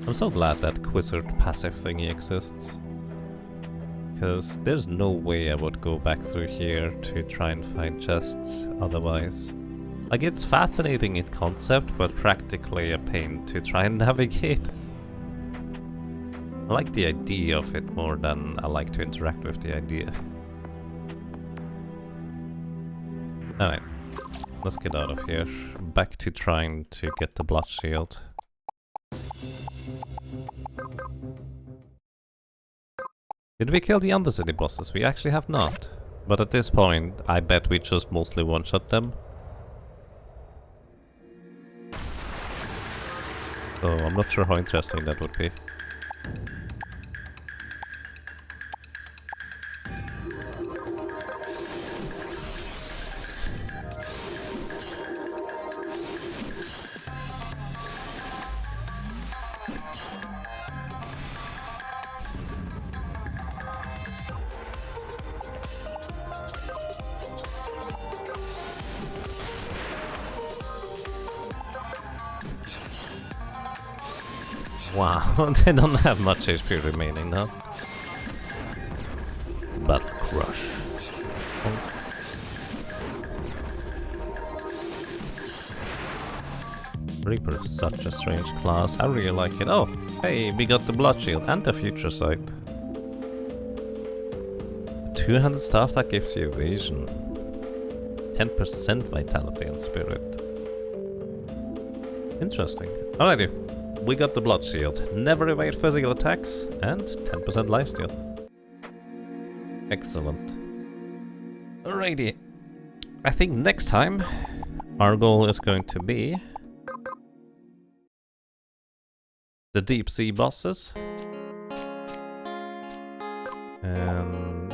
I'm so glad that Quizzard passive thingy exists. Because there's no way I would go back through here to try and find chests otherwise. Like, it's fascinating in concept, but practically a pain to try and navigate. I like the idea of it more than I like to interact with the idea. Alright, let's get out of here. Back to trying to get the blood shield. Did we kill the Undercity bosses? We actually have not. But at this point, I bet we just mostly one-shot them. So I'm not sure how interesting that would be. Wow, they don't have much HP remaining now. Battle Crush. Oh. Reaper is such a strange class. I really like it. Oh, hey, we got the Blood Shield and the Future Sight. 200 staff, that gives you evasion. 10% vitality and spirit. Interesting. Alrighty. We got the Blood Shield. Never evade physical attacks and 10% lifesteal. Excellent. Alrighty. I think next time our goal is going to be the deep sea bosses. And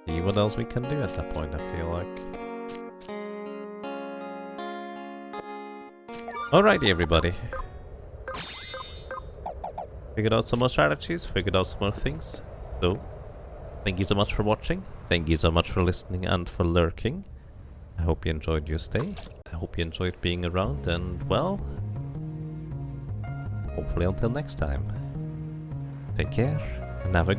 see what else we can do at that point, I feel like. Alrighty, everybody. Figured out some more strategies, figured out some more things. So, thank you so much for watching. Thank you so much for listening and for lurking. I hope you enjoyed your stay. I hope you enjoyed being around, and well, hopefully until next time. Take care and have a good